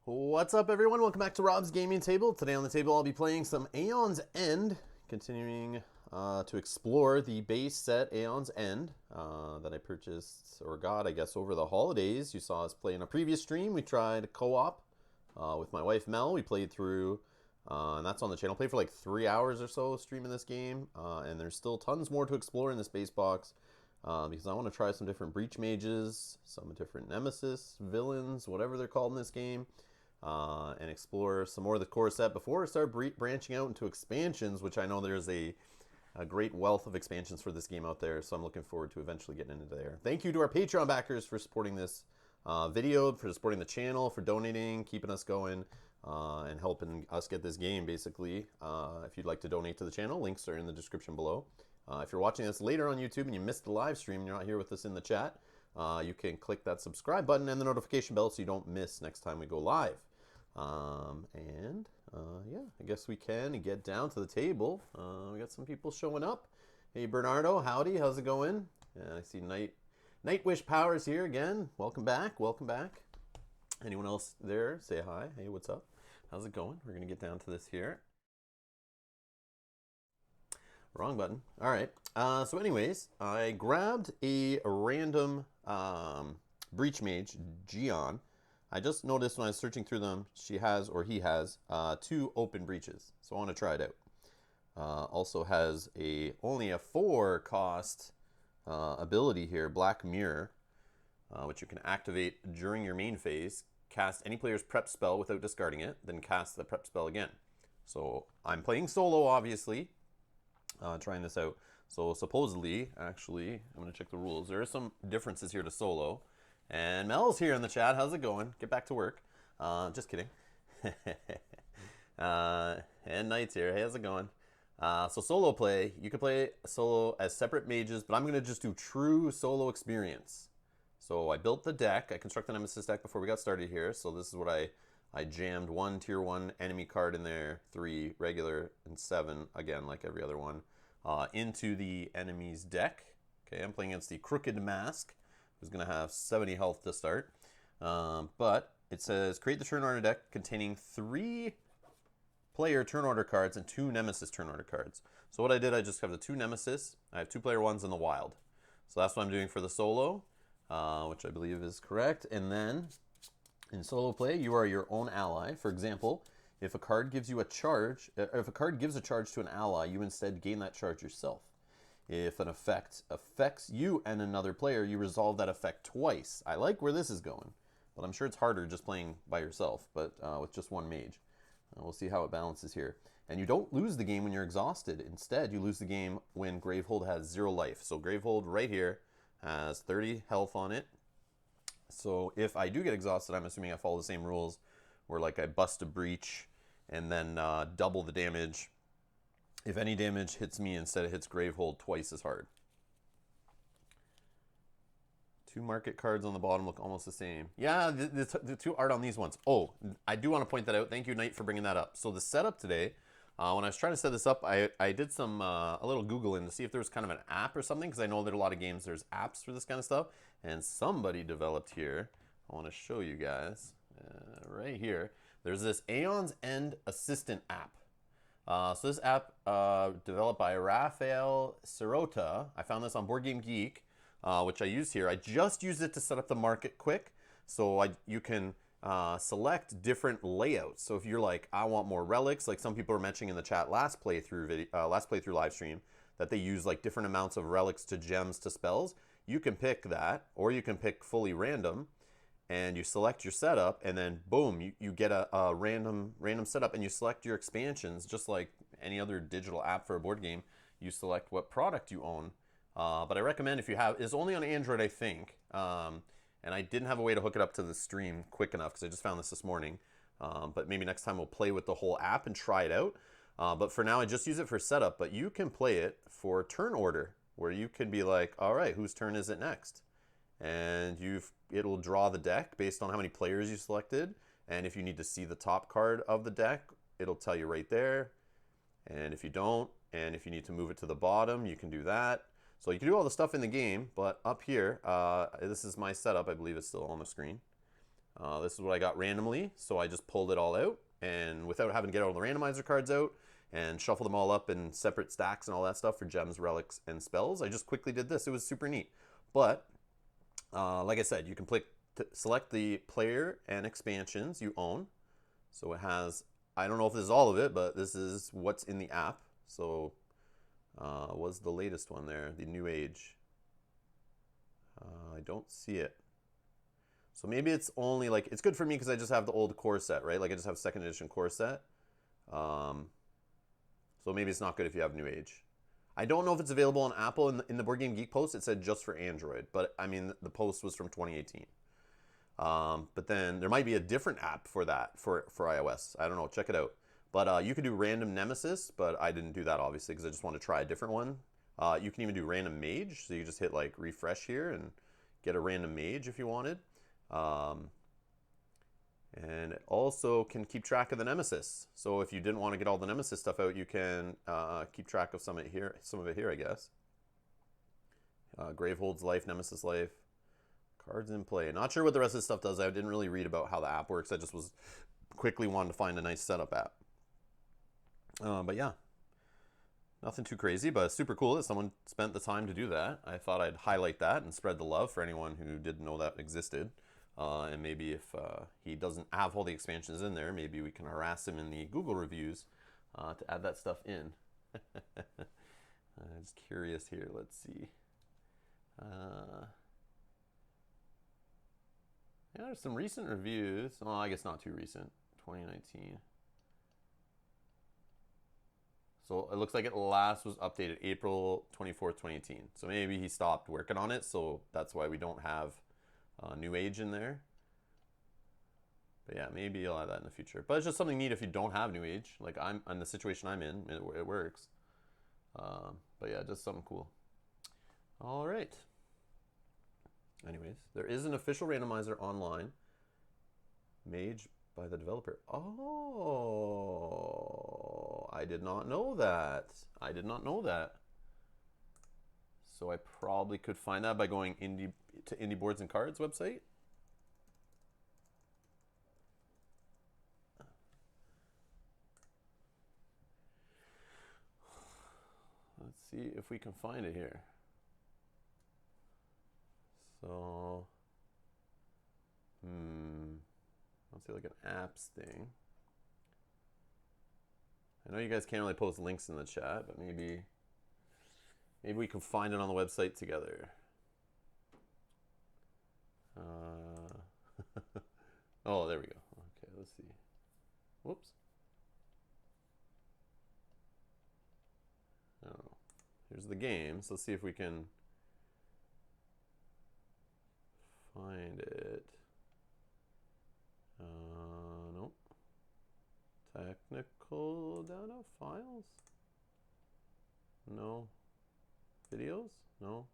What's up, everyone? Welcome back to Rob's Gaming Table. Today on the table, I'll be playing some Aeon's End, continuing to explore the base set Aeon's End that I purchased, or got, I guess, over the holidays. You saw us play in a previous stream. We tried co-op with my wife, Mel. We played through, and that's on the channel. Played for like 3 hours or so streaming this game, and there's still tons more to explore in this base box. Because I want to try some different Breach Mages, some different Nemesis, villains, whatever they're called in this game. And explore some more of the core set before I start branching out into expansions, which I know there's a great wealth of expansions for this game out there, so I'm looking forward to eventually getting into there. Thank you to our Patreon backers for supporting this video, for supporting the channel, for donating, keeping us going, and helping us get this game, basically. If you'd like to donate to the channel, links are in the description below. If you're watching this later on YouTube and you missed the live stream and you're not here with us in the chat, you can click that subscribe button and the notification bell so you don't miss next time we go live. Yeah, I guess we can get down to the table. We got some people showing up. Hey, Bernardo, howdy, how's it going? I see Nightwish Powers here again. Welcome back, welcome back. Anyone else there? Say hi. Hey, what's up? How's it going? We're gonna get down to this here. Wrong button. All right. So anyways, I grabbed a random Breach Mage, Aeon. I just noticed when I was searching through them, she has, or he has, 2 open breaches. So I want to try it out. Also has only a 4 cost ability here, Black Mirror, which you can activate during your main phase. Cast any player's prep spell without discarding it, then cast the prep spell again. So I'm playing solo, obviously, trying this out. So supposedly, actually, I'm going to check the rules. There are some differences here to solo. And Mel's here in the chat. How's it going? Get back to work. Just kidding. And Knight's here. Hey, how's it going? So solo play. You can play solo as separate mages, but I'm going to just do true solo experience. So I built the deck. I constructed the Nemesis deck before we got started here. So this is what I jammed 1 tier 1 enemy card in there, 3 regular, and 7, again, like every other one, into the enemy's deck. Okay, I'm playing against the Crooked Mask, who's going to have 70 health to start. But it says, create the turn order deck containing 3 player turn order cards and 2 Nemesis turn order cards. So what I did, I just have the 2 Nemesis. I have 2 player ones in the wild. So that's what I'm doing for the solo, which I believe is correct. And then in solo play, you are your own ally. For example, if a card gives you a charge, if a card gives a charge to an ally, you instead gain that charge yourself. If an effect affects you and another player, you resolve that effect twice. I like where this is going, but I'm sure it's harder just playing by yourself, but with just 1 mage. We'll see how it balances here. And you don't lose the game when you're exhausted. Instead, you lose the game when Gravehold has 0 life. So Gravehold right here has 30 health on it. So if I do get exhausted, I'm assuming I follow the same rules, where like I bust a breach and then double the damage. If any damage hits me, instead it hits Gravehold twice as hard. 2 market cards on the bottom look almost the same. Yeah, the 2 art on these ones. Oh, I do want to point that out. Thank you, Knight, for bringing that up. So the setup today, when I was trying to set this up, I did a little Googling to see if there was kind of an app or something, because I know that a lot of games, there's apps for this kind of stuff. And somebody developed here, I want to show you guys, right here. There's this Aeon's End Assistant app. So this app, developed by Rafael Sirota. I found this on Board Game Geek, which I use here. I just used it to set up the market quick. So you can select different layouts. So if you're like, I want more relics, like some people were mentioning in the chat last playthrough live stream, that they use like different amounts of relics to gems to spells. You can pick that, or you can pick fully random, and you select your setup, and then boom, you get a random setup, and you select your expansions just like any other digital app for a board game. You select what product you own. But I recommend, if you have, it's only on Android, I think. And I didn't have a way to hook it up to the stream quick enough because I just found this morning. But maybe next time we'll play with the whole app and try it out. But for now, I just use it for setup. But you can play it for turn order, where you can be like, all right, whose turn is it next? And it'll draw the deck based on how many players you selected. And if you need to see the top card of the deck, it'll tell you right there. And if you don't, and if you need to move it to the bottom, you can do that. So you can do all the stuff in the game, but up here, this is my setup. I believe it's still on the screen. This is what I got randomly, so I just pulled it all out, and without having to get all the randomizer cards out and shuffle them all up in separate stacks and all that stuff for gems, relics, and spells, I just quickly did this. It was super neat. But, like I said, you can select the player and expansions you own. So it has, I don't know if this is all of it, but this is what's in the app. So, was the latest one there, the New Age. I don't see it. So maybe it's only like, it's good for me because I just have the old core set, right? Like I just have second edition core set. So maybe it's not good if you have New Age. I don't know if it's available on Apple. In the Board Game Geek post, it said just for Android. But I mean, the post was from 2018. But then there might be a different app for that, for iOS. I don't know, check it out. But you could do random Nemesis, but I didn't do that obviously because I just want to try a different one. You can even do random Mage, so you just hit like refresh here and get a random Mage if you wanted. And it also can keep track of the Nemesis. So if you didn't want to get all the Nemesis stuff out, you can keep track of some of it here, I guess. Gravehold's life, Nemesis life, cards in play. Not sure what the rest of this stuff does. I didn't really read about how the app works. I just was quickly wanted to find a nice setup app. But yeah, nothing too crazy, but super cool that someone spent the time to do that. I thought I'd highlight that and spread the love for anyone who didn't know that existed. And maybe if he doesn't have all the expansions in there, maybe we can harass him in the Google reviews to add that stuff in. I'm just curious here. Let's see. Yeah, there's some recent reviews. Oh, I guess not too recent. 2019. So it looks like it last was updated April 24th, 2018. So maybe he stopped working on it. So that's why we don't have New Age in there. But yeah, maybe you'll add that in the future. But it's just something neat if you don't have New Age. Like I'm in the situation I'm in, it works. But yeah, just something cool. All right. Anyways, there is an official randomizer online. Mage by the developer. Oh, I did not know that. I did not know that. So I probably could find that by going to Indie Boards and Cards website. Let's see if we can find it here. So, let's see, like an apps thing. I know you guys can't really post links in the chat, but maybe we can find it on the website together. Oh, there we go. Okay, let's see. Whoops. I don't know. Here's the games. Let's see if we can find it. Nope. Technical data files? No. Videos? No.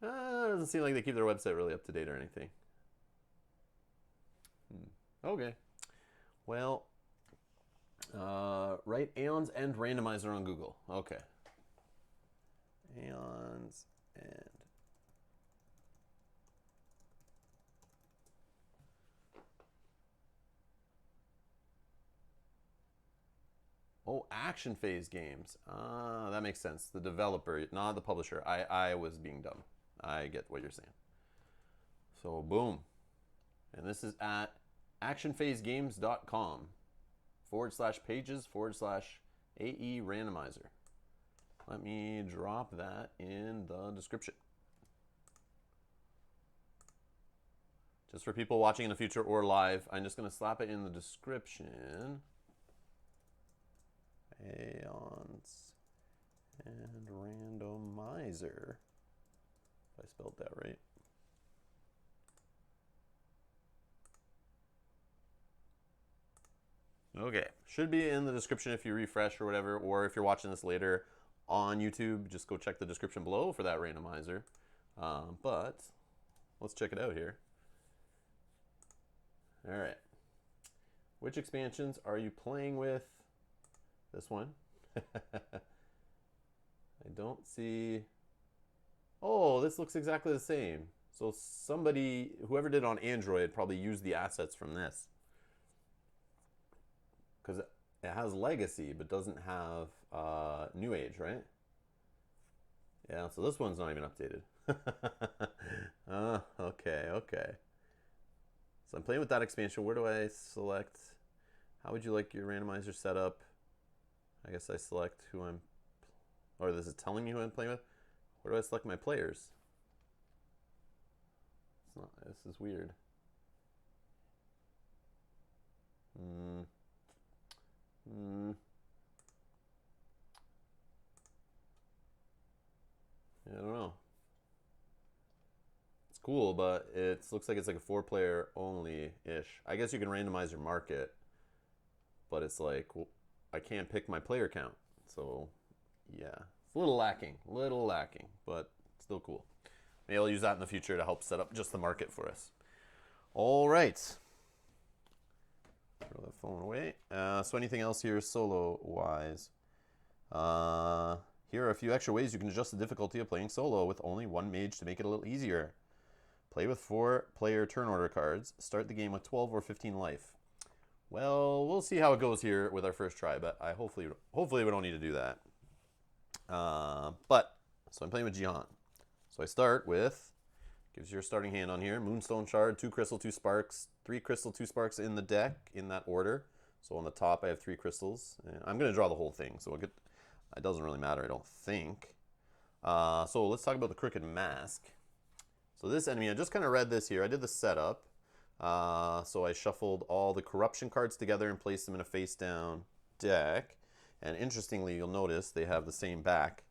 Doesn't seem like they keep their website really up to date or anything. Okay. Well, write Aeons and randomizer on Google. Okay. Aeons and Action Phase Games. That makes sense. The developer, not the publisher. I was being dumb. I get what you're saying. So, boom. And this is at actionphasegames.com/pages/AE randomizer. Let me drop that in the description. Just for people watching in the future or live, I'm just going to slap it in the description. Aeons and randomizer. If I spelled that right. Okay, should be in the description if you refresh or whatever, or if you're watching this later on YouTube, just go check the description below for that randomizer. But let's check it out here. All right. Which expansions are you playing with? This one. I don't see. Oh, this looks exactly the same. So somebody, whoever did it on Android, probably used the assets from this. Because it has Legacy, but doesn't have New Age, right? Yeah, so this one's not even updated. Okay, okay. So I'm playing with that expansion. Where do I select? How would you like your randomizer set up? I guess I select who I'm, or this is telling me who I'm playing with. Where do I select my players? It's not, this is weird. Yeah, I don't know. It's cool, but it looks like it's like a 4-player only-ish. I guess you can randomize your market, but it's like, well, I can't pick my player count. So, yeah. It's a little lacking, but still cool. Maybe I'll use that in the future to help set up just the market for us. All right. Throw that phone away. So anything else here solo-wise? Here are a few extra ways you can adjust the difficulty of playing solo with only one mage to make it a little easier. Play with 4-player turn order cards. Start the game with 12 or 15 life. Well, we'll see how it goes here with our first try, but hopefully we don't need to do that. So I'm playing with Jihan. So I start with, gives your starting hand on here, Moonstone Shard, 2 crystal, 2 sparks, 3 crystal, 2 sparks in the deck in that order. So on the top I have 3 crystals. And I'm going to draw the whole thing, so it doesn't really matter, I don't think. So let's talk about the Crooked Mask. So this enemy, I just kind of read this here. I did the setup. So I shuffled all the corruption cards together and placed them in a face-down deck. And interestingly, you'll notice they have the same back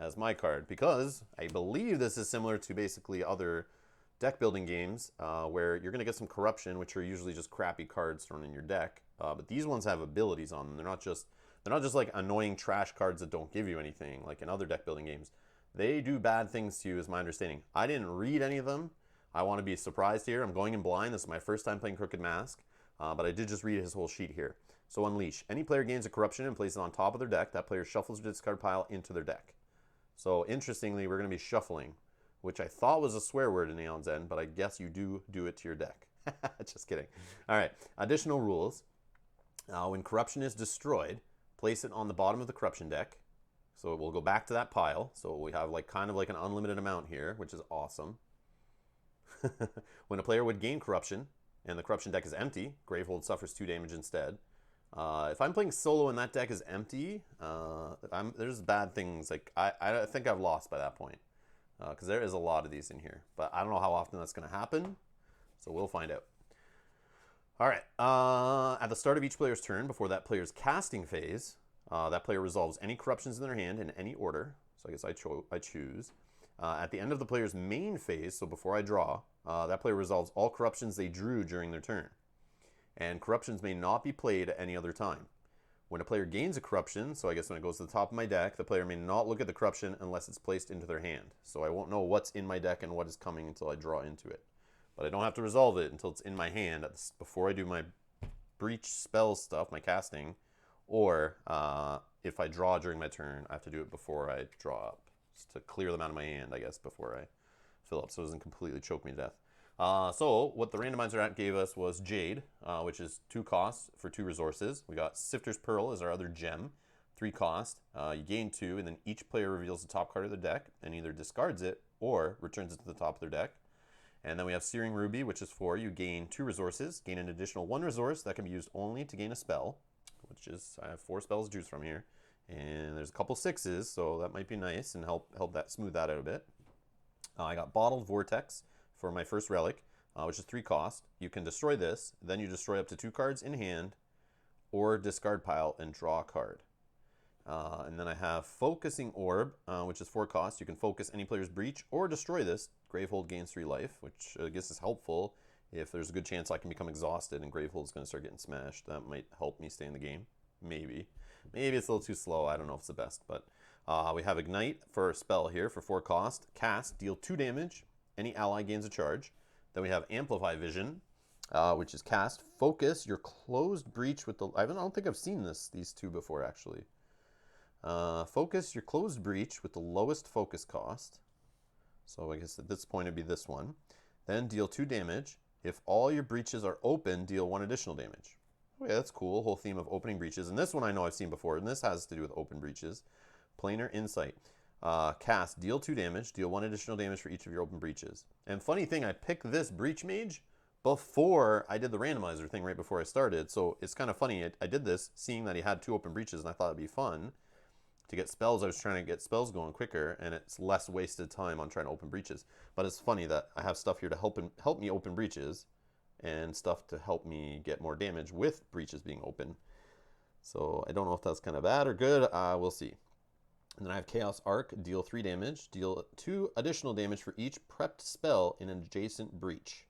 as my card, because I believe this is similar to basically other deck building games where you're going to get some corruption, which are usually just crappy cards thrown in your deck. But these ones have abilities on them. They're not just like annoying trash cards that don't give you anything like in other deck building games. They do bad things to you, is my understanding. I didn't read any of them. I want to be surprised here. I'm going in blind. This is my first time playing Crooked Mask, but I did just read his whole sheet here. So Unleash. Any player gains a corruption and places it on top of their deck. That player shuffles their discard pile into their deck. So interestingly, we're going to be shuffling, which I thought was a swear word in Aeon's End, but I guess you do it to your deck. Just kidding. All right. Additional rules. When corruption is destroyed, place it on the bottom of the corruption deck. So it will go back to that pile. So we have like kind of like an unlimited amount here, which is awesome. When a player would gain corruption and the corruption deck is empty, Gravehold suffers 2 damage instead. If I'm playing solo and that deck is empty, there's bad things. Like I think I've lost by that point because there is a lot of these in here. But I don't know how often that's going to happen, so we'll find out. All right. At the start of each player's turn, before that player's casting phase, that player resolves any corruptions in their hand in any order. So I guess I choose. At the end of the player's main phase, so before I draw, that player resolves all corruptions they drew during their turn. And corruptions may not be played at any other time. When a player gains a corruption, so I guess when it goes to the top of my deck, the player may not look at the corruption unless it's placed into their hand. So I won't know what's in my deck and what is coming until I draw into it. But I don't have to resolve it until it's in my hand before I do my breach spell stuff, my casting, or if I draw during my turn, I have to do it before I draw up, just to clear them out of my hand, I guess, before I fill up so it doesn't completely choke me to death. So what the randomizer app gave us was Jade, which is 2 costs for 2 resources. We got Sifter's Pearl as our other gem, 3 cost. You gain 2, and then each player reveals the top card of their deck and either discards it or returns it to the top of their deck. And then we have Searing Ruby, which is 4. You gain 2 resources, gain an additional 1 resource that can be used only to gain a spell, which is, I have 4 spells to choose from here. And there's a couple 6s, so that might be nice and help that smooth that out a bit. I got Bottled Vortex for my first relic, which is 3 cost. You can destroy this, then you destroy up to 2 cards in hand, or discard pile and draw a card. And then I have Focusing Orb, which is 4 cost. You can focus any player's breach or destroy this. Gravehold gains 3 life, which I guess is helpful if there's a good chance I can become exhausted and Gravehold's going to start getting smashed. That might help me stay in the game. Maybe. Maybe it's a little too slow. I don't know if it's the best. But we have Ignite for a spell here for 4 cost. Cast, deal 2 damage. Any ally gains a charge. Then we have Amplify Vision, which is cast. Focus your closed breach with the... I don't think I've seen these 2 before, actually. Focus your closed breach with the lowest focus cost. So I guess at this point it'd be this one. Then deal 2 damage. If all your breaches are open, deal 1 additional damage. Okay, that's cool. Whole theme of opening breaches. And this one I know I've seen before, and this has to do with open breaches. Planar Insight. Cast, deal 2 damage, deal 1 additional damage for each of your open breaches. And funny thing, I picked this Breach Mage before I did the randomizer thing right before I started. So it's kind of funny. I did this seeing that he had 2 open breaches, and I thought it'd be fun to get spells. I was trying to get spells going quicker, and it's less wasted time on trying to open breaches. But it's funny that I have stuff here to help me open breaches, and stuff to help me get more damage with breaches being open. So I don't know if that's kind of bad or good. We'll see. And then I have Chaos Arc, deal 3 damage, deal 2 additional damage for each prepped spell in an adjacent breach.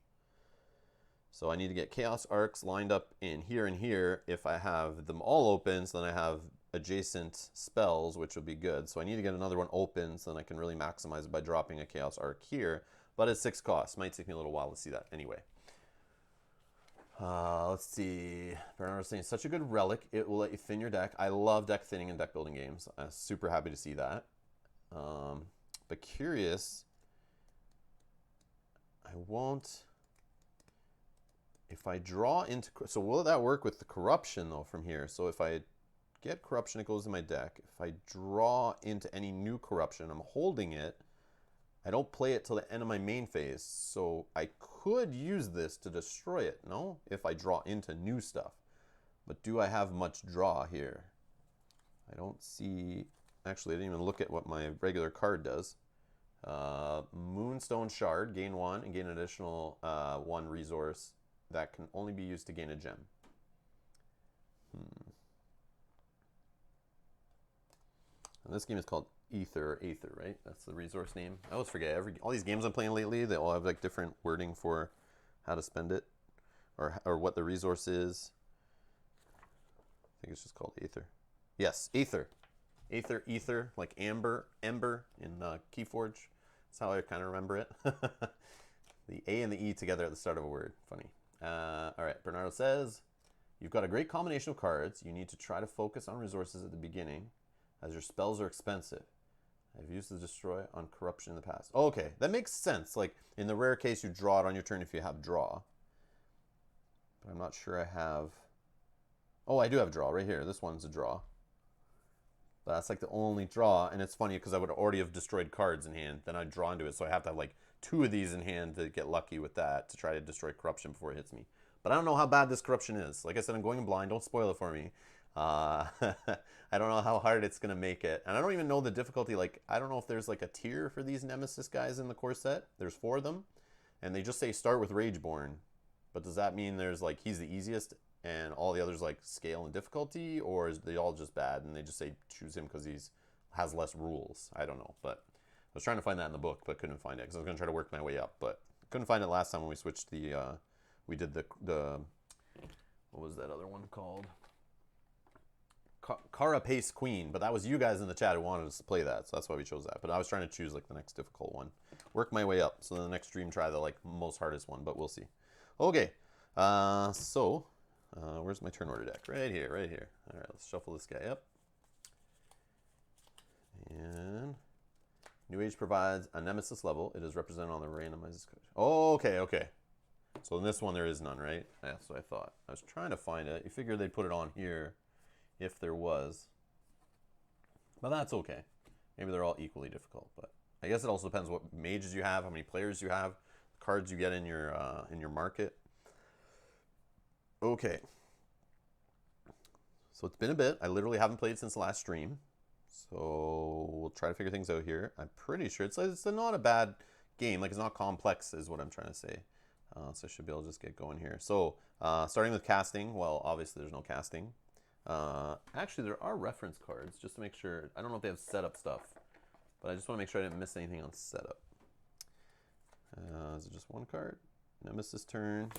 So I need to get Chaos Arcs lined up in here and here. If I have them all open, so then I have adjacent spells, which would be good. So I need to get another one open so then I can really maximize it by dropping a Chaos Arc here. But it's 6 costs. Might take me a little while to see that anyway. Let's see. Bernard was saying, such a good relic. It will let you thin your deck. I love deck thinning and deck building games. I'm super happy to see that. But curious, I won't. If I draw into, so will that work with the corruption though from here? So if I get corruption, it goes in my deck. If I draw into any new corruption, I'm holding it. I don't play it till the end of my main phase. So I could use this to destroy it, no? If I draw into new stuff. But do I have much draw here? I don't see, actually I didn't even look at what my regular card does. Moonstone Shard, gain 1 and gain an additional 1 resource. That can only be used to gain a gem. And this game is called Aether, right? That's the resource name. I always forget. All these games I'm playing lately, they all have like different wording for how to spend it, or what the resource is. I think it's just called Aether. Yes, Aether. Aether, like ember in Keyforge. That's how I kind of remember it. The A and the E together at the start of a word. Funny. All right, Bernardo says, you've got a great combination of cards. You need to try to focus on resources at the beginning, as your spells are expensive. I've used the destroy on corruption in the past. Oh, okay, that makes sense. Like, in the rare case, you draw it on your turn if you have draw. But I'm not sure I have... Oh, I do have draw right here. This one's a draw. But that's like the only draw, and it's funny because I would already have destroyed cards in hand. Then I'd draw into it, so I have to have like 2 of these in hand to get lucky with that to try to destroy corruption before it hits me. But I don't know how bad this corruption is. Like I said, I'm going blind. Don't spoil it for me. I don't know how hard it's going to make it. And I don't even know the difficulty. Like, I don't know if there's like a tier for these Nemesis guys in the core set. There's 4 of them. And they just say start with Rageborn. But does that mean there's like, he's the easiest and all the others like scale in difficulty? Or is they all just bad and they just say choose him because he's has less rules? I don't know. But I was trying to find that in the book, but couldn't find it because I was going to try to work my way up. But couldn't find it last time when we switched the, we did the what was that other one called? Carapace Queen, but that was you guys in the chat who wanted us to play that, so that's why we chose that. But I was trying to choose like the next difficult one, work my way up. So the next stream, try the like most hardest one, but we'll see. Okay, where's my turn order deck? Right here. All right, let's shuffle this guy up. And New Age provides a Nemesis level. It is represented on the randomized. Oh, okay. So in this one there is none, right? Yeah, that's what I thought. I was trying to find it. You figured they'd put it on here if there was. But that's okay. Maybe they're all equally difficult. But I guess it also depends what mages you have, how many players you have, the cards you get in your market. Okay. So it's been a bit. I literally haven't played since the last stream. So we'll try to figure things out here. I'm pretty sure it's not a bad game. Like, it's not complex is what I'm trying to say. So I should be able to just get going here. So starting with casting. Well, obviously there's no casting. Actually, there are reference cards just to make sure. I don't know if they have setup stuff, but I just want to make sure I didn't miss anything on setup. Is it just 1 card? Nemesis turn.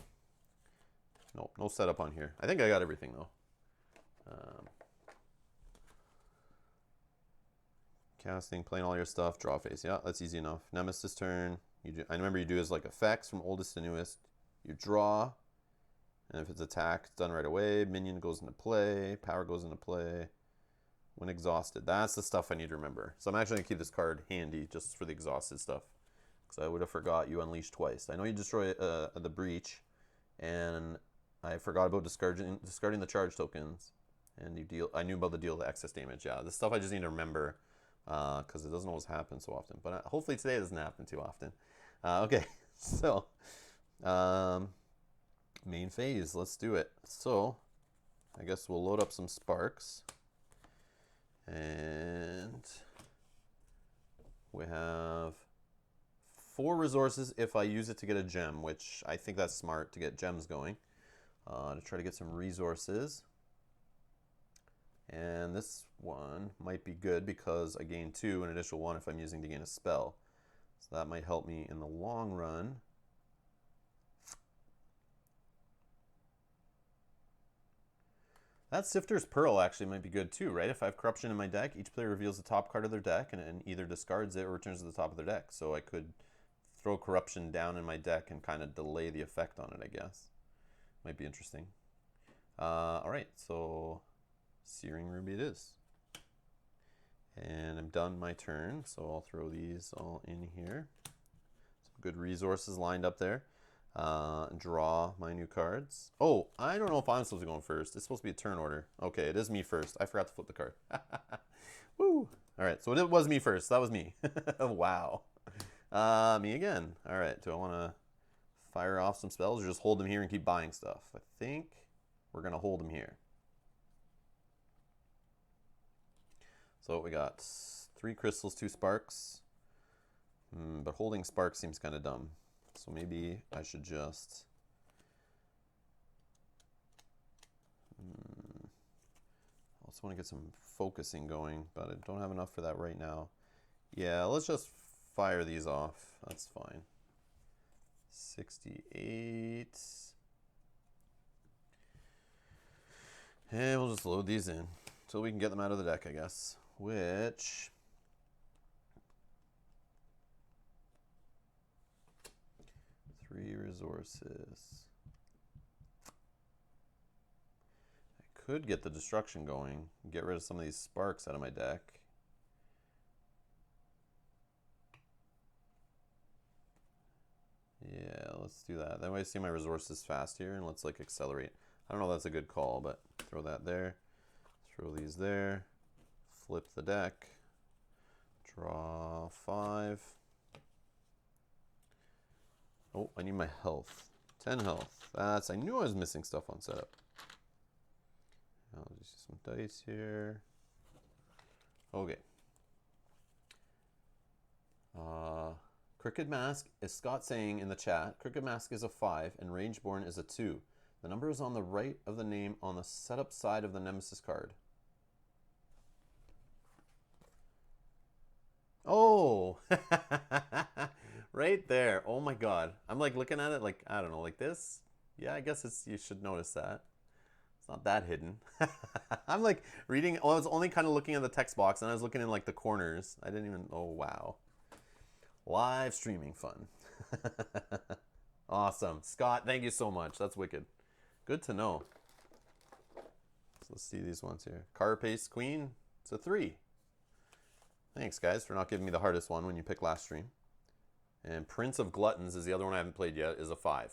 Nope, no setup on here. I think I got everything though. Casting, playing all your stuff, draw phase. Yeah, that's easy enough. Nemesis turn. I remember you do as like effects from oldest to newest. You draw, and if it's attack, it's done right away. Minion goes into play. Power goes into play. When exhausted, that's the stuff I need to remember. So I'm actually gonna keep this card handy just for the exhausted stuff. because I would have forgot you unleash twice. I know you destroy the breach, and I forgot about discarding the charge tokens, and you deal. I knew about the deal the excess damage. Yeah, this stuff I just need to remember because it doesn't always happen so often. But hopefully today it doesn't happen too often. Okay, so main phase. Let's do it. So I guess we'll load up some sparks, and we have 4 resources if I use it to get a gem, which I think that's smart to get gems going. To try to get some resources. And this one might be good because I gain 2, an additional 1 if I'm using to gain a spell. So that might help me in the long run. That Sifter's Pearl actually might be good too, right? If I have Corruption in my deck, each player reveals the top card of their deck and either discards it or returns to the top of their deck. So I could throw Corruption down in my deck and kind of delay the effect on it, I guess. Might be interesting. Alright, so Searing Ruby it is. And I'm done my turn, so I'll throw these all in here. Some good resources lined up there. Draw my new cards. Oh, I don't know if I'm supposed to go first. It's supposed to be a turn order. Okay, it is me first. I forgot to flip the card. Woo! Alright, so it was me first. That was me. Wow. Me again. Alright, do I want to fire off some spells or just hold them here and keep buying stuff? I think we're going to hold them here. So we got 3 crystals, 2 sparks. But holding sparks seems kind of dumb. So maybe I should just... I also want to get some focusing going, but I don't have enough for that right now. Yeah, let's just fire these off. That's fine. 68. And we'll just load these in until we can get them out of the deck, I guess. Which... 3 resources. I could get the destruction going, get rid of some of these sparks out of my deck. Yeah, let's do that. That way I see my resources fast here, and let's like accelerate. I don't know if that's a good call, but throw that there. Throw these there. Flip the deck. Draw 5. Oh, I need my health. 10 health. That's, I knew I was missing stuff on setup. I'll just use some dice here. Okay. Crooked Mask, is Scott saying in the chat, Crooked Mask is a 5 and Rangeborn is a 2. The number is on the right of the name on the setup side of the Nemesis card. Oh! Right there. Oh my god. I'm like looking at it like, I don't know, like this. Yeah, I guess it's, you should notice that. It's not that hidden. I'm like reading, I was only kind of looking at the text box and I was looking in like the corners. I didn't even, oh wow. Live streaming fun. Awesome. Scott, thank you so much. That's wicked. Good to know. So let's see these ones here. Carapace Queen, it's a 3. Thanks guys for not giving me the hardest one when you picked last stream. And Prince of Gluttons is the other one I haven't played yet, is a 5.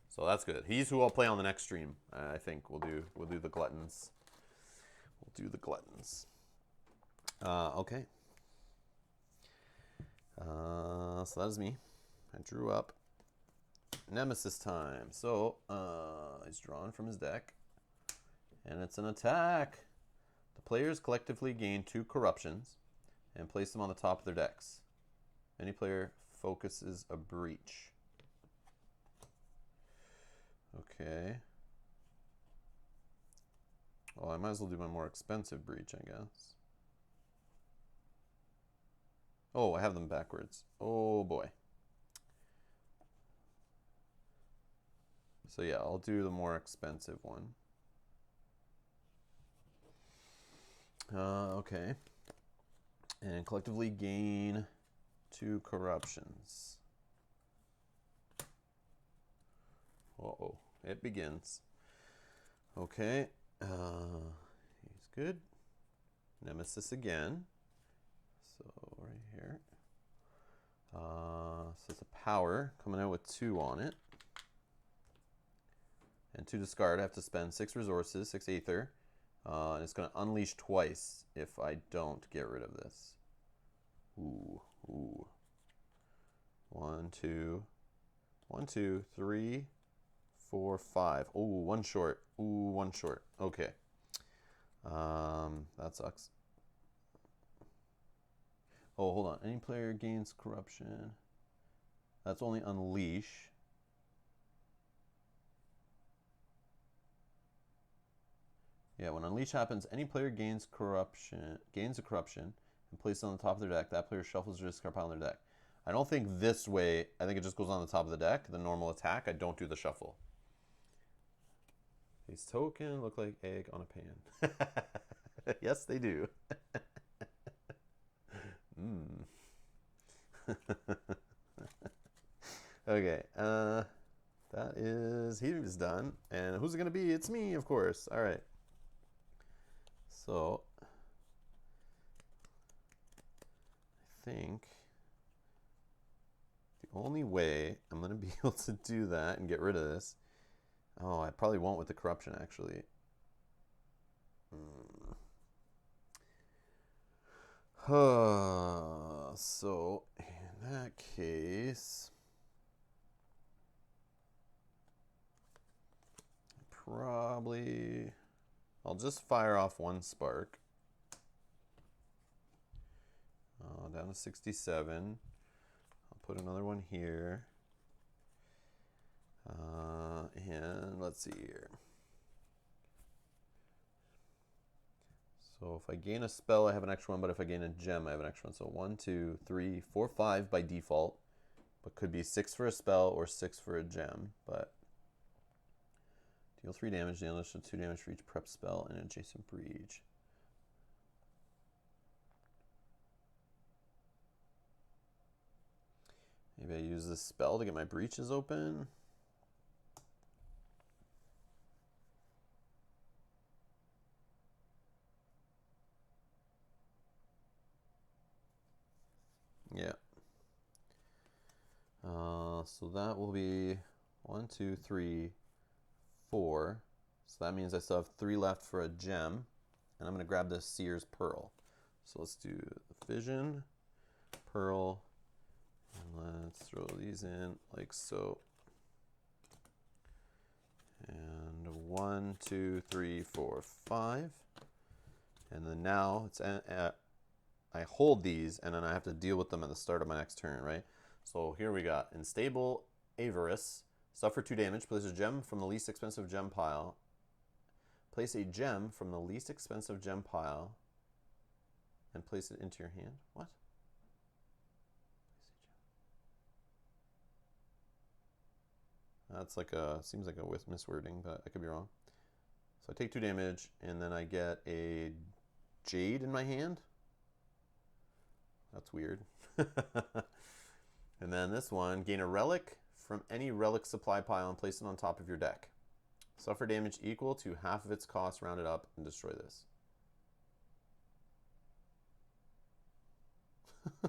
So that's good. He's who I'll play on the next stream. I think we'll do the Gluttons. We'll do the Gluttons. Okay. So that is me. I drew up. Nemesis time. So he's drawn from his deck. And it's an attack. The players collectively gain 2 corruptions and place them on the top of their decks. Any player focuses a breach. Okay. Well, I might as well do my more expensive breach, I guess. Oh, I have them backwards. Oh boy. So yeah, I'll do the more expensive one. Okay. And collectively gain 2 corruptions. Uh-oh, it begins. Okay, he's good. Nemesis again. So right here. So it's a power coming out with 2 on it. And to discard, I have to spend 6 resources, 6 Aether. And it's going to unleash twice if I don't get rid of this. Ooh, ooh. 1, 2, 1, 2, 3, 4, 5. Ooh, 1 short. Ooh, 1 short. Okay. That sucks. Oh, hold on. Any player gains corruption. That's only unleash. Yeah, when unleash happens, any player gains a corruption, and places it on the top of their deck. That player shuffles their discard pile on their deck. I don't think this way. I think it just goes on the top of the deck. The normal attack. I don't do the shuffle. These tokens look like egg on a pan. Yes, they do. Okay. That is, he was done. And who's it going to be? It's me, of course. All right. So, I think the only way I'm going to be able to do that and get rid of this. Oh, I probably won't with the corruption, actually. So, in that case, probably I'll just fire off 1 spark. Down to 67. I'll put another one here. And let's see here. So if I gain a spell, I have an extra 1, but if I gain a gem, I have an extra 1. So 1, 2, 3, 4, 5 by default, but could be 6 for a spell or 6 for a gem. But deal 3 damage, deal 2 damage for each prep spell and adjacent breach. Maybe I use this spell to get my breaches open. Yeah. So that will be 1, 2, 3, 4. So that means I still have 3 left for a gem. And I'm going to grab this Seer's Pearl. So let's do the Fission, Pearl, and let's throw these in like so. And 1, 2, 3, 4, 5. And then now it's I hold these, and then I have to deal with them at the start of my next turn, right? So here we got Unstable Avarice. Suffer 2 damage. Place a gem from the least expensive gem pile. Place a gem from the least expensive gem pile and place it into your hand. What? That's like a, seems like a miswording, but I could be wrong. So I take 2 damage, and then I get a Jade in my hand. That's weird. And then this one, gain a relic from any relic supply pile and place it on top of your deck. Suffer damage equal to half of its cost, rounded up, and destroy this.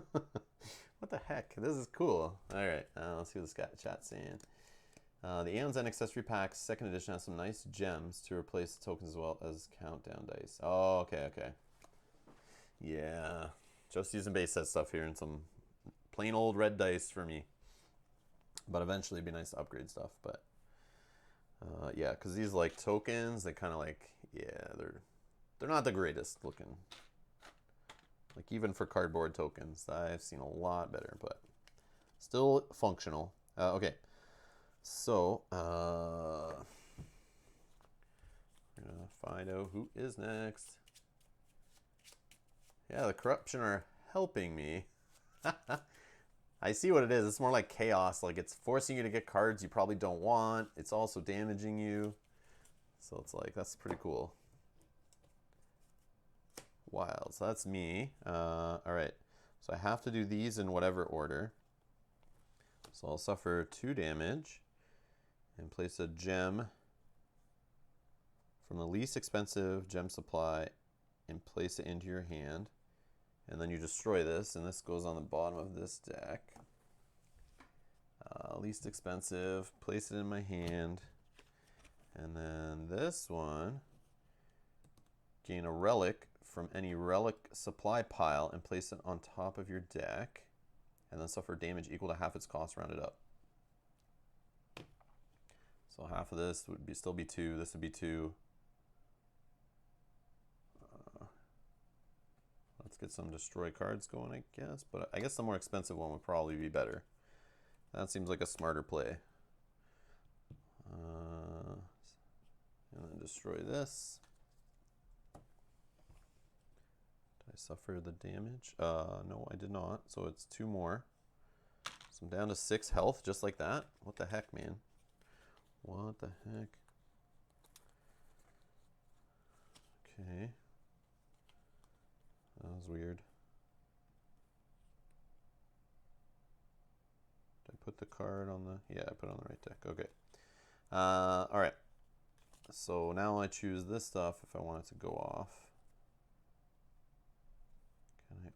What the heck? This is cool. All right, let's see what this chat's saying. The Aeons and Accessory Packs 2nd edition has some nice gems to replace the tokens as well as countdown dice. Oh, okay, okay. Yeah, just using base set stuff here and some plain old red dice for me. But eventually it'd be nice to upgrade stuff. But yeah, because these like tokens, they kind of like, yeah, they're not the greatest looking. Like even for cardboard tokens, I've seen a lot better, but still functional. Okay, so we're gonna find out who is next. Yeah, the corruption are helping me. I see what it is. It's more like chaos. Like it's forcing you to get cards you probably don't want. It's also damaging you. So it's like, that's pretty cool. Wild. So that's me. All right. So I have to do these in whatever order. So I'll suffer 2 damage and place a gem from the least expensive gem supply and place it into your hand. And then you destroy this, and this goes on the bottom of this deck. Least expensive. Place it in my hand. And then this one, gain a relic from any relic supply pile and place it on top of your deck. And then suffer damage equal to half its cost rounded up. So half of this would still be 2. This would be 2. Let's get some destroy cards going, I guess. But I guess the more expensive one would probably be better. That seems like a smarter play. And then destroy this. Did I suffer the damage? No, I did not. So it's 2 more. So I'm down to 6 health just like that. What the heck, man? What the heck? Okay. That was weird. Did I put the card on the... Yeah, I put it on the right deck. Okay. All right. So now I choose this stuff if I want it to go off. Can I open?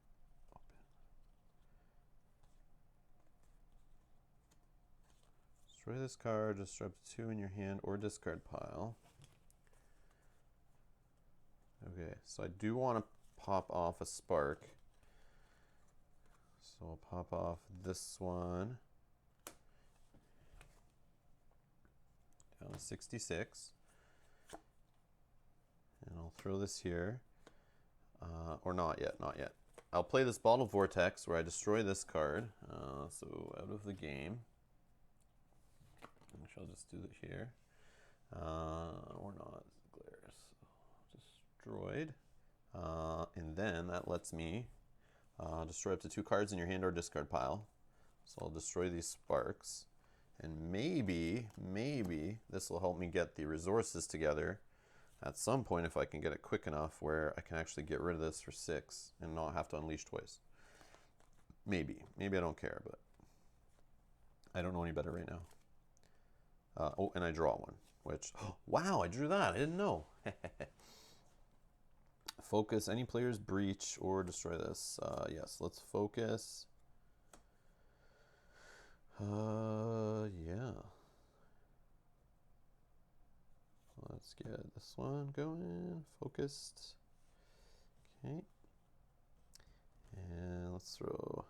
Destroy this card. Destroy up to 2 in your hand or discard pile. Okay, so I do want to pop off a spark. So I'll pop off this one. Down to 66. And I'll throw this here. Or not yet, not yet. I'll play this Bottle Vortex where I destroy this card. So out of the game. Actually, I'll just do it here. Or not. Glare. So destroyed. And then that lets me destroy up to 2 cards in your hand or discard pile. So I'll destroy these sparks. And maybe this will help me get the resources together at some point if I can get it quick enough where I can actually get rid of this for 6 and not have to unleash twice. Maybe I don't care, but I don't know any better right now. Oh, and I draw one, which, oh, wow, I drew that. I didn't know. Focus any player's breach or destroy this. Yes, let's focus. Yeah. Let's get this one going. Focused. Okay. And let's throw,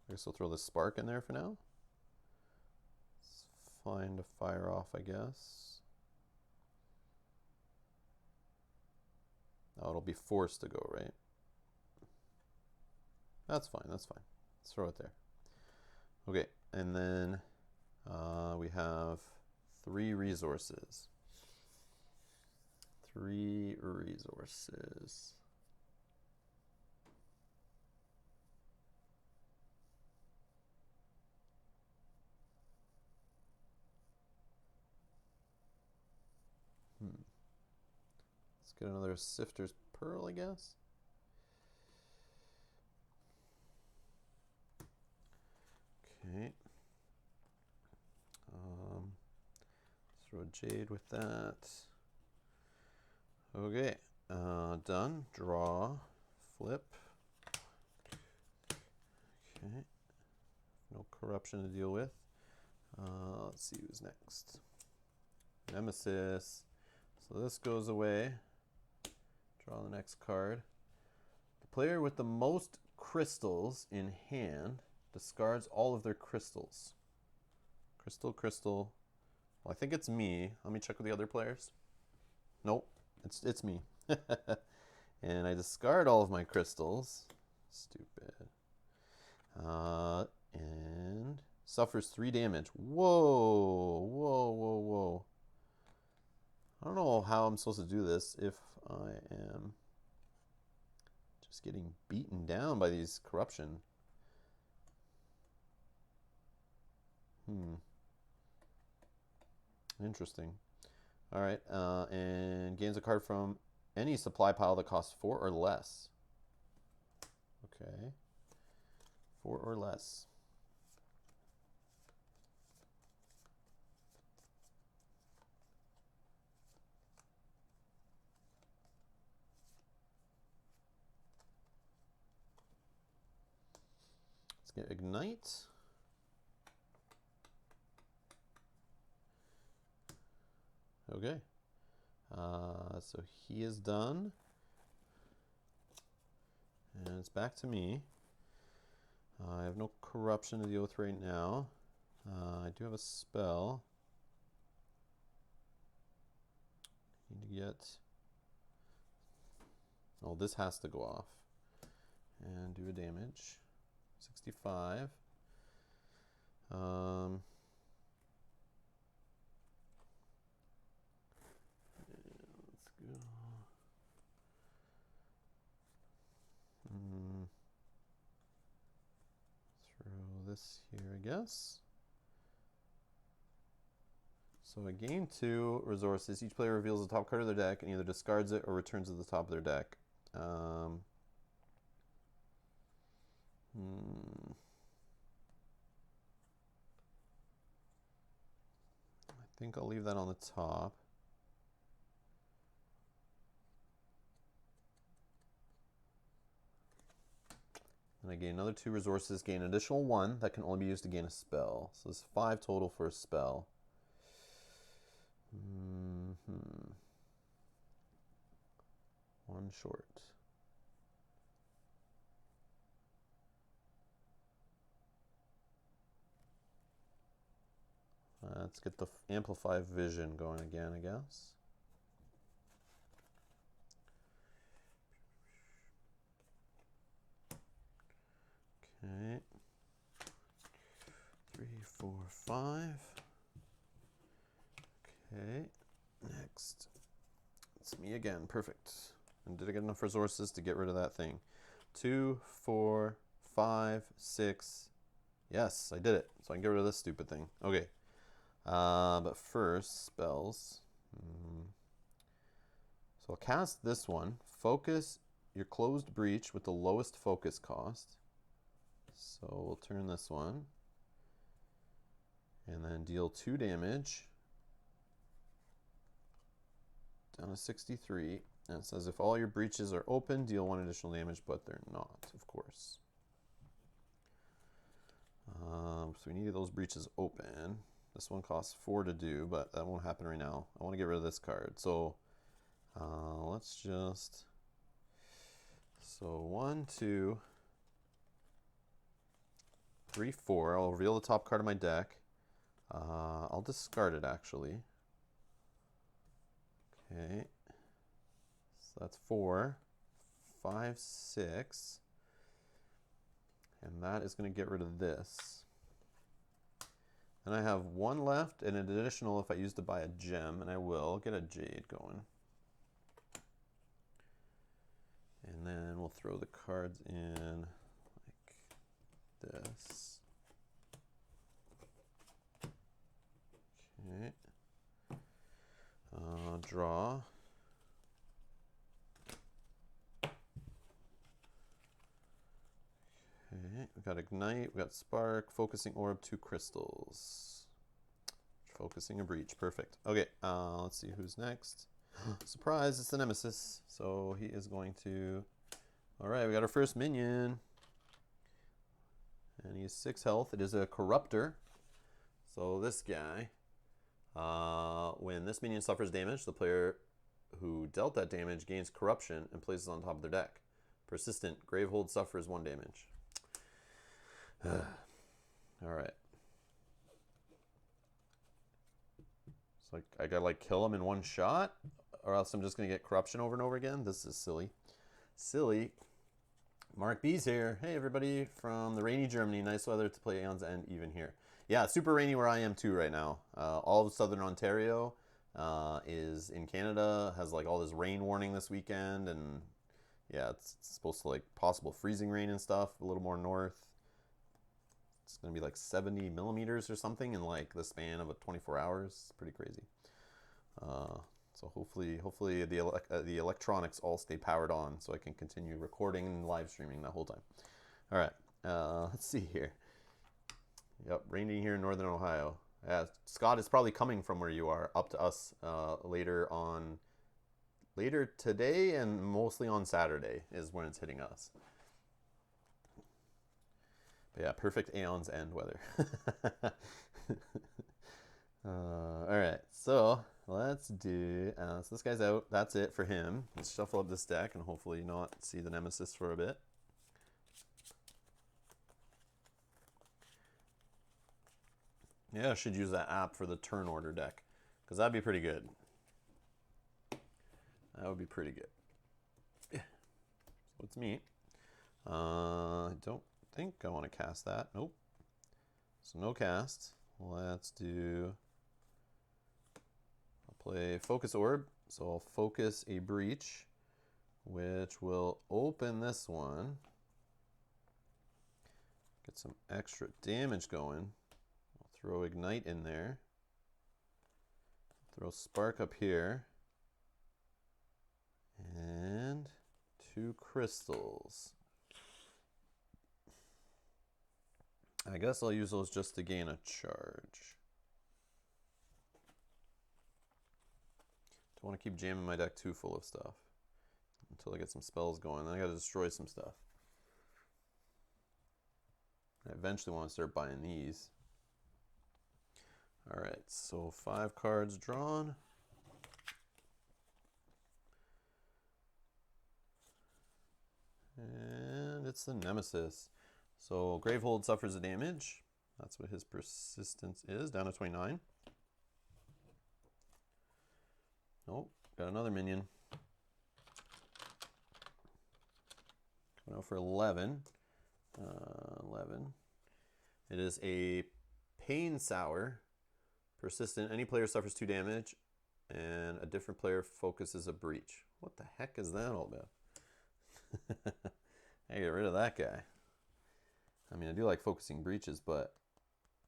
I guess we'll throw the spark in there for now. It's fine to fire off, I guess. Oh, it'll be forced to go, right? That's fine, that's fine. Let's throw it there. Okay, and then we have 3 resources. 3 resources. Let's get another Sifter's Pearl, I guess. Okay. Let's throw a Jade with that. Okay. Done. Draw. Flip. Okay. No corruption to deal with. Let's see who's next. Nemesis. So this goes away. Draw the next card. The player with the most crystals in hand discards all of their crystals. Crystal. Well, I think it's me. Let me check with the other players. Nope, it's me. And I discard all of my crystals. Stupid. And suffers 3 damage. Whoa. I don't know how I'm supposed to do this if I am just getting beaten down by these corruption. Interesting. All right, and gains a card from any supply pile that costs 4 or less. Okay, 4 or less. Let's get Ignite. Okay. So he is done. And it's back to me. I have no corruption to deal with right now. I do have a spell. Need to get... Oh, this has to go off. And do a damage. 65. Let's go. Throw this here, I guess. So I gain 2 resources. Each player reveals the top card of their deck and either discards it or returns to the top of their deck. I think I'll leave that on the top. And I gain another 2 resources, gain an additional 1 that can only be used to gain a spell. So it's 5 total for a spell. One short. Let's get the Amplify Vision going again, I guess. Okay. 3, 4, 5. Okay. Next. It's me again. Perfect. And did I get enough resources to get rid of that thing? 2, 4, 5, 6. Yes, I did it. So I can get rid of this stupid thing. Okay. But first, spells. So I'll cast this one. Focus your closed breach with the lowest focus cost. So we'll turn this one. And then deal 2 damage. Down to 63. And it says if all your breaches are open, deal 1 additional damage, but they're not, of course. So we need those breaches open. This one costs 4 to do, but that won't happen right now. I want to get rid of this card. So let's just... So 1, 2, 3, 4. I'll reveal the top card of my deck. I'll discard it, actually. Okay. So that's 4, 5, 6. And that is going to get rid of this. And I have 1 left and an additional if I use to buy a gem, and I will. I'll get a jade going. And then we'll throw the cards in like this. Okay. Draw. Okay, we got Ignite, we got Spark, Focusing Orb, 2 crystals. Focusing a Breach, perfect. Okay, let's see who's next. Surprise, it's the Nemesis. So he is going to... Alright, we got our first minion. And he has 6 health. It is a Corruptor. So this guy, when this minion suffers damage, the player who dealt that damage gains Corruption and places it on top of their deck. Persistent, Gravehold suffers 1 damage. Alright. So I gotta like kill him in 1 shot? Or else I'm just gonna get Corruption over and over again? This is silly. Silly. Mark B's here. Hey everybody from the rainy Germany. Nice weather to play Aeons and even here. Yeah, it's super rainy where I am too right now. All of southern Ontario is in Canada. Has like all this rain warning this weekend. And yeah, it's supposed to like possible freezing rain and stuff. A little more north. It's going to be like 70 millimeters or something in like the span of 24 hours. It's pretty crazy. So hopefully the electronics all stay powered on so I can continue recording and live streaming the whole time. All right, let's see here. Yep, raining here in Northern Ohio. Scott is probably coming from where you are up to us later today and mostly on Saturday is when it's hitting us. But yeah, perfect Aeons end weather. All right, so Let's do, so this guy's out. That's it for him. Let's shuffle up this deck and hopefully not see the Nemesis for a bit. Yeah, I should use that app for the turn order deck because that'd be pretty good. That would be pretty good. Yeah. So it's me. I don't think I want to cast that. Nope. So no cast. Let's do, I'll play Focus Orb. So I'll focus a Breach, which will open this one. Get some extra damage going. I'll throw Ignite in there. Throw Spark up here. And 2 crystals. I guess I'll use those just to gain a charge. Don't want to keep jamming my deck too full of stuff until I get some spells going. Then I gotta destroy some stuff. I eventually want to start buying these. Alright, so 5 cards drawn. And it's the Nemesis. So Gravehold suffers a damage. That's what his persistence is, down to 29. Oh, got another minion. Coming out for 11. 11. It is a Pain Sour. Persistent. Any player suffers 2 damage, and a different player focuses a breach. What the heck is that all about? I get rid of that guy. I mean, I do like focusing breaches, but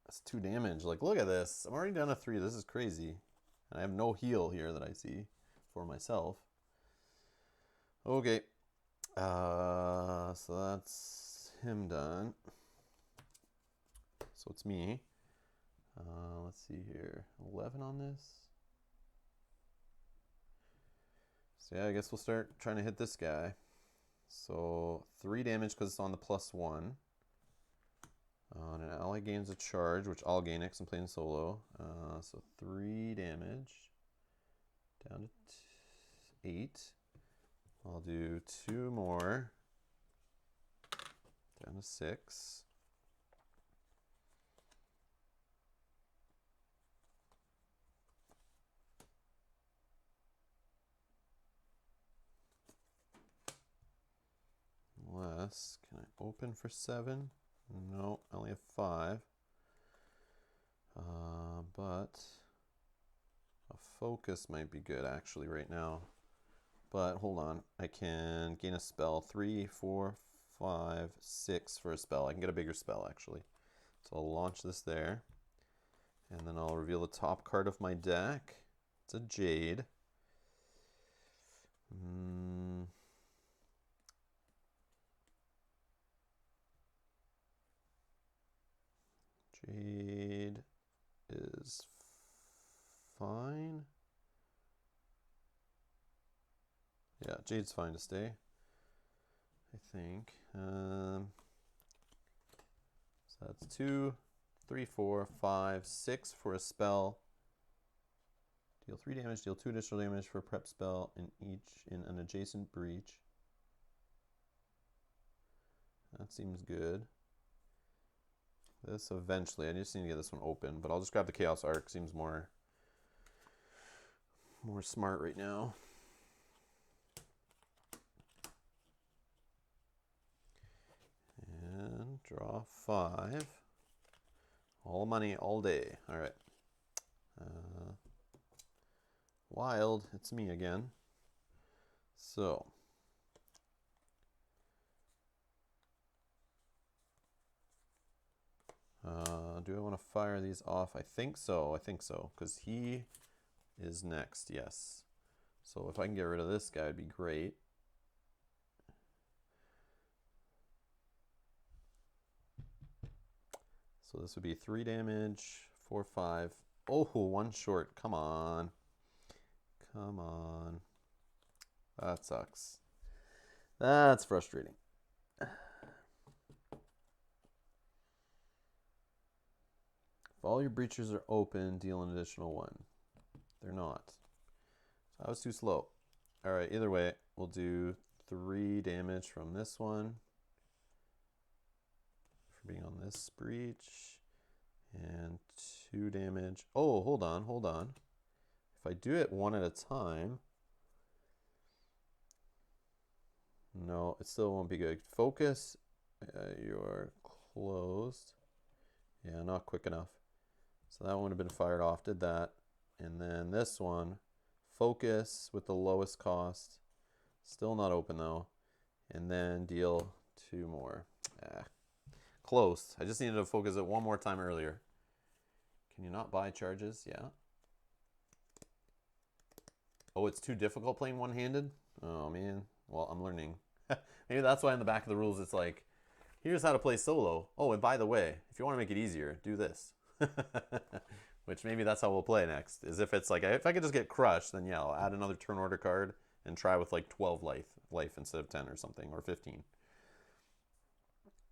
that's 2 damage. Like, look at this. I'm already down to 3. This is crazy. And I have no heal here that I see for myself. Okay. So that's him done. So it's me. Let's see here. 11 on this. So yeah, I guess we'll start trying to hit this guy. So 3 damage because it's on the +1. And an ally gains a charge, which I'll gain it because I'm playing solo. So 3 damage. Down to 8. I'll do 2 more. Down to 6. Less. Can I open for 7? No, I only have 5. But a focus might be good actually right now. But hold on, I can gain a spell. 3, 4, 5, 6 for a spell. I can get a bigger spell actually. So I'll launch this there. And then I'll reveal the top card of my deck. It's a Jade. Jade is fine. Yeah, Jade's fine to stay, I think. So that's 2, 3, 4, 5, 6 for a spell. Deal 3 damage, deal 2 additional damage for a prep spell in an adjacent breach. That seems good. This eventually, I just need to get this one open, but I'll just grab the Chaos Arc. Seems more smart right now. And draw 5. All money, all day. All right. Wild, it's me again. So. Do I want to fire these off? I think so, because he is next, yes. So if I can get rid of this guy, it'd be great. So this would be 3 damage, 4, 5. Oh, 1 short. Come on. Come on. That sucks. That's frustrating. If all your breaches are open, deal an additional 1. They're not. So I was too slow. All right, either way, we'll do 3 damage from this one for being on this breach. And 2 damage. Oh, hold on, hold on. If I do it one at a time, no, it still won't be good. Focus, you're closed. Yeah, not quick enough. So that one would have been fired off, did that. And then this one, focus with the lowest cost. Still not open though. And then deal 2 more. Close. I just needed to focus it one more time earlier. Can you not buy charges? Yeah. Oh, it's too difficult playing one-handed? Oh, man. Well, I'm learning. Maybe that's why in the back of the rules it's like, here's how to play solo. Oh, and by the way, if you want to make it easier, do this. Which maybe that's how we'll play next. Is if it's like, if I could just get crushed, then yeah, I'll add another turn order card and try with like 12 life instead of 10 or something, or 15.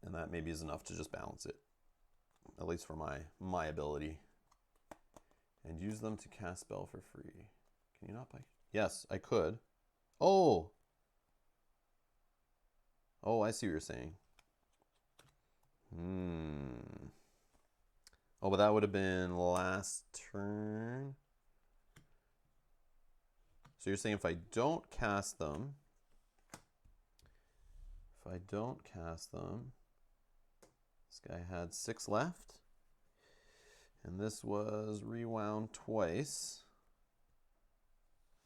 And that maybe is enough to just balance it. At least for my ability. And use them to cast spell for free. Can you not buy? Yes, I could. Oh! Oh, I see what you're saying. Oh, but that would have been last turn. So you're saying if I don't cast them, this guy had 6 left. And this was rewound twice.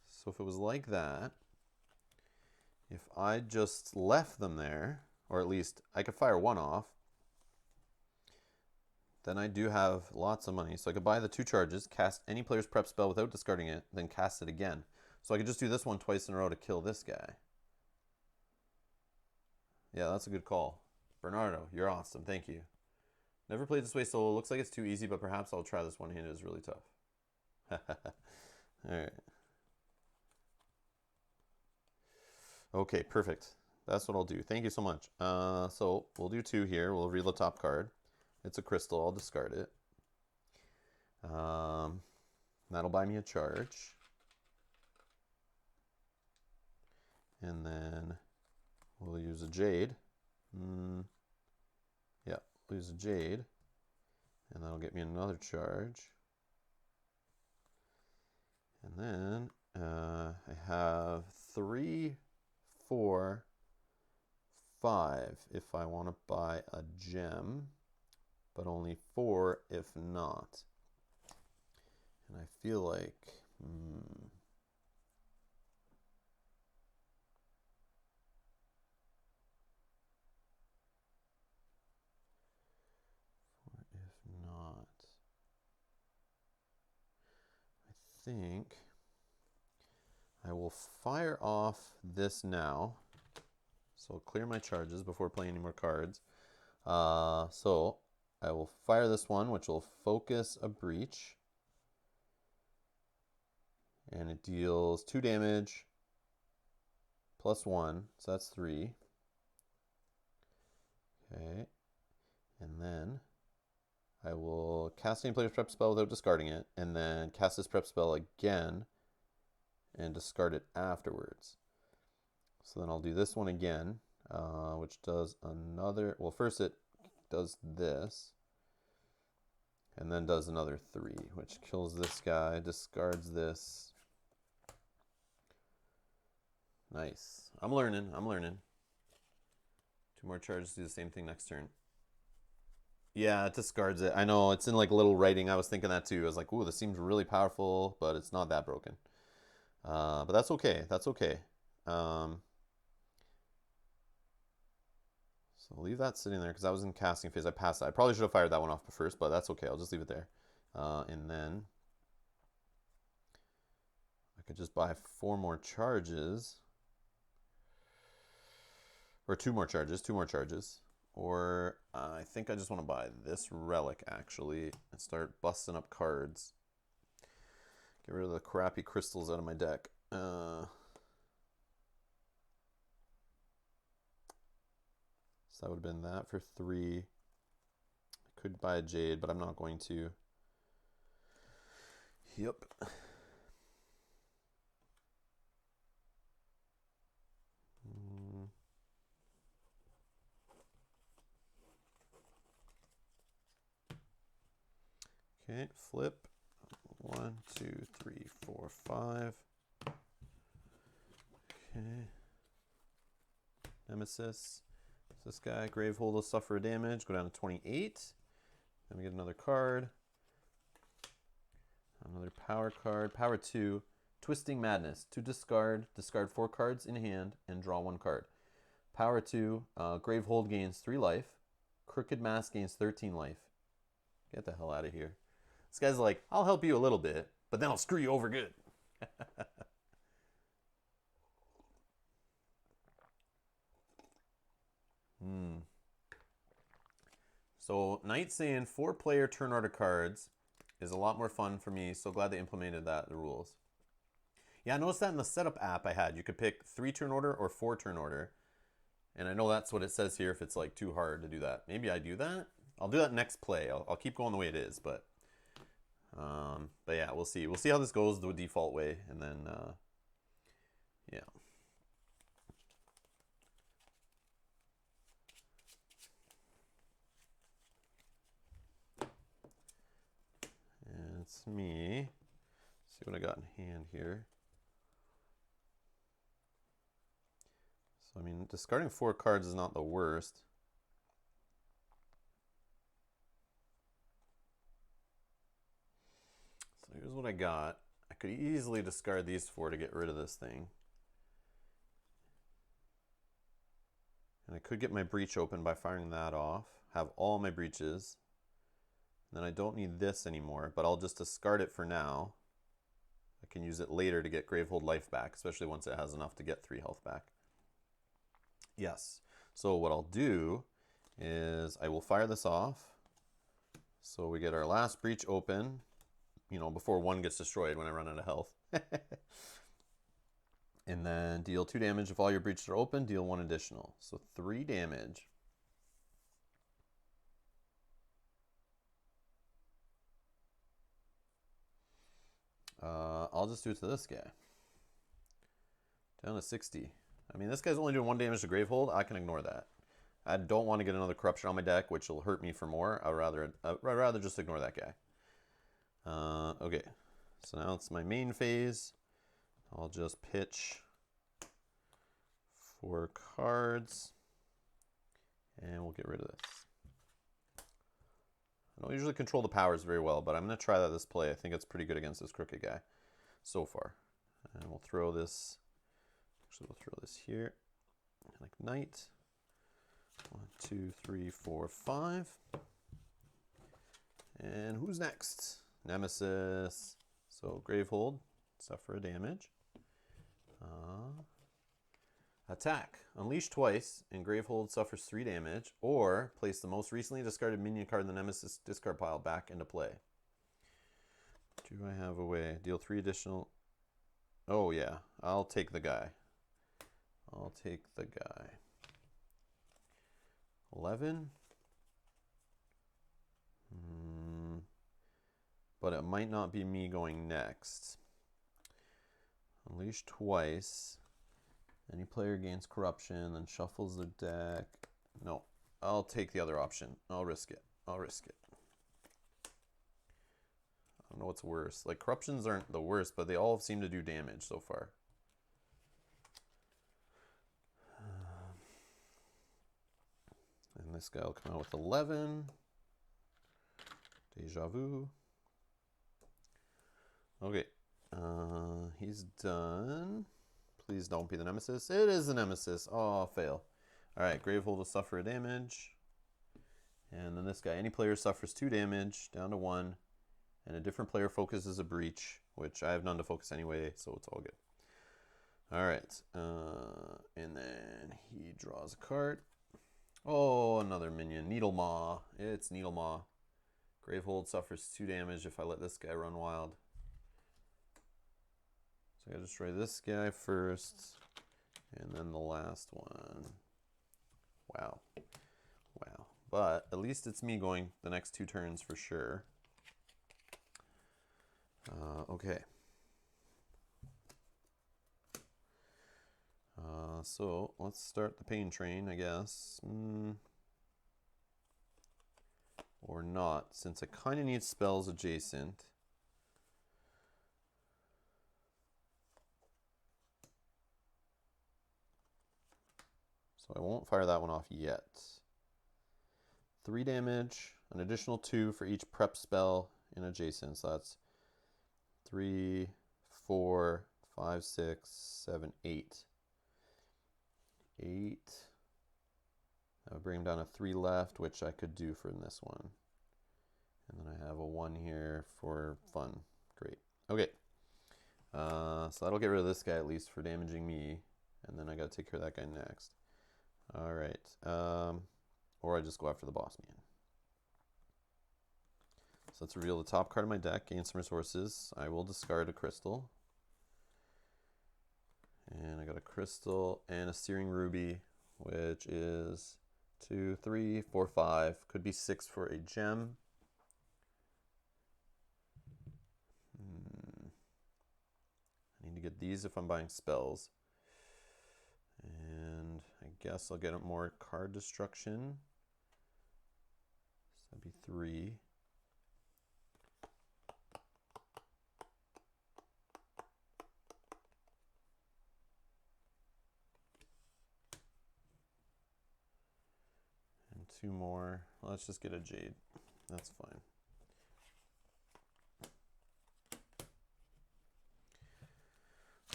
So if it was like that, if I just left them there, or at least I could fire 1 off, then I do have lots of money. So I could buy the 2 charges, cast any player's prep spell without discarding it, then cast it again. So I could just do this one twice in a row to kill this guy. Yeah, that's a good call. Bernardo, you're awesome. Thank you. Never played this way solo. Looks like it's too easy, but perhaps I'll try this one-handed. It's really tough. All right. Okay, perfect. That's what I'll do. Thank you so much. So we'll do 2 here. We'll read the top card. It's a crystal. I'll discard it. That'll buy me a charge. And then we'll use a jade. Yeah, we'll use a jade. And that'll get me another charge. And then I have 3, 4, 5 if I want to buy a gem, but only 4 if not. And I feel like, 4 if not. I think I will fire off this now. So I'll clear my charges before playing any more cards. So I will fire this one, which will focus a breach. And it deals 2 damage plus 1, so that's 3. Okay. And then I will cast any player's prep spell without discarding it, and then cast this prep spell again and discard it afterwards. So then I'll do this one again, which does another, well, first it does this, and then does another 3, which kills this guy, discards this. Nice. I'm learning. 2 more charges, do the same thing next turn. Yeah, it discards it. I know, it's in like little writing. I was thinking that too. I was like, ooh, this seems really powerful, but it's not that broken. But that's okay. That's okay. So leave that sitting there because I was in casting phase. I passed that. I probably should have fired that one off first, but that's okay. I'll just leave it there. And then I could just buy 4 more charges. Or 2 more charges. Or I think I just want to buy this relic, actually, and start busting up cards. Get rid of the crappy crystals out of my deck. So that would have been that for 3. I could buy a jade, but I'm not going to. Yep. Okay, flip. 1, 2, 3, 4, 5. Okay. Nemesis. This guy, Gravehold, will suffer damage. Go down to 28. Then we get another card. Another power card. Power 2. Twisting Madness. To discard 4 cards in hand and draw 1 card. Power 2. Gravehold gains 3 life. Crooked Mask gains 13 life. Get the hell out of here. This guy's like, I'll help you a little bit, but then I'll screw you over good. So Knight saying 4-player turn order cards is a lot more fun for me. So glad they implemented that, the rules. Yeah, I noticed that in the setup app I had. You could pick 3 turn order or 4 turn order. And I know that's what it says here if it's like too hard to do that. Maybe I do that. I'll do that next play. I'll keep going the way it is, but yeah, we'll see. We'll see how this goes the default way, and then yeah. And it's me. Let's see what I got in hand here. So I mean, discarding 4 cards is not the worst. So here's what I got. I could easily discard these 4 to get rid of this thing. And I could get my breach open by firing that off. Have all my breaches. And then I don't need this anymore, but I'll just discard it for now. I can use it later to get Gravehold life back, especially once it has enough to get 3 health back. Yes. So what I'll do is I will fire this off. So we get our last breach open, you know, before 1 gets destroyed when I run out of health. And then deal 2 damage if all your breaches are open, deal 1 additional. So 3 damage. I'll just do it to this guy. Down to 60. I mean, this guy's only doing 1 damage to Gravehold. I can ignore that. I don't want to get another Corruption on my deck, which will hurt me for more. I'd rather just ignore that guy. Okay, so now it's my main phase. I'll just pitch 4 cards, and we'll get rid of this. I don't usually control the powers very well, but I'm going to try that this play. I think it's pretty good against this crooked guy so far. And we'll throw this, actually we'll throw this here, like Knight. 1, 2, 3, 4, 5. And who's next? Nemesis. So Gravehold, suffer a damage. Attack. Unleash twice, and Gravehold suffers 3 damage, or place the most recently discarded minion card in the Nemesis discard pile back into play. Do I have a way? Deal 3 additional. Oh yeah, I'll take the guy. I'll take the guy. 11. But it might not be me going next. Unleash twice. Any player gains corruption, then shuffles their deck. No, I'll take the other option. I'll risk it. I'll risk it. I don't know what's worse. Like, corruptions aren't the worst, but they all seem to do damage so far. And this guy will come out with 11. Deja vu. Okay. He's done. Please don't be the Nemesis. It is the Nemesis. Oh, fail. All right, Gravehold will suffer a damage. And then this guy, any player suffers 2 damage, down to 1. And a different player focuses a breach, which I have none to focus anyway, so it's all good. All right. And then he draws a card. Oh, another minion. Needle Maw. It's Needle Maw. Gravehold suffers 2 damage if I let this guy run wild. So I gotta destroy this guy first, and then the last one. Wow. Wow. But at least it's me going the next 2 turns for sure. Okay. So let's start the pain train, I guess. or not, since I kind of need spells adjacent. So I won't fire that one off yet. 3 damage, an additional 2 for each prep spell in adjacent. So that's 3, 4, 5, 6, 7, 8. 8. That would bring him down to 3 left, which I could do for this one. And then I have a 1 here for fun. Great. Okay. So that'll get rid of this guy at least for damaging me. And then I got to take care of that guy next. All right. Or I just go after the boss man. So let's reveal the top card of my deck, gain some resources. I will discard a crystal. And I got a crystal and a searing ruby, which is 2, 3, 4, 5. Could be 6 for a gem. I need to get these if I'm buying spells. And I guess I'll get more card destruction. So that'd be 3. And 2 more. Let's just get a jade. That's fine.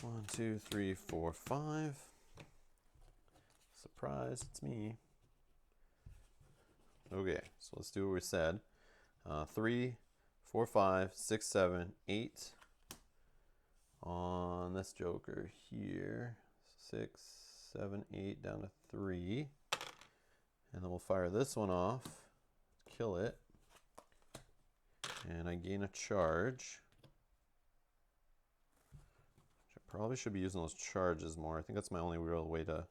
One, 2, 3, 4, 5. Surprise, it's me. Okay, so let's do what we said. 3, 4, 5, 6, 7, 8 on this joker here. 6, 7, 8 down to 3. And then we'll fire this one off, kill it. And I gain a charge. I probably should be using those charges more. I think that's my only real way to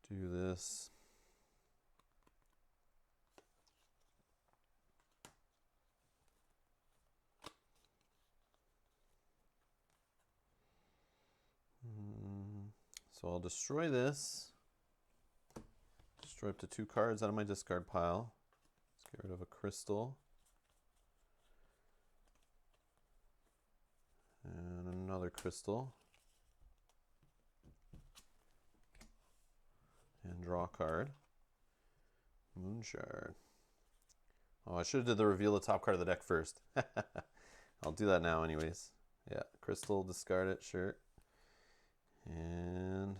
do this. So I'll destroy this. Destroy up to 2 cards out of my discard pile. Let's get rid of a crystal. And another crystal. And draw a card. Moonshard. Oh, I should have did the reveal the top card of the deck first. I'll do that now anyways. Yeah, crystal, discard it, sure. And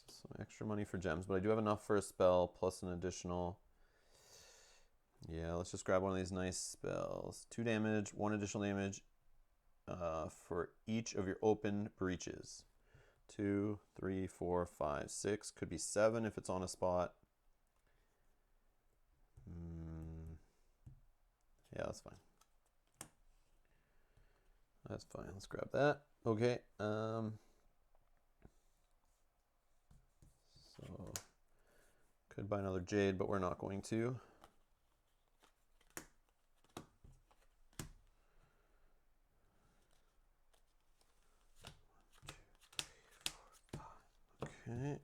some extra money for gems, but I do have enough for a spell plus an additional. Yeah, let's just grab one of these nice spells. 2 damage, 1 additional damage for each of your open breaches. 2, 3, 4, 5, 6. Could be 7 if it's on a spot. Yeah, that's fine. That's fine. Let's grab that. Okay. So could buy another jade, but we're not going to. Okay.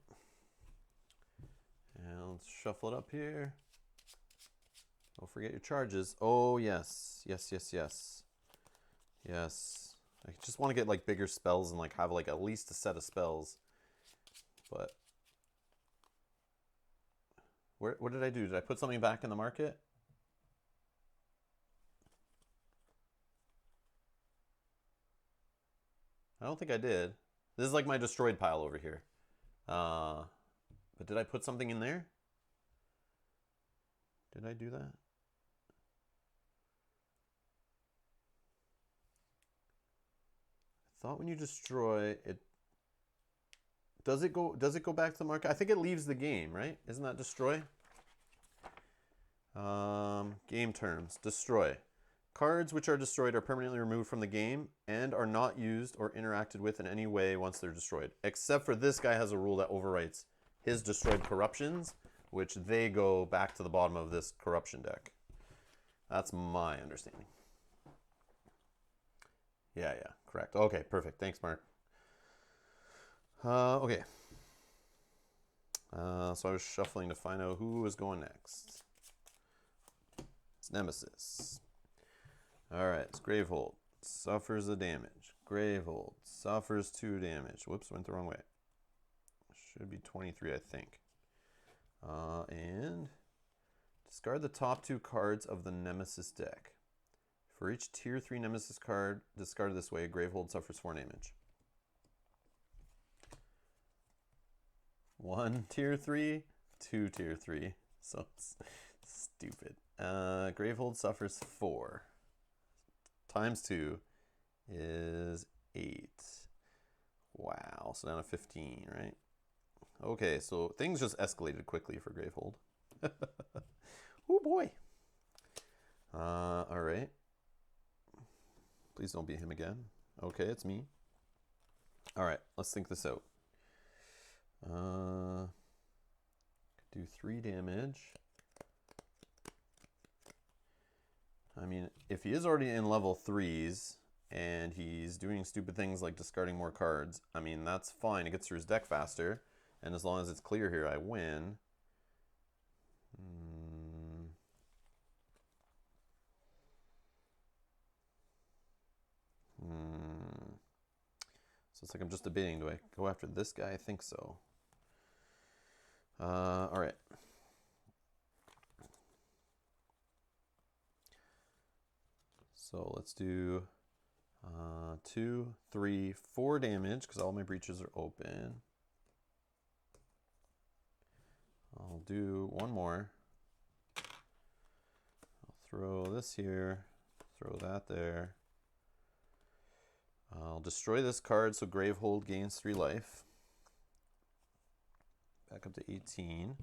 And let's shuffle it up here. Don't forget your charges. Oh, yes. Yes, yes, yes. Yes. I just want to get like bigger spells and like have like at least a set of spells. But what did I do? Did I put something back in the market? I don't think I did. This is like my destroyed pile over here. But did I put something in there? Did I do that? I thought when you destroy it, does it go back to the market? I think it leaves the game, right? Isn't that destroy? Game terms. Destroy. Cards which are destroyed are permanently removed from the game and are not used or interacted with in any way once they're destroyed. Except for this guy has a rule that overwrites his destroyed corruptions, which they go back to the bottom of this corruption deck. That's my understanding. Yeah, correct. Okay, perfect. Thanks, Mark. Okay. So I was shuffling to find out who was going next. It's Nemesis. Alright, it's Gravehold. Suffers the damage. Gravehold. Suffers 2 damage. Whoops, went the wrong way. Should be 23, I think. And discard the top 2 cards of the Nemesis deck. For each tier 3 Nemesis card discarded this way, Gravehold suffers 4 damage. 1 tier 3, 2 tier 3. So stupid. Gravehold suffers 4. Times 2 is 8. Wow, so down to 15, right? Okay, so things just escalated quickly for Gravehold. Oh boy. All right. Please don't be him again. Okay, it's me. All right, let's think this out. Do 3 damage. I mean, if he is already in level 3s and he's doing stupid things like discarding more cards, I mean, that's fine. It gets through his deck faster. And as long as it's clear here, I win. So it's like I'm just debating. Do I go after this guy? I think so. All right. So let's do 2, 3, 4 damage because all my breaches are open. I'll do 1 more. I'll throw this here, throw that there. I'll destroy this card so Gravehold gains 3 life. Back up to 18.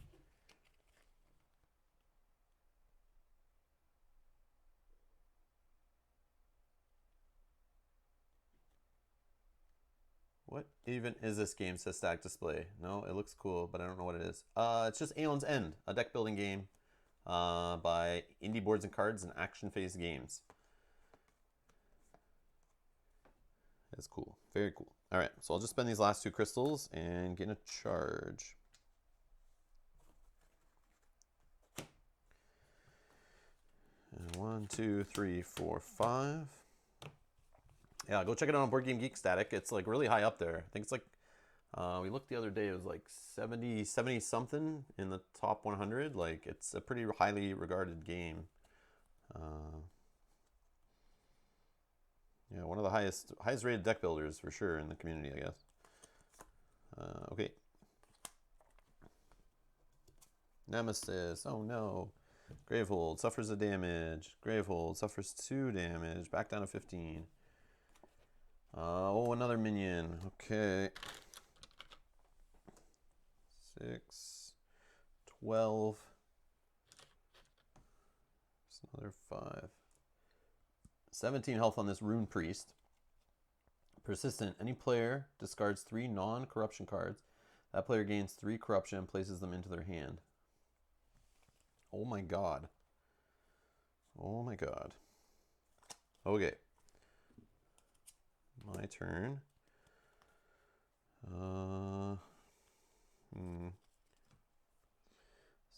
What even is this game, says Stack Display? No, it looks cool, but I don't know what it is. It's just Aeon's End, a deck building game by Indie Boards and Cards and Action Phase Games. It's cool. Very cool. All right, so I'll just spend these last 2 crystals and get a charge. And 1, 2, 3, 4, 5. Yeah, go check it out on Board Game Geek Static. It's like really high up there. I think it's like, we looked the other day, it was like 70 something in the top 100. Like, it's a pretty highly regarded game. Yeah, one of the highest rated deck builders for sure in the community, I guess. Okay. Nemesis, oh no. Gravehold suffers a damage. Gravehold suffers 2 damage. Back down to 15. Oh, another minion. Okay. 6, 12. Just another 5. 17 health on this Rune Priest. Persistent. Any player discards 3 non-corruption cards. That player gains 3 corruption and places them into their hand. Oh my god. Oh my god. Okay. My turn.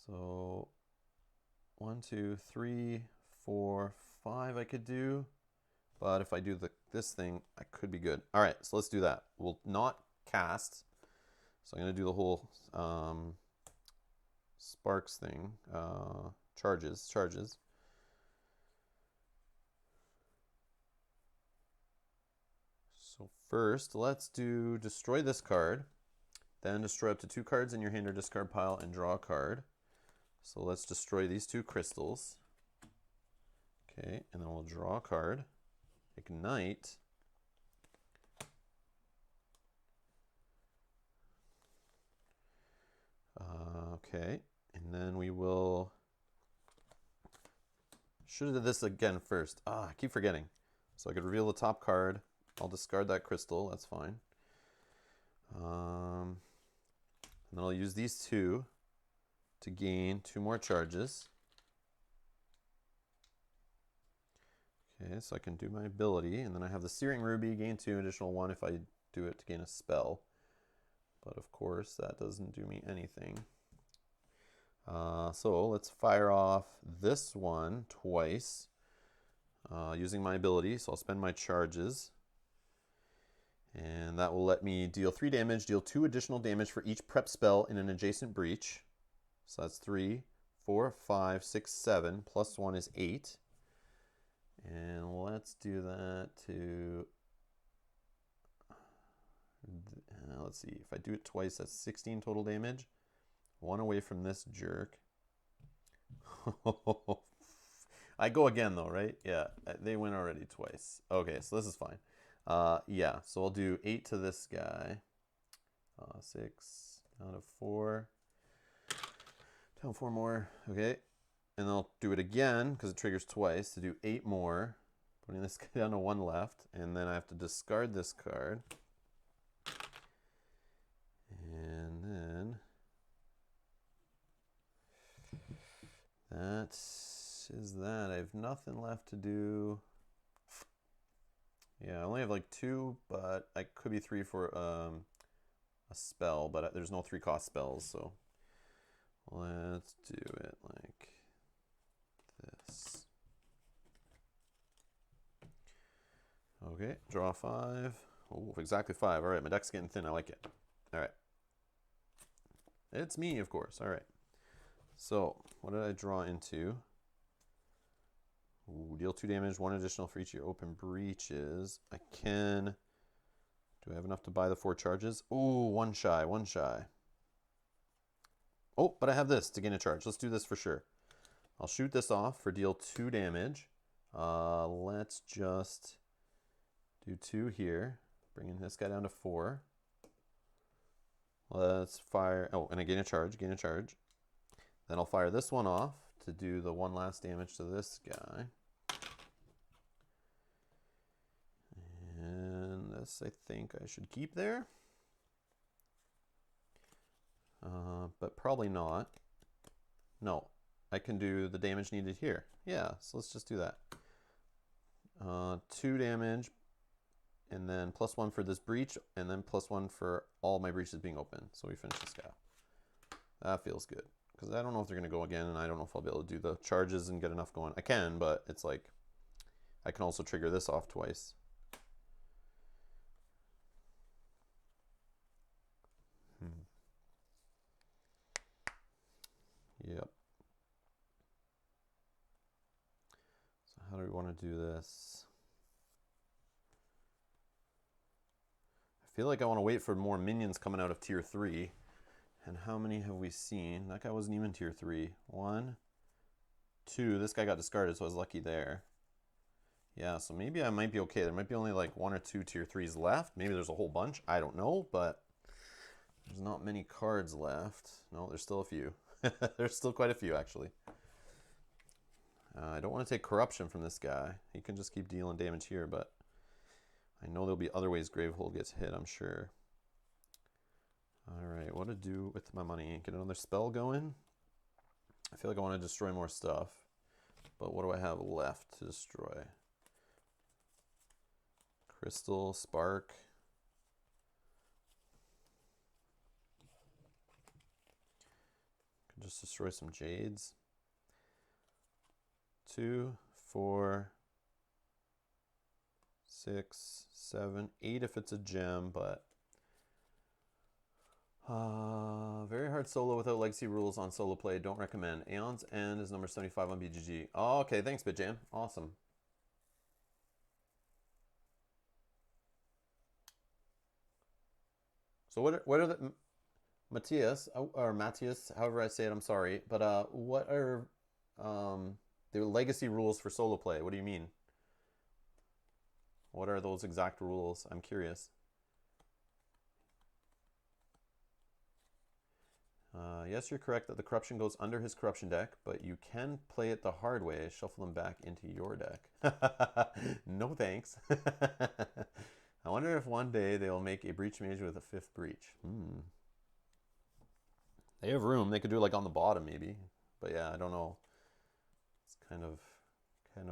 So 1, 2, 3, 4, 5 I could do. But if I do this thing, I could be good. All right, so let's do that. We'll not cast. So I'm going to do the whole sparks thing. Charges. So first, let's do destroy this card. Then destroy up to 2 cards in your hand or discard pile and draw a card. So let's destroy these 2 crystals. Okay, and then we'll draw a card. Ignite. Okay, and then we will... Should have did this again first. I keep forgetting. So I could reveal the top card. I'll discard that crystal. That's fine. And then I'll use these 2 to gain 2 more charges. Okay, so I can do my ability, and then I have the Searing Ruby, gain 2, additional 1 if I do it to gain a spell. But of course, that doesn't do me anything. So let's fire off this one twice using my ability. So I'll spend my charges. And that will let me deal 3 damage, deal 2 additional damage for each prep spell in an adjacent breach. So that's 3, 4, 5, 6, 7, plus 1 is 8. And let's do that to, let's see, if I do it twice, that's 16 total damage. 1 away from this jerk. I go again though, right? Yeah, they win already twice. Okay, so this is fine. Yeah, so I'll do 8 to this guy. 6 down to 4. Down 4 more. Okay. And then I'll do it again because it triggers twice to do 8 more. Putting this guy down to 1 left. And then I have to discard this card. And then that is that. I have nothing left to do. Yeah, I only have like 2, but I could be 3 for a spell, but there's no 3-cost spells, so let's do it like this. Okay, draw 5. Oh, exactly 5. All right, my deck's getting thin. I like it. All right. It's me, of course. All right. So, what did I draw into? Ooh, deal 2 damage, 1 additional for each of your open breaches. I can... Do I have enough to buy the 4 charges? Ooh, 1 shy, 1 shy. Oh, but I have this to gain a charge. Let's do this for sure. I'll shoot this off for deal 2 damage. Let's just do 2 here. Bringing this guy down to 4. Let's fire... Oh, and I gain a charge, gain a charge. Then I'll fire this one off to do the 1 last damage to this guy. And this I think I should keep there. But probably not. No, I can do the damage needed here. Yeah, so let's just do that. 2 damage, and then +1 for this breach, and then +1 for all my breaches being open. So we finish this guy. That feels good. Because I don't know if they're going to go again, and I don't know if I'll be able to do the charges and get enough going. I can, but it's like, I can also trigger this off twice. Yep. So how do we want to do this? I feel like I want to wait for more minions coming out of tier 3. And how many have we seen? That guy wasn't even tier 3. 1, 2. This guy got discarded, so I was lucky there. Yeah, so maybe I might be okay. There might be only like 1 or 2 tier 3s left. Maybe there's a whole bunch. I don't know, but there's not many cards left. No, there's still a few. There's still quite a few, actually. I don't want to take corruption from this guy. He can just keep dealing damage here, but I know there'll be other ways Gravehold gets hit, I'm sure. All right, what to do with my money? Get another spell going? I feel like I want to destroy more stuff, but what do I have left to destroy? Crystal, Spark. Could just destroy some Jades. 2, 4, 6, 7, 8 if it's a gem, but very hard solo without legacy rules on solo play. Don't recommend. Aeons End is number 75 on BGG. Oh, okay, thanks, BitJam. Awesome. So what are the Matthias or Matthias, however I say it, I'm sorry, but what are the legacy rules for solo play? What do you mean? What are those exact rules? I'm curious. Yes, you're correct that the corruption goes under his corruption deck, but you can play it the hard way, shuffle them back into your deck. No thanks. I wonder if one day they will make a breach mage with a 5th breach. They have room. They could do it like on the bottom maybe. But yeah, I don't know. It's kind of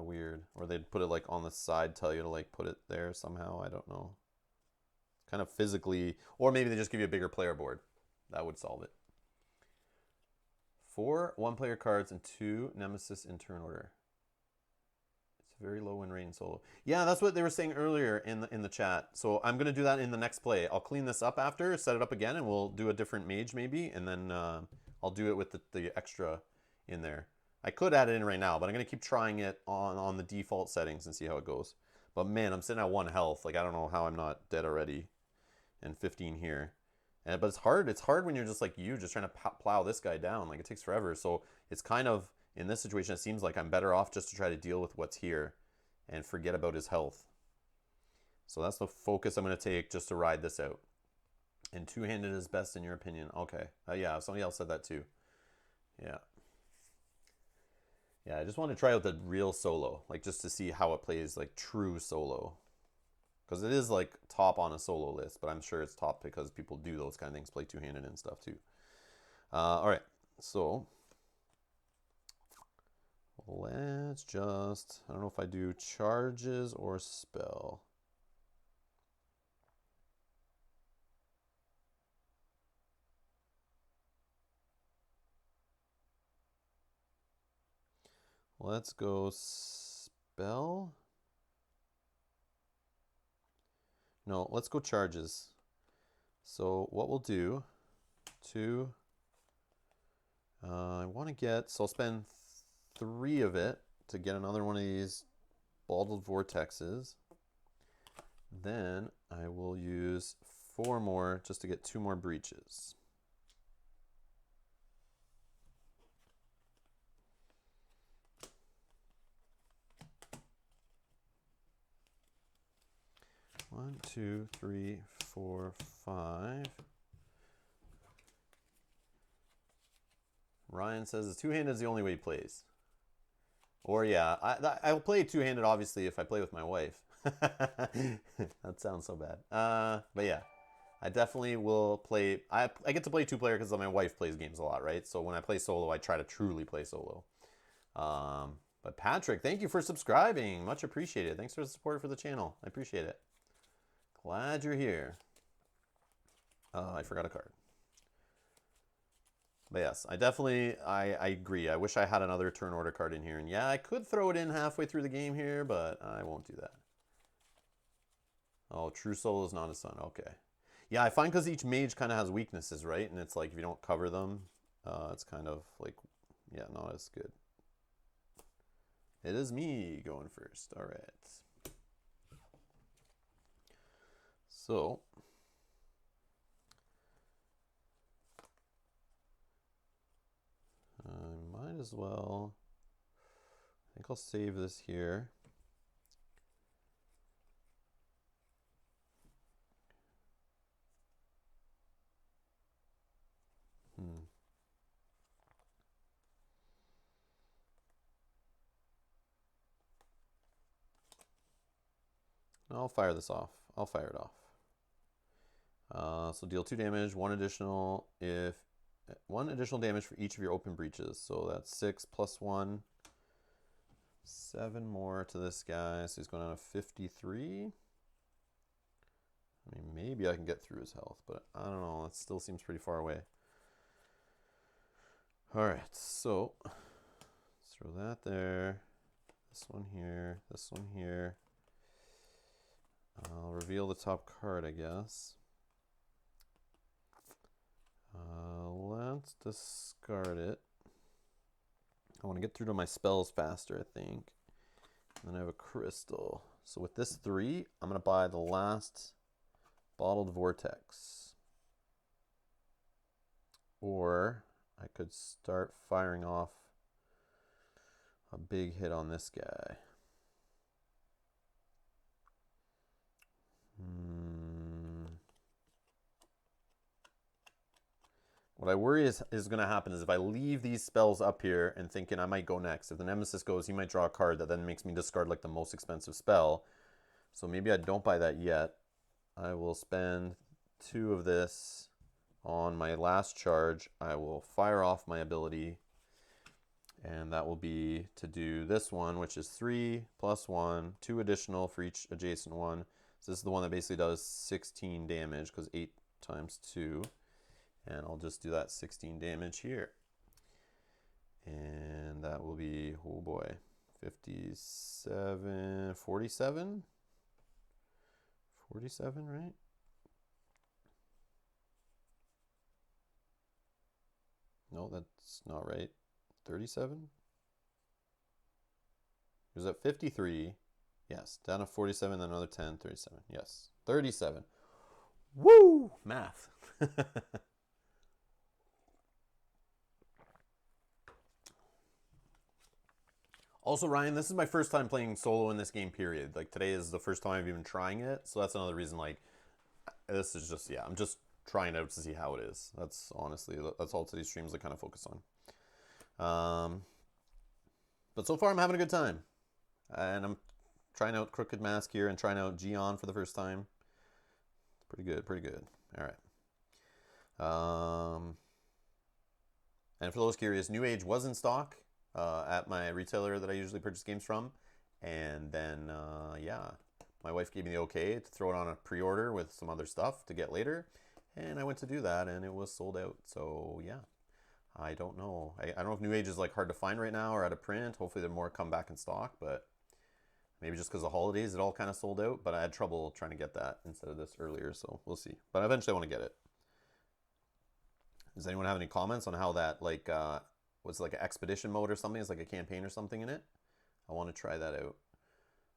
weird. Or they'd put it like on the side, tell you to like put it there somehow. I don't know. kind of physically, or maybe they just give you a bigger player board. That would solve it. 4 one-player cards and 2 Nemesis in turn order. It's a very low win rate in solo. Yeah, that's what they were saying earlier in the chat. So I'm going to do that in the next play. I'll clean this up after, set it up again, and we'll do a different mage maybe, and then I'll do it with the extra in there. I could add it in right now, but I'm going to keep trying it on the default settings and see how it goes. But man, I'm sitting at 1 health. Like, I don't know how I'm not dead already. And 15 here. But it's hard. It's hard when you're just like you, just trying to plow this guy down. Like, it takes forever. So it's kind of, in this situation, it seems like I'm better off just to try to deal with what's here and forget about his health. So that's the focus I'm going to take just to ride this out. And two-handed is best in your opinion. Okay. Yeah, somebody else said that too. Yeah. Yeah, I just want to try out the real solo, like just to see how it plays like true solo. Because it is like top on a solo list, but I'm sure it's top because people do those kind of things, play two-handed and stuff too. All right, so let's just, I don't know if I do charges or spell. Let's go spell. No, let's go charges. So what we'll do, I want to get, so I'll spend 3 of it to get another one of these bottled vortexes. Then I will use 4 more just to get 2 more breaches. One, 2, 3, 4, 5. Ryan says the two-handed is the only way he plays. Or yeah, I'll play two-handed obviously if I play with my wife. That sounds so bad. But yeah, I definitely will play. I get to play 2-player because my wife plays games a lot, right? So when I play solo, I try to truly play solo. But Patrick, thank you for subscribing. Much appreciated. Thanks for the support for the channel. I appreciate it. Glad you're here. I forgot a card. But yes, I definitely, I agree. I wish I had another turn order card in here. And yeah, I could throw it in halfway through the game here, but I won't do that. Oh, True Soul is not a son. Okay. Yeah, I find because each mage kind of has weaknesses, right? And it's like if you don't cover them, it's kind of like, yeah, not as good. It is me going first. All right. So, I might as well, I think I'll save this here. I'll fire this off. I'll fire it off. So deal 2 damage, 1 additional damage for each of your open breaches. So that's 6 plus 1, 7 more to this guy. So he's going down to 53. I mean, maybe I can get through his health, but I don't know. That still seems pretty far away. All right, so let's throw that there. This one here. This one here. I'll reveal the top card, I guess. Let's discard it. I want to get through to my spells faster, I think. And then I have a crystal. So with this 3, I'm going to buy the last bottled vortex. Or I could start firing off a big hit on this guy. What I worry is going to happen is if I leave these spells up here and thinking I might go next, if the Nemesis goes, he might draw a card that then makes me discard like the most expensive spell. So maybe I don't buy that yet. I will spend 2 of this on my last charge. I will fire off my ability, and that will be to do this one, which is 3 plus 1, 2 additional for each adjacent one. So this is the one that basically does 16 damage because 8 times 2. And I'll just do that 16 damage here. And that will be, oh boy, 57, 47? 47, right? No, that's not right. 37? Was that 53? Yes, down to 47, then another 10, 37. Yes, 37. Woo! Math. Also, Ryan, this is my first time playing solo in this game, period. Like, today is the first time I've even trying it, so that's another reason, like, this is just, yeah, I'm just trying out to see how it is. That's honestly, that's all today's streams I kind of focus on. But so far, I'm having a good time. And I'm trying out Crooked Mask here and trying out Aeon for the first time. Pretty good, pretty good. All right. And for those curious, New Age was in stock at my retailer that I usually purchase games from. And then, yeah, my wife gave me the okay to throw it on a pre-order with some other stuff to get later. And I went to do that, and it was sold out. So, yeah, I don't know. I don't know if New Age is like hard to find right now or out of print. Hopefully, there more come back in stock, but maybe just because of the holidays, it all kind of sold out. But I had trouble trying to get that instead of this earlier, so we'll see. But eventually, I want to get it. Does anyone have any comments on how that, like, was like an expedition mode or something? It's like a campaign or something in it. I want to try that out.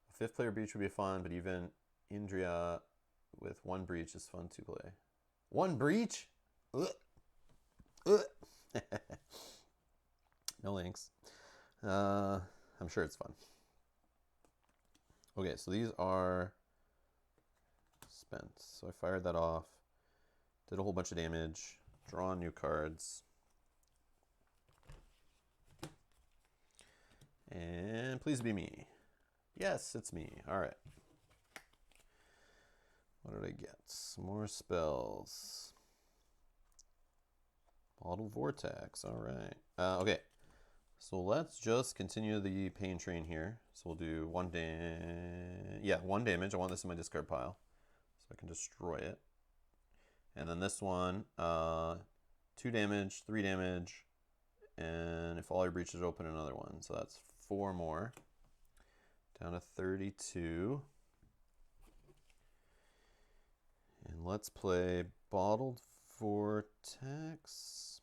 A 5th player breach would be fun, but even Indria with 1 breach is fun to play. 1 breach? Ugh. Ugh. No thanks. I'm sure it's fun. Okay, so these are spent. So I fired that off. Did a whole bunch of damage. Draw new cards. And please be me. Yes, it's me. All right. What did I get? Some more spells. Bottle Vortex. All right. Okay. So let's just continue the pain train here. So we'll do 1 damage. I want this in my discard pile so I can destroy it. And then this one, 2 damage, 3 damage, and if all your breaches open, another one. So that's 4 more. Down to 32. And let's play Bottled Vortex.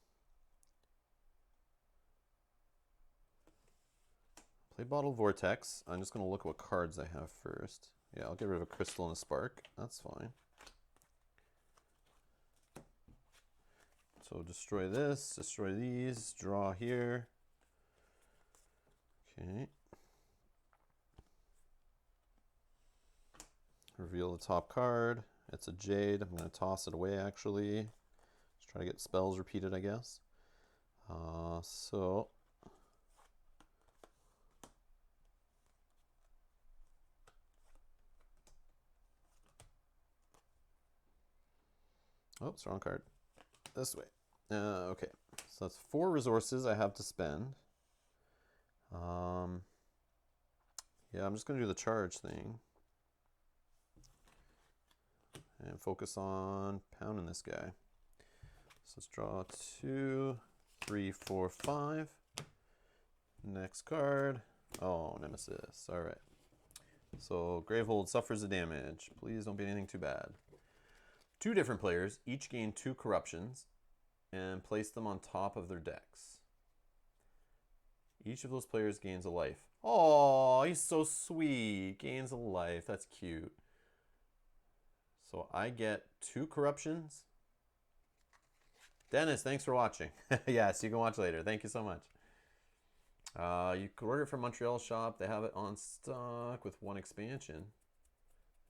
Play Bottled Vortex. I'm just going to look at what cards I have first. Yeah, I'll get rid of a Crystal and a Spark. That's fine. So destroy this, destroy these, draw here. Okay. Reveal the top card. It's a Jade. I'm going to toss it away, actually. Just try to get spells repeated, I guess. So... Oh, it's the wrong card. This way. Okay, so that's 4 resources I have to spend. Yeah, I'm just going to do the charge thing. And focus on pounding this guy. So let's draw 2, 3, 4, 5. Next card. Oh, Nemesis. All right. So Gravehold suffers the damage. Please don't be anything too bad. 2 different players each gain 2 corruptions and place them on top of their decks. Each of those players gains a life. Oh, he's so sweet. Gains a life. That's cute. So I get 2 corruptions. Dennis, thanks for watching. Yes, you can watch later. Thank you so much. You can order it from Montreal shop. They have it on stock with 1 expansion.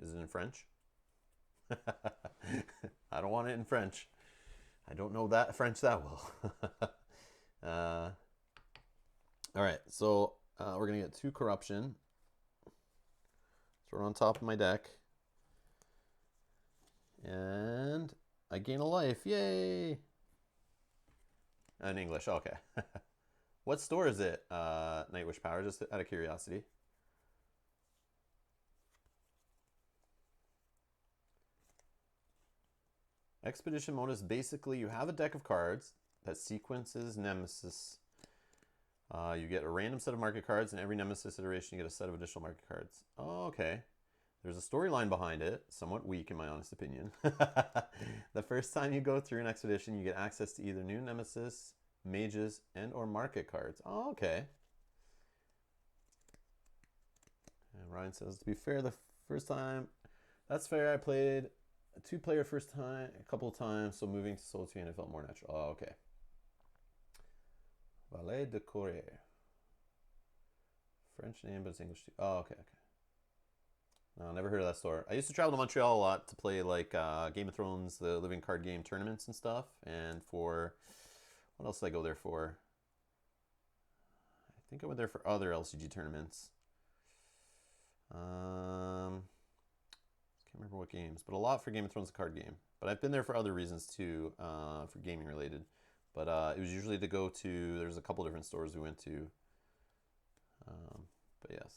Is it in French? I don't want it in French. I don't know that French that well. All right, so we're gonna get 2 corruption. Throw it on top of my deck, and I gain a life. Yay! In English, okay. What store is it? Nightwish Power, just out of curiosity. Expedition mode is basically you have a deck of cards that sequences Nemesis. You get a random set of market cards, and every Nemesis iteration you get a set of additional market cards. Oh, okay. There's a storyline behind it, somewhat weak in my honest opinion. The first time you go through an expedition, you get access to either new Nemesis, mages, and or market cards. Oh, okay. And Ryan says, to be fair, the first time, that's fair, I played a 2-player first time, a couple of times, so moving to Solo 2 and it felt more natural. Oh, okay. Valet de Courrier. French name, but it's English too. Oh, okay, okay. No, never heard of that store. I used to travel to Montreal a lot to play like Game of Thrones, the living card game tournaments and stuff. And for, what else did I go there for? I think I went there for other LCG tournaments. Can't remember what games, but a lot for Game of Thrones, the card game. But I've been there for other reasons too, for gaming related. But it was usually to go to, there's a couple different stores we went to. But yes.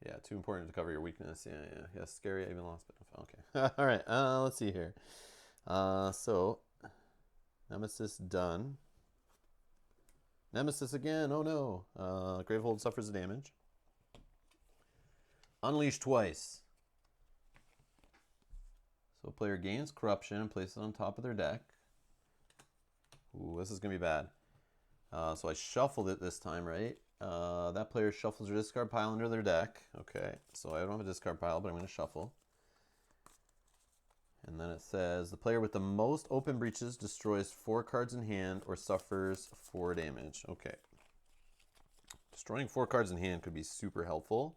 Yeah, too important to cover your weakness. Yeah. Scary, I even lost, but okay. All right, let's see here. So, Nemesis done. Nemesis again, oh no. Gravehold suffers damage. Unleash twice. So player gains corruption and places it on top of their deck. Ooh, this is going to be bad. So I shuffled it this time, right? That player shuffles their discard pile into their deck. Okay, so I don't have a discard pile, but I'm going to shuffle. And then it says, the player with the most open breaches destroys 4 cards in hand or suffers 4 damage. Okay. Destroying 4 cards in hand could be super helpful.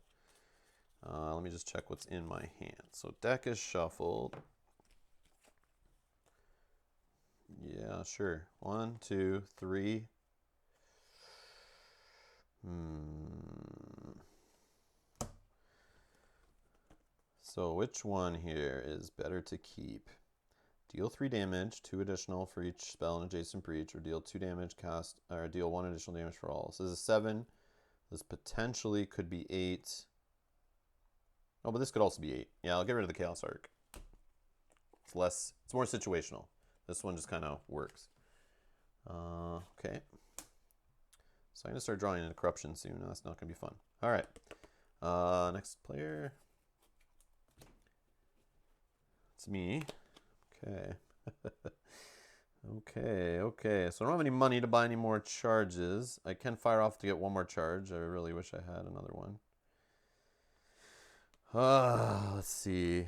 Let me just check what's in my hand. So deck is shuffled. Yeah, sure. 1, 2, 3. So which one here is better to keep? Deal 3 damage, 2 additional for each spell and adjacent breach, or deal 2 damage, cast, or deal 1 additional damage for all. So this is 7. This potentially could be 8. Oh, but this could also be 8. Yeah, I'll get rid of the Chaos Arc. It's more situational. This one just kind of works. Okay. So I'm going to start drawing into corruption soon. That's not going to be fun. All right. Next player. It's me. Okay. Okay. So I don't have any money to buy any more charges. I can fire off to get 1 more charge. I really wish I had another one. Let's see.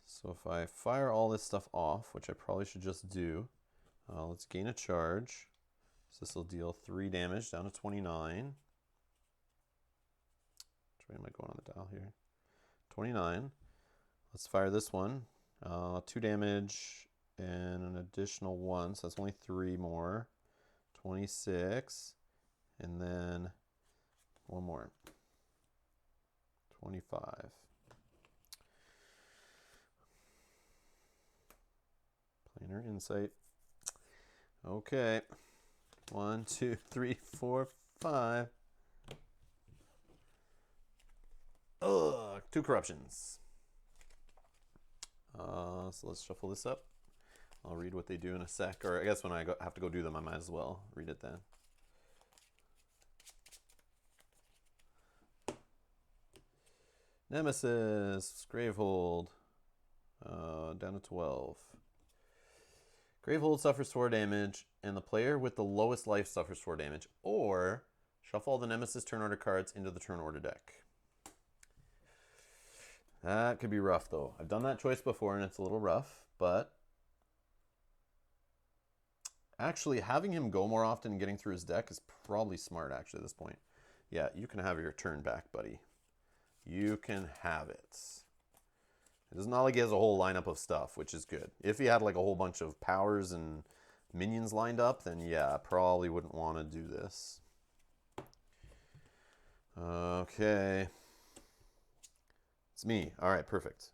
So if I fire all this stuff off, which I probably should just do, let's gain a charge. So this will deal 3 damage down to 29. Which way am I going on the dial here? 29. Let's fire this one. 2 damage and an additional 1, so that's only 3 more. 26. And then 1 more. 25. Planar Insight. Okay. 1, 2, 3, 4, 5. Ugh, 2 corruptions. So let's shuffle this up. I'll read what they do in a sec, or I guess when I have to go do them, I might as well read it then. Nemesis, Gravehold, down to 12. Gravehold suffers 4 damage, and the player with the lowest life suffers 4 damage, or shuffle all the Nemesis turn order cards into the turn order deck. That could be rough, though. I've done that choice before, and it's a little rough, but actually having him go more often and getting through his deck is probably smart, actually, at this point. Yeah, you can have your turn back, buddy. You can have it. It's not like he has a whole lineup of stuff, which is good. If he had like a whole bunch of powers and minions lined up, then yeah, I probably wouldn't want to do this. Okay. It's me. All right, perfect.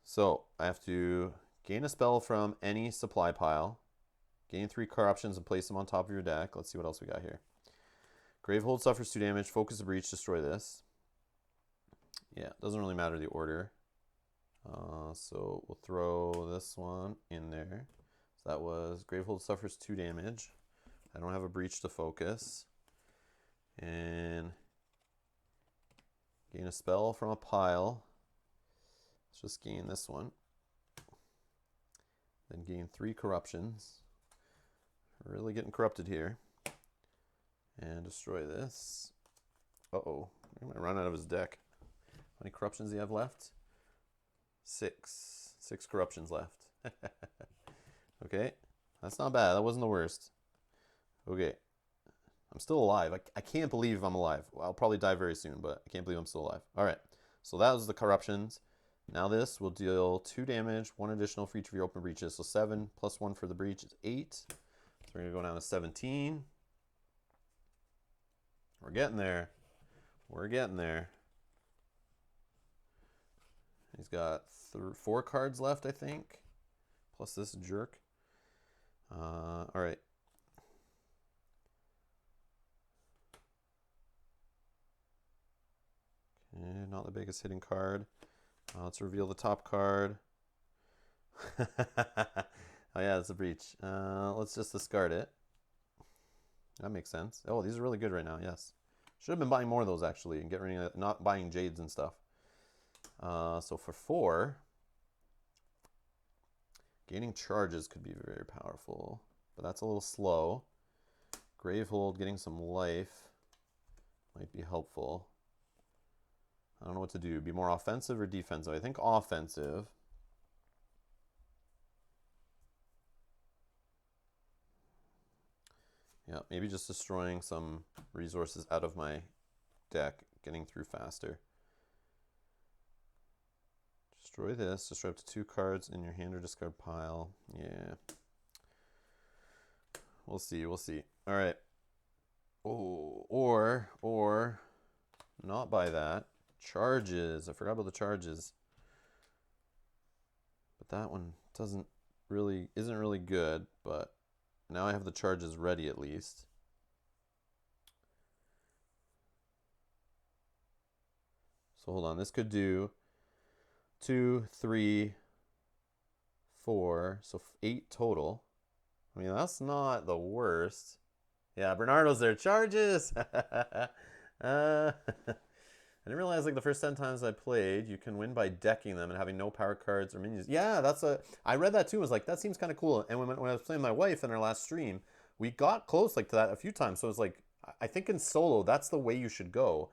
So I have to gain a spell from any supply pile. Gain 3 corruptions and place them on top of your deck. Let's see what else we got here. Gravehold suffers 2 damage. Focus the breach. Destroy this. Yeah, doesn't really matter the order. So we'll throw this one in there. So that was Gravehold suffers 2 damage. I don't have a breach to focus. And gain a spell from a pile. Let's just gain this one. Then gain 3 corruptions. We're really getting corrupted here. And destroy this. Uh-oh. I might run out of his deck. How many corruptions do you have left? 6. 6 corruptions left. Okay. That's not bad. That wasn't the worst. Okay. I'm still alive. I can't believe I'm alive. Well, I'll probably die very soon, but I can't believe I'm still alive. All right. So that was the corruptions. Now this will deal 2 damage, 1 additional for each of your open breaches. So 7 plus 1 for the breach is 8. So we're going to go down to 17. We're getting there. We're getting there. He's got 4 cards left, I think. Plus this jerk. All right. Okay, not the biggest hitting card. Let's reveal the top card. Oh yeah, it's a breach. Let's just discard it. That makes sense. Oh, these are really good right now, yes. Should have been buying more of those actually and get rid of not buying Jades and stuff. So for 4, gaining charges could be very powerful, but that's a little slow. Gravehold, getting some life might be helpful. I don't know what to do. Be more offensive or defensive? I think offensive. Yeah, maybe just destroying some resources out of my deck, getting through faster. Destroy this. Destroy up to 2 cards in your hand or discard pile. Yeah. We'll see. We'll see. All right. Oh, or not buy that. Charges. I forgot about the charges. But that one isn't really good, but now I have the charges ready at least. So hold on. This could do 2, 3, 4, so 8 total. I mean, that's not the worst. Yeah, Bernardo's there. Charges! I didn't realize like the first 10 times I played, you can win by decking them and having no power cards or minions. Yeah, I read that too. I was like, that seems kind of cool. And when I was playing with my wife in our last stream, we got close like to that a few times. So it's like, I think in solo, that's the way you should go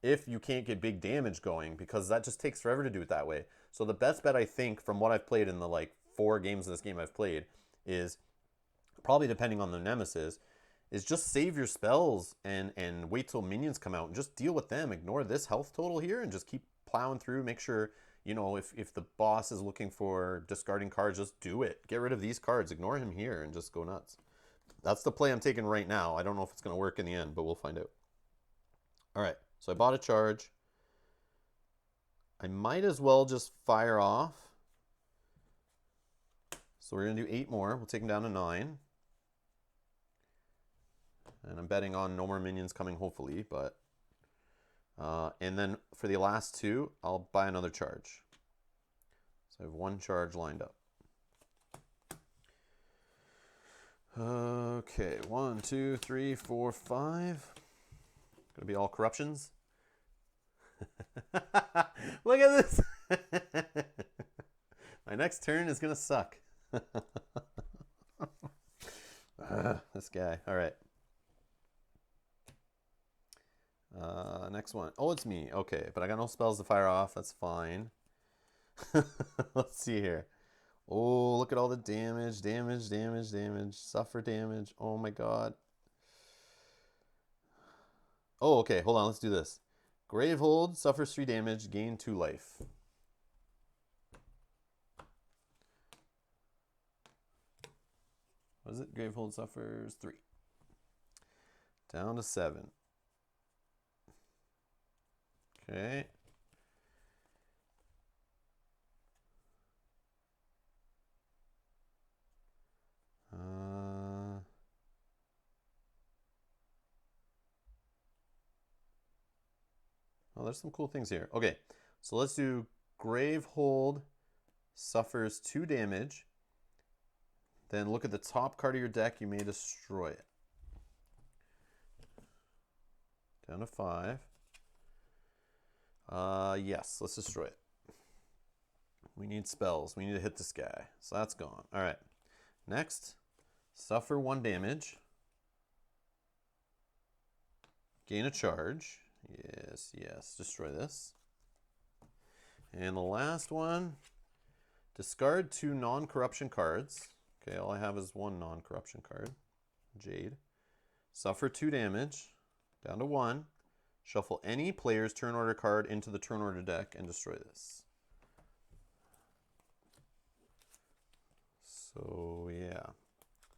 if you can't get big damage going, because that just takes forever to do it that way. So the best bet, I think, from what I've played in the like 4 games of this game I've played, is probably depending on the Nemesis, is just save your spells and wait till minions come out and just deal with them. Ignore this health total here and just keep plowing through. Make sure, you know, if the boss is looking for discarding cards, just do it. Get rid of these cards. Ignore him here and just go nuts. That's the play I'm taking right now. I don't know if it's going to work in the end, but we'll find out. All right, so I bought a charge. I might as well just fire off. So we're going to do 8 more. We'll take them down to 9. And I'm betting on no more minions coming, hopefully. But and then for the last 2, I'll buy another charge. So I have 1 charge lined up. Okay, 1, 2, 3, 4, 5. Gonna be all corruptions. Look at this. My next turn is gonna suck. This guy. All right. Next one. Oh, it's me. Okay, but I got no spells to fire off. That's fine. Let's see here. Oh, look at all the damage, damage, damage, damage. Suffer damage. Oh my god. Oh, okay. Hold on. Let's do this. Gravehold suffers 3 damage, gain 2 life. What is it? Gravehold suffers 3. Down to 7. Okay. there's some cool things here. Okay, so let's do Gravehold suffers 2 damage. Then look at the top card of your deck. You may destroy it. Down to 5. Yes, let's destroy it. We need spells. We need to hit this guy. So that's gone. All right. Next, suffer 1 damage. Gain a charge. Yes, yes. Destroy this. And the last one, discard 2 non-corruption cards. Okay, all I have is 1 non-corruption card. Jade. Suffer 2 damage. Down to 1. Shuffle any player's turn order card into the turn order deck and destroy this. So, yeah.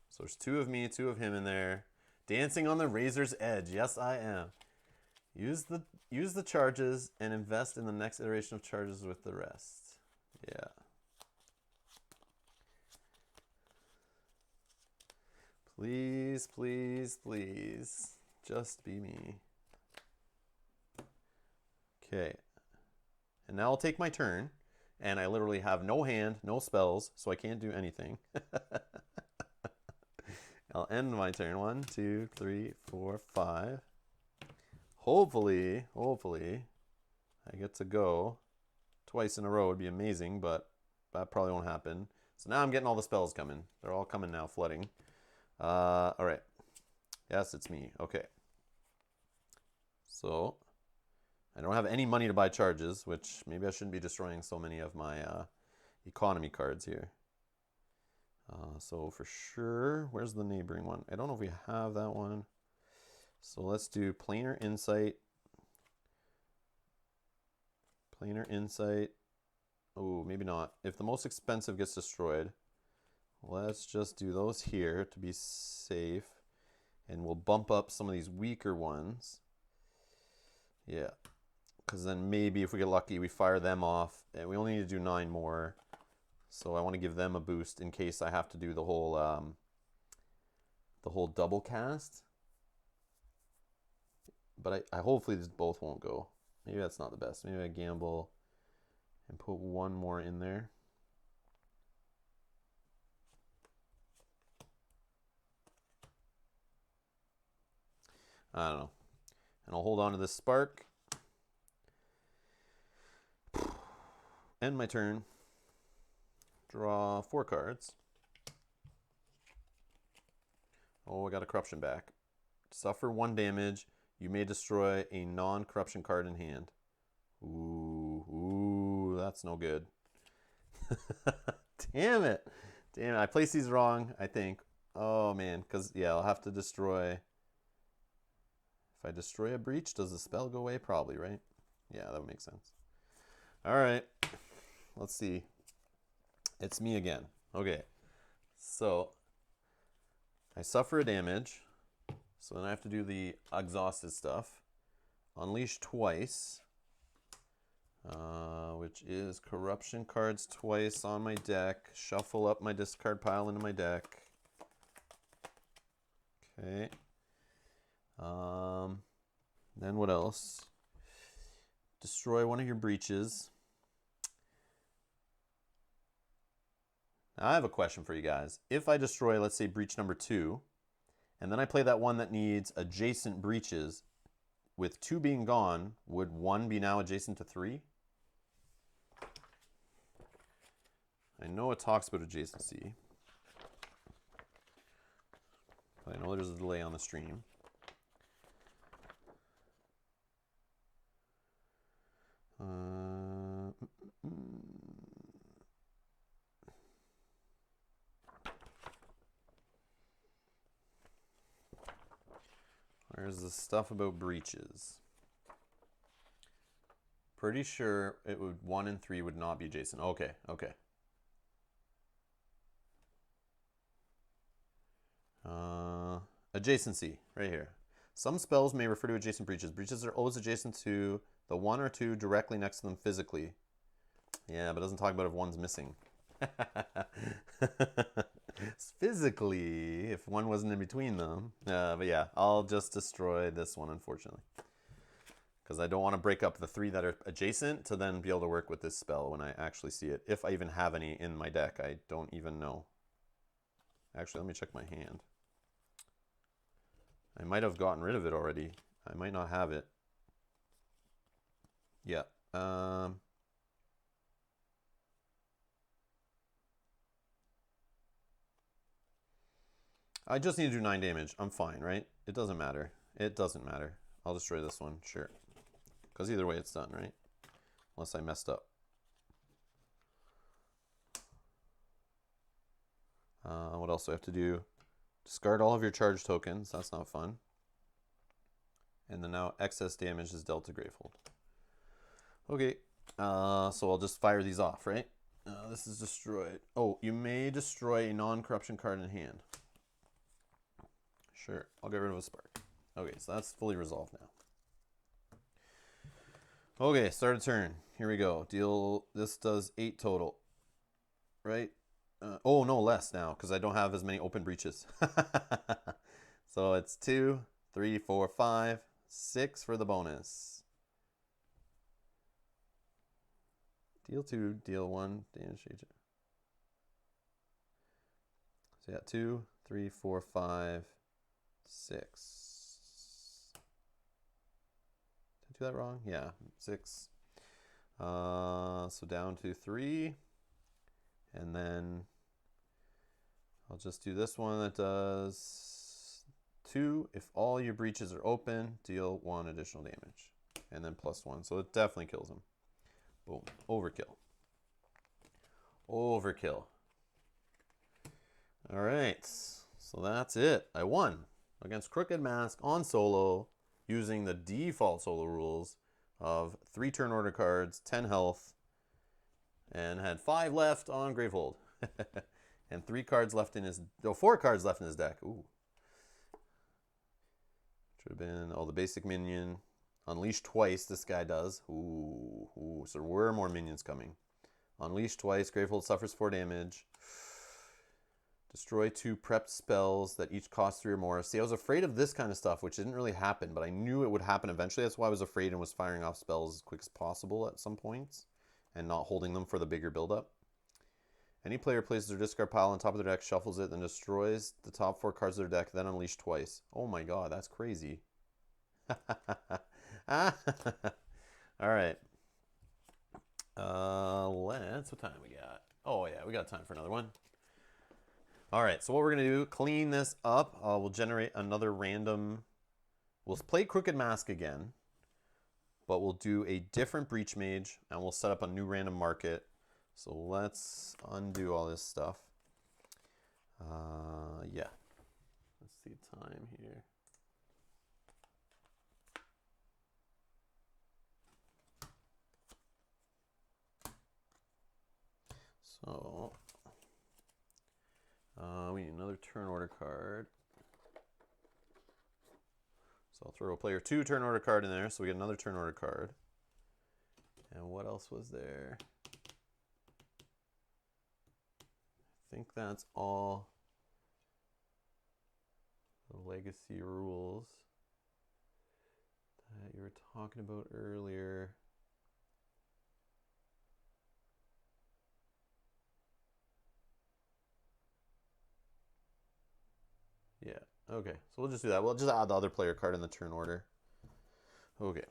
So there's 2 of me, 2 of him in there. Dancing on the razor's edge. Yes, I am. Use the charges and invest in the next iteration of charges with the rest. Yeah. Please, please, please. Just be me. Okay. And now I'll take my turn. And I literally have no hand, no spells, so I can't do anything. I'll end my turn. 1, 2, 3, 4, 5. Hopefully, I get to go twice in a row. Would be amazing, but that probably won't happen. So now I'm getting all the spells coming. They're all coming now, flooding. All right. Yes, it's me. Okay. So I don't have any money to buy charges, which maybe I shouldn't be destroying so many of my economy cards here. So for sure, where's the neighboring one? I don't know if we have that one. So let's do Planar Insight. Planar Insight. Oh, maybe not. If the most expensive gets destroyed, let's just do those here to be safe. And we'll bump up some of these weaker ones. Yeah. Because then maybe if we get lucky, we fire them off. And we only need to do 9 more. So I want to give them a boost in case I have to do the whole double cast. But I hopefully these both won't go. Maybe that's not the best. Maybe I gamble and put 1 more in there. I don't know. And I'll hold on to this spark. End my turn. Draw 4 cards. Oh, I got a corruption back. Suffer 1 damage. You may destroy a non-corruption card in hand. Ooh, that's no good. Damn it. Damn it. I placed these wrong, I think. Oh, man. Because, yeah, I'll have to destroy. If I destroy a breach, does the spell go away? Probably, right? Yeah, that would make sense. All right. Let's see. It's me again. Okay. So, I suffer a damage. So then I have to do the exhausted stuff. Unleash twice. Which is corruption cards twice on my deck. Shuffle up my discard pile into my deck. Okay. Then what else? Destroy one of your breaches. Now I have a question for you guys. If I destroy, let's say, breach number 2, and then I play that one that needs adjacent breaches, with 2 being gone, would 1 be now adjacent to 3? I know it talks about adjacency, but I know there's a delay on the stream. Where's the stuff about breaches? Pretty sure it would 1 and 3 would not be adjacent. Okay, okay. Adjacency, right here. Some spells may refer to adjacent breaches. Breaches are always adjacent to the 1 or 2 directly next to them physically. Yeah, but it doesn't talk about if 1's missing. Physically, if 1 wasn't in between them. But yeah, I'll just destroy this one, unfortunately. Because I don't want to break up the 3 that are adjacent to then be able to work with this spell when I actually see it. If I even have any in my deck, I don't even know. Actually, let me check my hand. I might have gotten rid of it already. I might not have it. Yeah. I just need to do 9 damage. I'm fine, right? It doesn't matter. It doesn't matter. I'll destroy this one, sure. Because either way it's done, right? Unless I messed up. What else do I have to do? Discard all of your charge tokens. That's not fun. And then now excess damage is dealt to Gravehold. Okay. So I'll just fire these off, right? This is destroyed. Oh, you may destroy a non-corruption card in hand. Sure, I'll get rid of a spark. Okay, so that's fully resolved now. Okay, start a turn. Here we go. Deal. This does 8 total. Right? Oh, no, less now, because I don't have as many open breaches. So it's 2, 3, 4, 5, 6 for the bonus. Deal 2, deal 1, damage agent. So yeah, 2, 3, 4, 5, 6. Did I do that wrong? Yeah, 6. So down to 3. And then I'll just do this one that does 2. If all your breaches are open, deal 1 additional damage. And then +1. So it definitely kills him. Boom. Overkill. Overkill. All right. So that's it. I won against Crooked Mask on solo using the default solo rules of 3 turn order cards, 10 health, and had 5 left on Gravehold. And 4 cards left in his deck. Ooh. Should have been, the basic minion. Unleash twice, this guy does. Ooh. So there were more minions coming. Unleash twice, Gravehold suffers 4 damage. Destroy 2 prepped spells that each cost 3 or more. See, I was afraid of this kind of stuff, which didn't really happen, but I knew it would happen eventually. That's why I was afraid and was firing off spells as quick as possible at some points and not holding them for the bigger buildup. Any player places their discard pile on top of their deck, shuffles it, then destroys the top 4 cards of their deck, then unleash twice. Oh my god, that's crazy. All right. What time we got? Oh yeah, we got time for another one. All right, so what we're gonna do, clean this up. We'll generate another random. We'll play Crooked Mask again, but we'll do a different Breach Mage, and we'll set up a new random market. So let's undo all this stuff. Yeah. Let's see time here. So we need another turn order card. So I'll throw a player 2 turn order card in there, so we get another turn order card. And what else was there? I think that's all the legacy rules that you were talking about earlier. Yeah, okay. So we'll just do that. We'll just add the other player card in the turn order. Okay.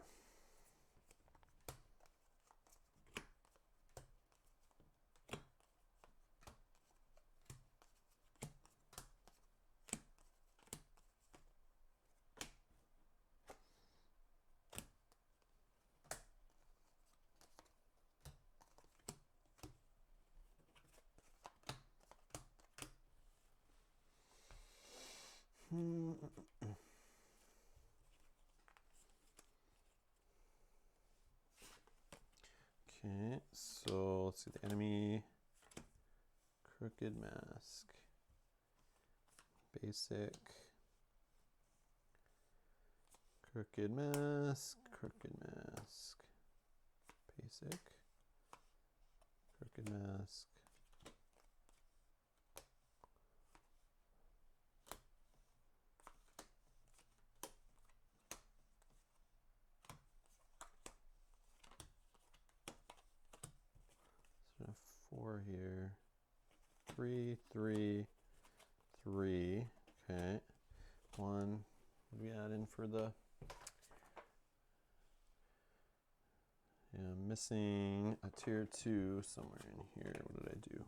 Okay, so let's see the enemy. Crooked Mask. Basic. Crooked Mask. Crooked Mask. Basic. Crooked Mask. . 4 here. 3, 3, 3. Okay. 1. What do we add in for the... Yeah, I'm missing a tier 2 somewhere in here. What did I do?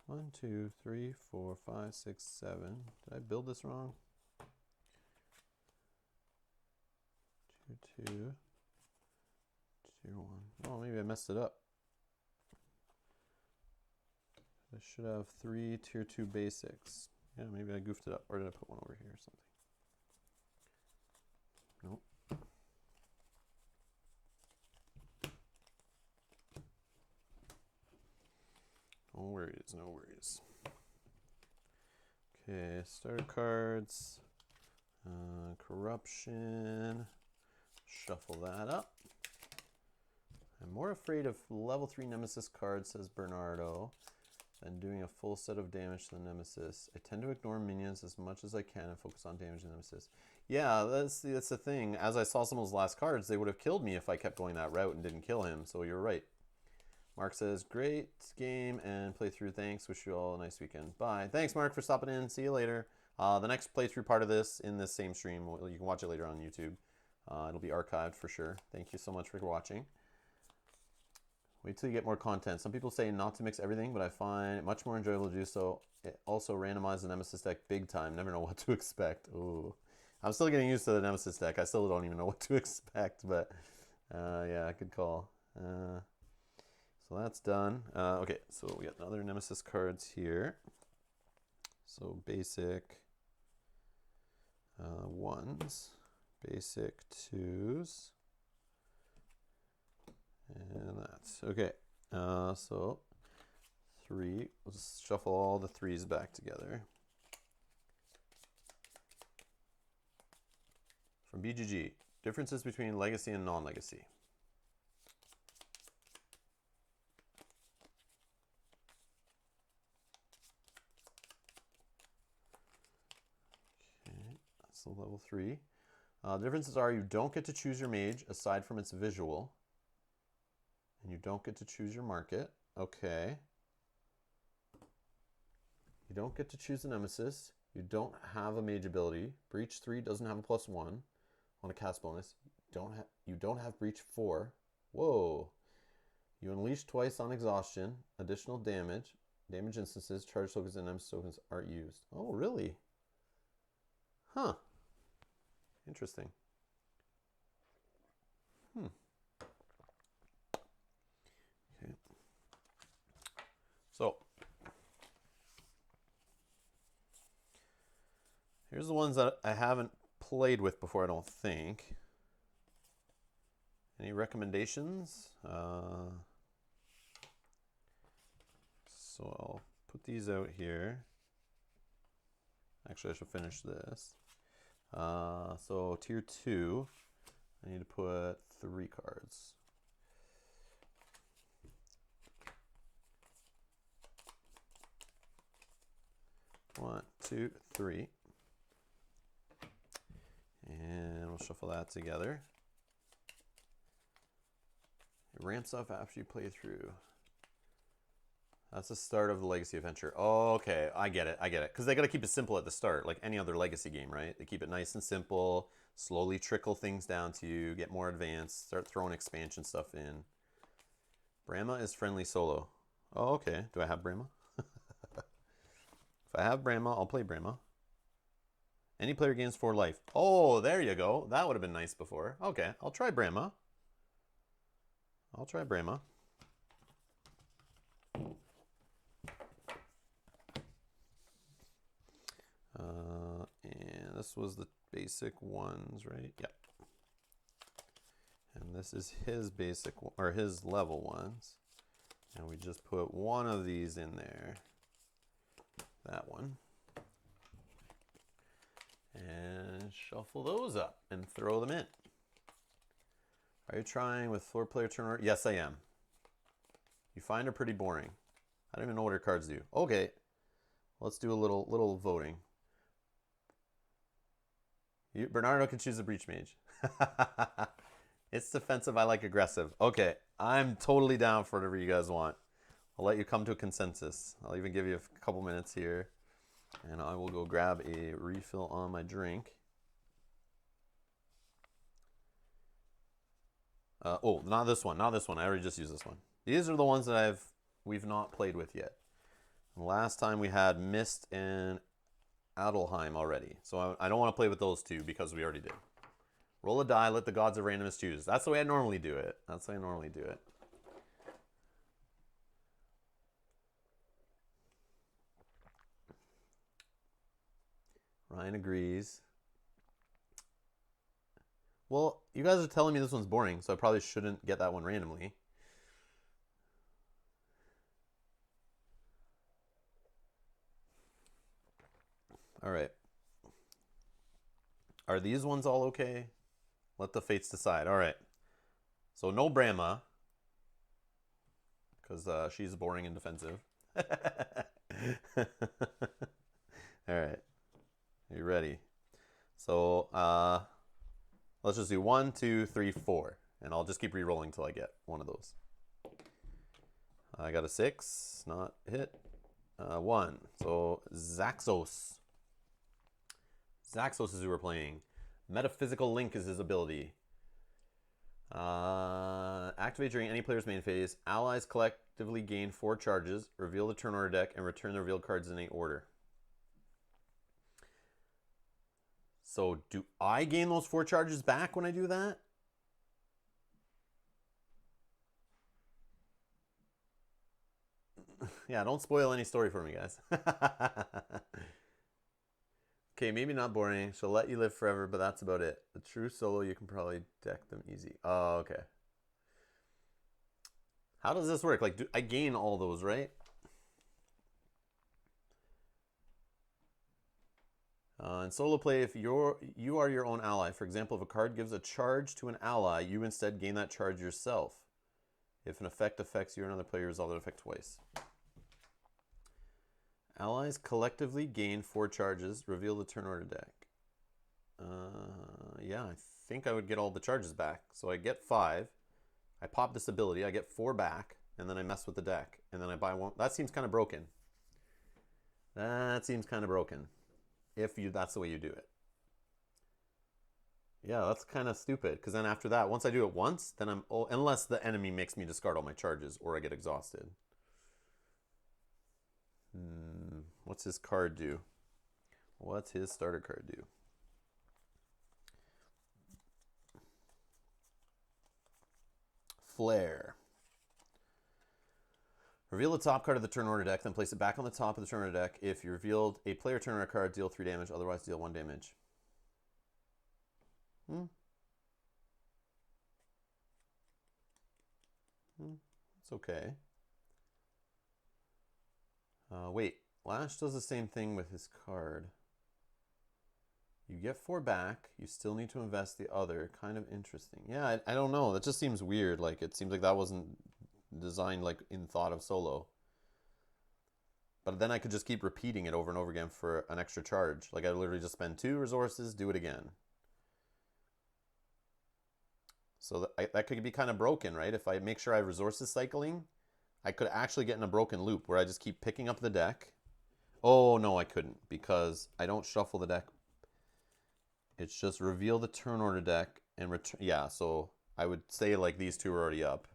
1, 2, 3, 4, 5, 6, 7. Did I build this wrong? Tier 2. Tier 1. Oh, maybe I messed it up. I should have 3 tier 2 basics. Yeah, maybe I goofed it up. Or did I put one over here or something? Nope. No worries, no worries. Okay, starter cards. Corruption. Shuffle that up. I'm more afraid of level 3 Nemesis cards, says Bernardo, than doing a full set of damage to the Nemesis. I tend to ignore minions as much as I can and focus on damage to the Nemesis. Yeah, that's the thing. As I saw some of those last cards, they would have killed me if I kept going that route and didn't kill him, so you're right. Mark says, great game and playthrough. Thanks. Wish you all a nice weekend. Bye. Thanks, Mark, for stopping in. See you later. The next playthrough part of this in this same stream, you can watch it later on YouTube. It'll be archived for sure. Thank you so much for watching. Wait till you get more content. Some people say not to mix everything, but I find it much more enjoyable to do so. It also randomizes the Nemesis deck big time. Never know what to expect. Ooh. I'm still getting used to the Nemesis deck. I still don't even know what to expect, but yeah, good call. So that's done. Okay, so we got other Nemesis cards here. So basic 1s, basic 2s, and that's okay. So 3. We'll just shuffle all the 3s back together. From BGG, differences between legacy and non-legacy. So level 3. The differences are you don't get to choose your mage aside from its visual. And you don't get to choose your market. Okay. You don't get to choose the Nemesis. You don't have a mage ability. Breach 3 doesn't have a +1 on a cast bonus. You don't have Breach 4. Whoa. You unleash twice on exhaustion. Additional damage. Damage instances, charge tokens, and Nemesis tokens aren't used. Oh, really? Huh. Interesting. Okay. So here's the ones that I haven't played with before, I don't think. Any recommendations? So I'll put these out here. Actually, I should finish this. So tier 2, I need to put 3 cards. One, 2, 3. And we'll shuffle that together. It ramps up after you play through. That's the start of the Legacy Adventure. Oh, okay, I get it. Because they got to keep it simple at the start, like any other Legacy game, right? They keep it nice and simple, slowly trickle things down to you, get more advanced, start throwing expansion stuff in. Brahma is friendly solo. Oh, okay. Do I have Brahma? If I have Brahma, I'll play Brahma. Any player gains 4 life. Oh, there you go. That would have been nice before. Okay, I'll try Brahma. And this was the basic ones, right? Yep. And this is his basic, or his level ones. And we just put one of these in there. That one. And shuffle those up and throw them in. Are you trying with 4-player turn order? Yes, I am. You find her pretty boring. I don't even know what her cards do. Okay. Let's do a little voting. Bernardo can choose a Breach Mage. It's defensive. I like aggressive. Okay, I'm totally down for whatever you guys want. I'll let you come to a consensus. I'll even give you a couple minutes here. And I will go grab a refill on my drink. Oh, not this one. Not this one. I already just used this one. These are the ones that we've not played with yet. Last time we had Mist and Adelheim already. So I don't want to play with those two because we already did. Roll a die, let the gods of randomness choose. That's the way I normally do it. That's the way I normally do it. Ryan agrees. Well, you guys are telling me this one's boring, so I probably shouldn't get that one randomly. All right. Are these ones all okay? Let the fates decide. All right. So no Brahma, because she's boring and defensive. All right. Are you ready? So let's just do 1, 2, 3, 4. And I'll just keep re-rolling until I get one of those. I got a 6. Not hit. 1. So Zaxos. Zaxos is who we're playing. Metaphysical Link is his ability. Activate during any player's main phase. Allies collectively gain 4 charges. Reveal the turn order deck and return the revealed cards in any order. So do I gain those 4 charges back when I do that? Yeah, don't spoil any story for me, guys. Okay, maybe not boring. She'll let you live forever, but that's about it. The true solo, you can probably deck them easy. Oh, okay. How does this work? Like, I gain all those, right? In solo play, if you are your own ally, for example, if a card gives a charge to an ally, you instead gain that charge yourself. If an effect affects you or another player, resolve that effect twice. Allies collectively gain 4 charges. Reveal the turn order deck. Yeah, I think I would get all the charges back. So I get 5. I pop this ability. I get 4 back. And then I mess with the deck. And then I buy 1. That seems kind of broken. That seems kind of broken. If that's the way you do it. Yeah, that's kind of stupid. Because then after that, once I do it once, then I'm... Oh, unless the enemy makes me discard all my charges or I get exhausted. What's his card do? What's his starter card do? Flare. Reveal the top card of the turn order deck, then place it back on the top of the turn order deck. If you revealed a player turn order card, deal 3 damage, otherwise deal 1 damage. It's okay. Wait, Lash does the same thing with his card. You get 4 back. You still need to invest the other. Kind of interesting. Yeah, I don't know. That just seems weird. Like, it seems like that wasn't designed like in thought of solo. But then I could just keep repeating it over and over again for an extra charge. Like, I literally just spend 2 resources, do it again. So that could be kind of broken, right? If I make sure I have resources cycling, I could actually get in a broken loop where I just keep picking up the deck. Oh, no, I couldn't because I don't shuffle the deck. It's just reveal the turn order deck and return. Yeah, so I would say like these 2 are already up.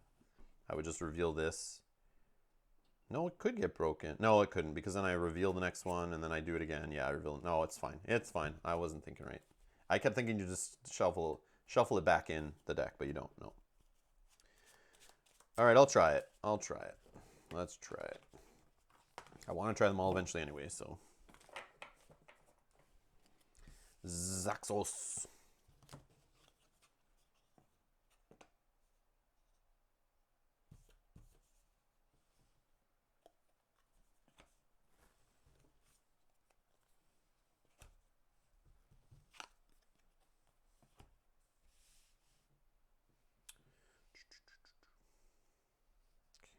I would just reveal this. No, it could get broken. No, it couldn't because then I reveal the next one and then I do it again. Yeah, I reveal. No, it's fine. It's fine. I wasn't thinking right. I kept thinking you just shuffle it back in the deck, but you don't. No. All right, I'll try it. Let's try it. I want to try them all eventually anyway, so. Zaxos.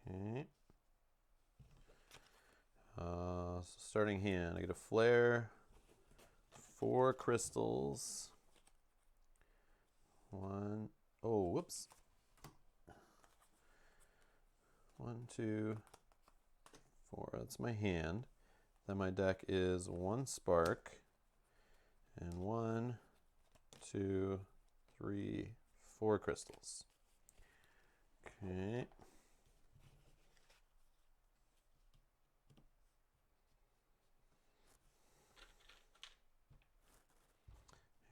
Okay. So starting hand, I get a flare, 4 crystals, 1. Oh, whoops. Whoops. 1, 2, 4. That's my hand. Then my deck is 1 spark. And 1, 2, 3, 4 crystals. Okay.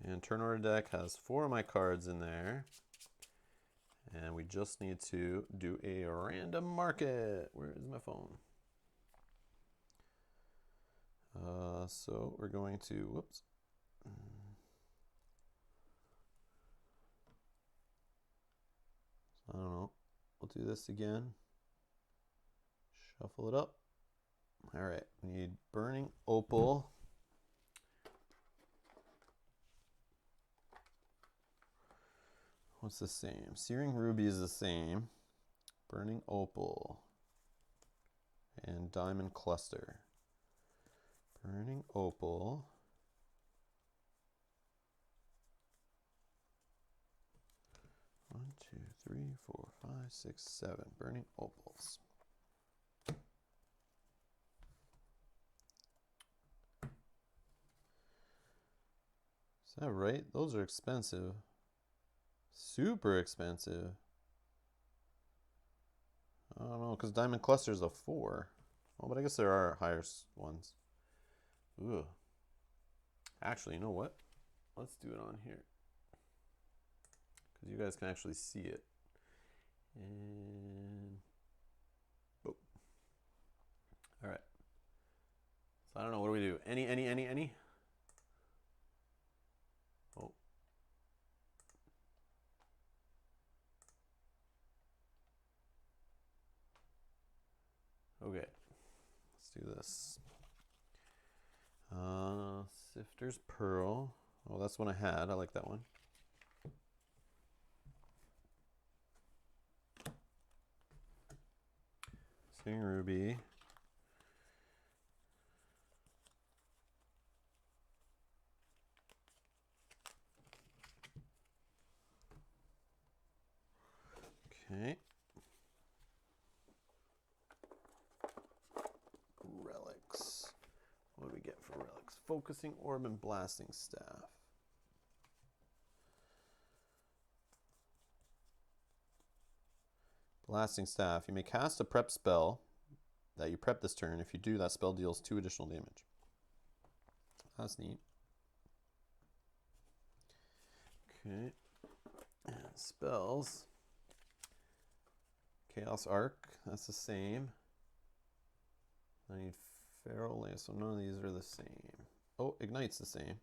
And turn order deck has 4 of my cards in there. And we just need to do a random market. Where is my phone? So we're going to, whoops. I don't know. We'll do this again. Shuffle it up. All right, we need Burning Opal. What's the same? Searing Ruby is the same. Burning Opal. And Diamond Cluster. Burning Opal. One, two, three, 4, 5, 6, 7. Burning Opals. Is that right? Those are expensive. Super expensive. I don't know, because Diamond Cluster is a 4. Well, but I guess there are higher ones. Ooh. Actually, you know what? Let's do it on here. Because you guys can actually see it. And oh. All right. So I don't know, what do we do? Any? Oh. Okay. Let's do this. Sifter's Pearl. Oh, that's one I had. I like that one. Searing Ruby. Okay. Relics. What do we get for relics? Focusing Orb and Blasting Staff. Blasting Staff. You may cast a prep spell that you prep this turn. If you do, that spell deals 2 additional damage. That's neat. Okay. And spells. Chaos Arc. That's the same. I need Feral Lance, so none of these are the same. Oh, Ignite's the same.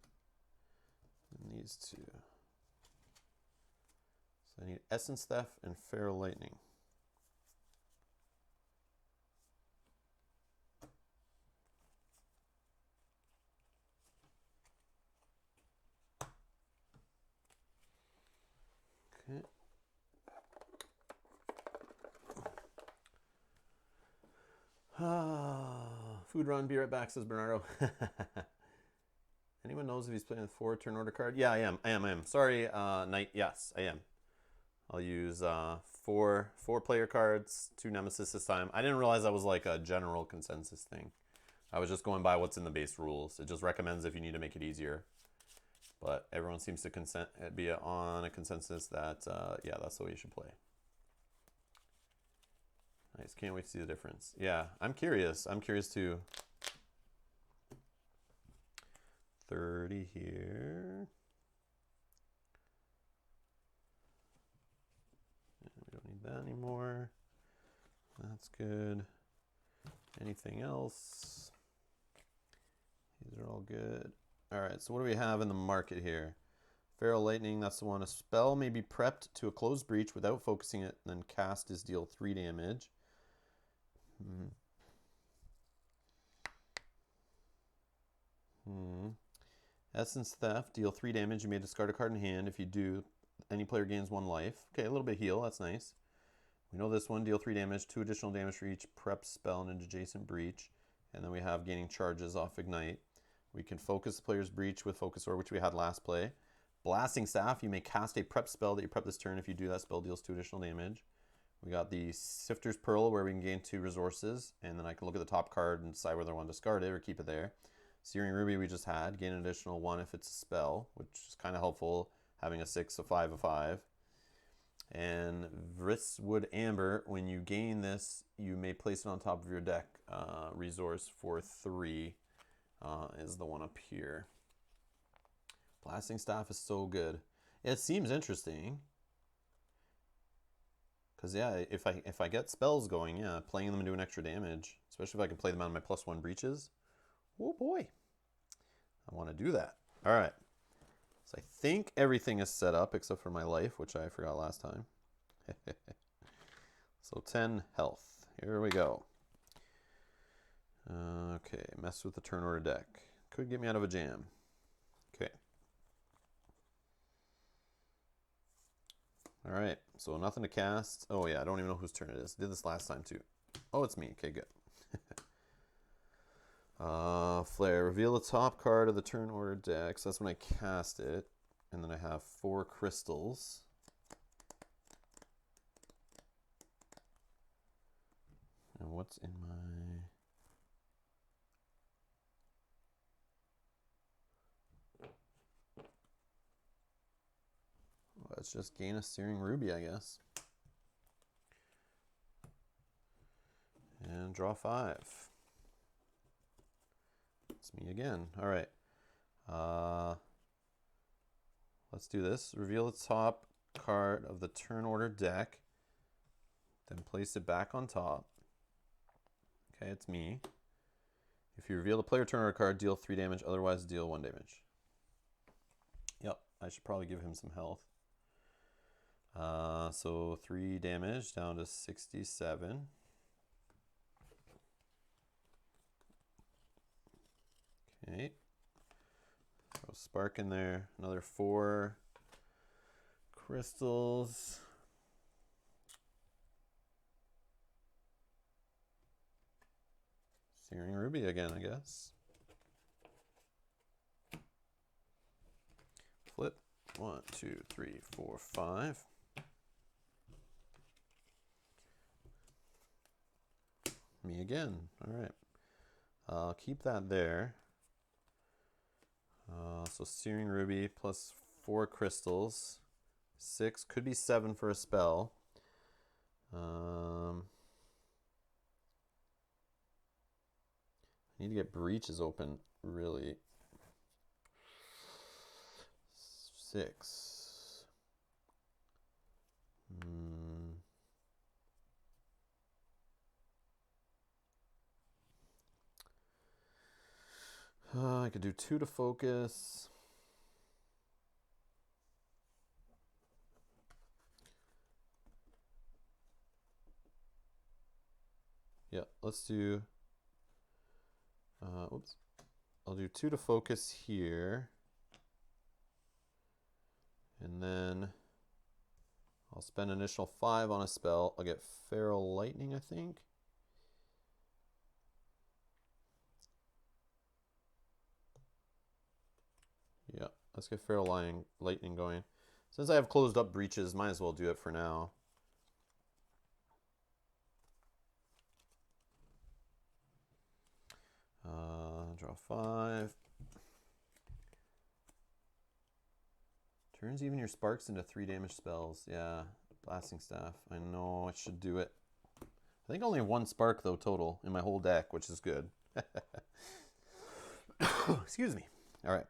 And these two. So I need Essence Theft and Feral Lightning. Okay. Food run, be right back, says Bernardo. Anyone knows if he's playing with 4 turn order card? Yeah, I am. Sorry, Knight. Yes, I am. I'll use 4 player cards, 2 Nemesis this time. I didn't realize that was like a general consensus thing. I was just going by what's in the base rules. It just recommends if you need to make it easier. But everyone seems to be on a consensus that, yeah, that's the way you should play. Nice, can't wait to see the difference. Yeah, I'm curious. I'm curious too. 30 here. And we don't need that anymore. That's good. Anything else? These are all good. All right, so what do we have in the market here? Feral Lightning, that's the one. A spell may be prepped to a closed breach without focusing it, and then cast is deal 3 damage. Essence Theft, deal 3 damage. You may discard a card in hand. If you do, any player gains 1 life. Okay, a little bit heal, that's nice. We know this one, deal 3 damage, 2 additional damage for each prep spell in an adjacent breach. And then we have gaining charges off Ignite. We can focus the player's breach with Focus Orb, which we had last play. Blasting Staff. You may cast a prep spell that you prep this turn. If you do, that spell deals 2 additional damage. We got the Sifter's Pearl, where we can gain 2 resources, and then I can look at the top card and decide whether I want to discard it or keep it there. Searing Ruby we just had. Gain an additional 1 if it's a spell, which is kind of helpful, having a 6, a 5, a 5. And Vristwood Amber, when you gain this, you may place it on top of your deck. Resource for 3 is the one up here. Blasting Staff is so good. It seems interesting. Because, yeah, if I get spells going, yeah, playing them and doing extra damage, especially if I can play them on my +1 breaches. Oh, boy. I want to do that. All right. So I think everything is set up except for my life, which I forgot last time. So 10 health. Here we go. Okay, mess with the turn order deck. Could get me out of a jam. Okay. All right, so nothing to cast. Oh yeah, I don't even know whose turn it is. Did this last time too. Oh, it's me. Okay, good. Flare. Reveal the top card of the turn order deck. So that's when I cast it. And then I have 4 crystals. And what's in my... Let's just gain a Searing Ruby, I guess. And draw 5. It's me again. All right. Let's do this. Reveal the top card of the turn order deck. Then place it back on top. Okay, it's me. If you reveal the player turn order card, deal 3 damage. Otherwise, deal 1 damage. Yep, I should probably give him some health. So 3 damage down to 67. Okay. Throw a spark in there. Another 4 crystals. Searing Ruby again, I guess. Flip. 1, 2, 3, 4, 5. Me again. All right. I'll keep that there. So Searing Ruby plus 4 crystals. 6, could be 7 for a spell. I need to get breaches open, really. 6. I could do 2 to focus. Yeah, let's do... oops. I'll do 2 to focus here. And then I'll spend an additional 5 on a spell. I'll get Feral Lightning, I think. Yeah, let's get Feral Lightning going. Since I have closed up breaches, might as well do it for now. Draw 5. Turns even your sparks into 3 damage spells. Yeah, Blasting Staff. I know I should do it. I think only 1 spark though total in my whole deck, which is good. Excuse me. All right.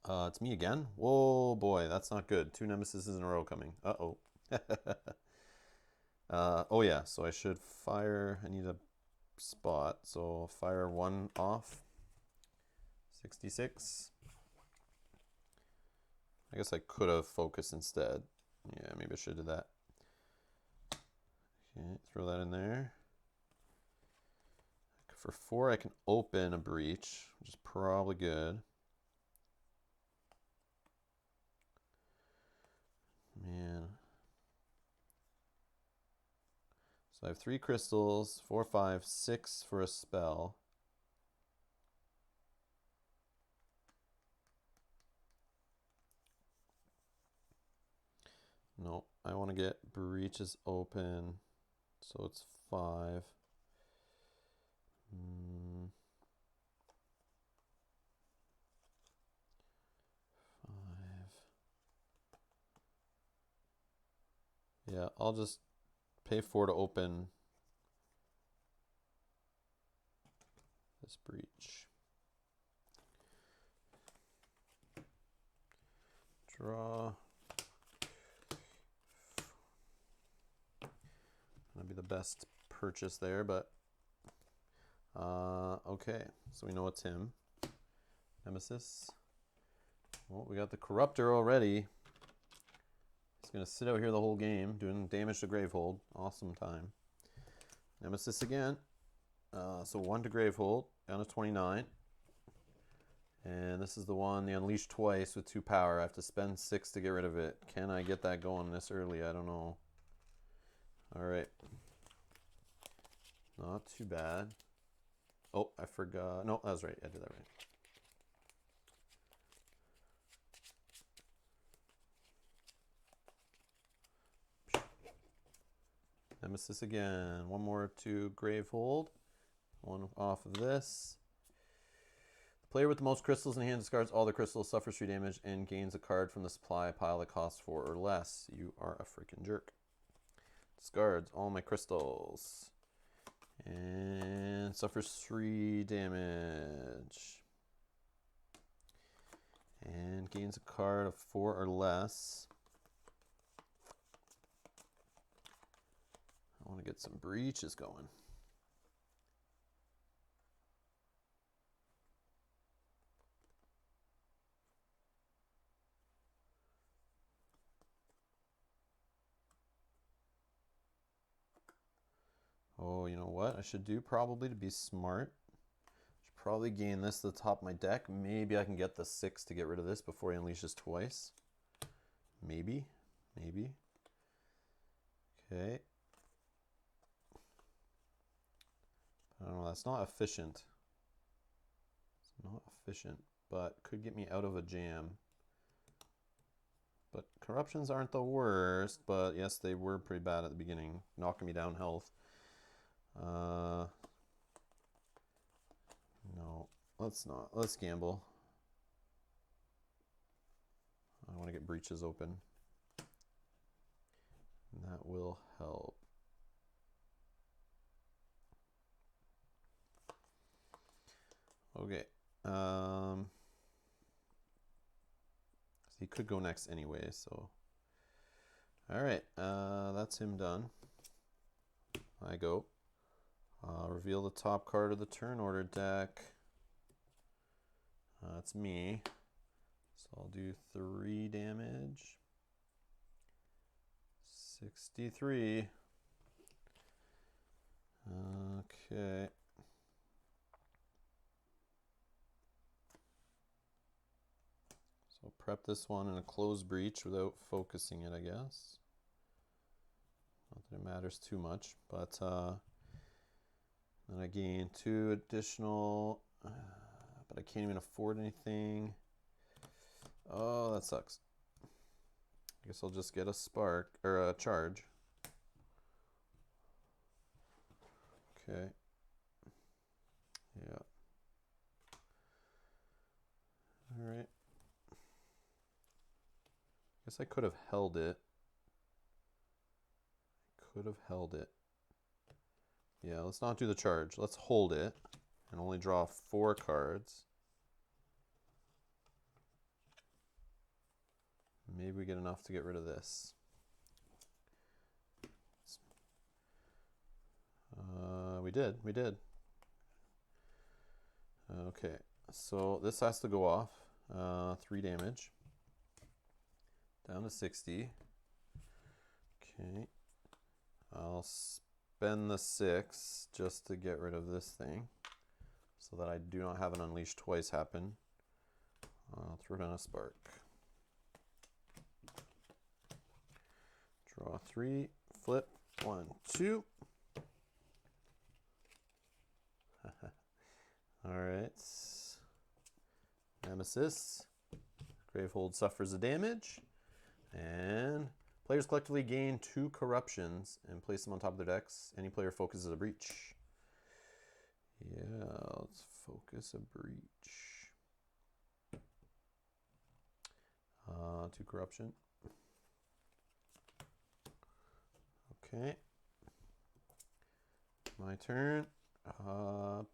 It's me again. Whoa, boy, that's not good. 2 Nemesis in a row coming. Uh-oh. Oh yeah, so I should fire. I need a spot, so fire 1 off. 66. I guess I could have focused instead. Yeah, maybe I should have did that. Okay, throw that in there. For 4, I can open a breach, which is probably good. Man. So I have 3 crystals, 4, 5, 6 for a spell. No, I want to get breaches open. So it's 5. Mm. 5. Yeah, I'll just pay 4 to open this breach. Draw. That'd be the best purchase there, but okay. So we know it's him. Nemesis. Well, we got the Corruptor already. He's gonna sit out here the whole game, doing damage to Gravehold. Awesome time. Nemesis again. So 1 to Gravehold, down to 29. And this is the one, the Unleash twice with 2 power. I have to spend 6 to get rid of it. Can I get that going this early? I don't know. Alright. Not too bad. Oh, I forgot. No, that was right. I did that right. Nemesis again. 1 more to Gravehold. 1 off of this. The player with the most crystals in hand discards all the crystals, suffers 3 damage, and gains a card from the supply pile that costs 4 or less. You are a freaking jerk. Discards all my crystals. And suffers 3 damage. And gains a card of 4 or less. I want to get some breaches going. Oh, you know what I should do probably to be smart? Should probably gain this to the top of my deck. Maybe I can get the 6 to get rid of this before he unleashes twice. Maybe. Maybe. Okay. I don't know, that's not efficient. It's not efficient, but could get me out of a jam. But corruptions aren't the worst, but yes, they were pretty bad at the beginning, knocking me down health. No, let's not. Let's gamble. I want to get breaches open. And that will help. Okay. He could go next anyway, so. Alright, that's him done. I go. Reveal the top card of the turn order deck. That's me. So I'll do 3 damage. 63. Okay. So prep this one in a closed breach without focusing it, I guess. Not that it matters too much, but then I gain 2 additional, but I can't even afford anything. Oh, that sucks. I guess I'll just get a spark, or a charge. Okay. Yeah. Alright. Guess I could have held it. Yeah, let's not do the charge. Let's hold it and only draw 4 cards. Maybe we get enough to get rid of this. We did. Okay, so this has to go off. 3 damage. Down to 60. Okay. I'll spend the 6 just to get rid of this thing so that I do not have an unleash twice happen. I'll throw down a spark. Draw 3, flip, 1, 2. Alright. Nemesis. Gravehold suffers a damage. And Players collectively gain 2 corruptions and place them on top of their decks. Any player focuses a breach. Yeah, let's focus a breach. 2 corruption. Okay. My turn. I'll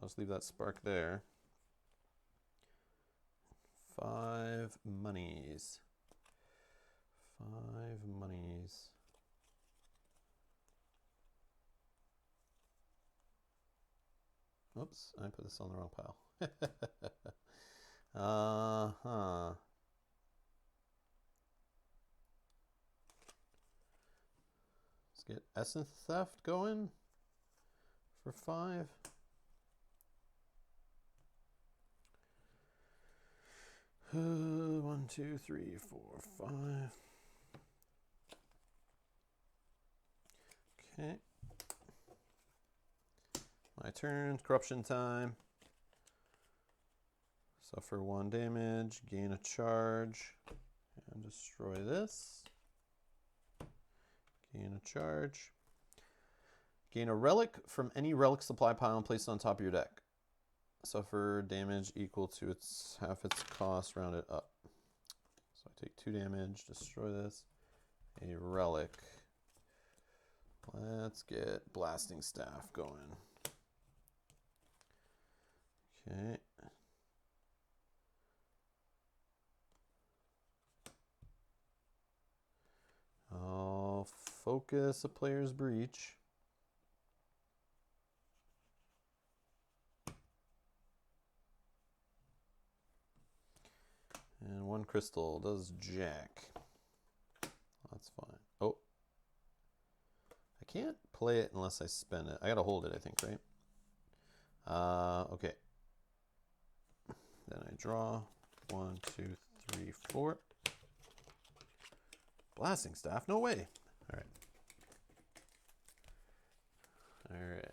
just leave that spark there. 5 monies. 5 monies. Oops, I put this on the wrong pile. Let's get Essence Theft going for 5. One, two, three, 4, 5. Okay. My turn. Corruption time. Suffer 1 damage. Gain a charge. And destroy this. Gain a charge. Gain a relic from any relic supply pile and place it on top of your deck. Suffer damage equal to half its cost, rounded up. So I take 2 damage, destroy this. A relic. Let's get Blasting Staff going. Okay. I'll focus a player's breach. And 1 crystal does jack. That's fine. Oh. I can't play it unless I spend it. I gotta hold it, I think, right? Okay. Then I draw 1, 2, 3, 4. Blasting Staff? No way. All right. All right.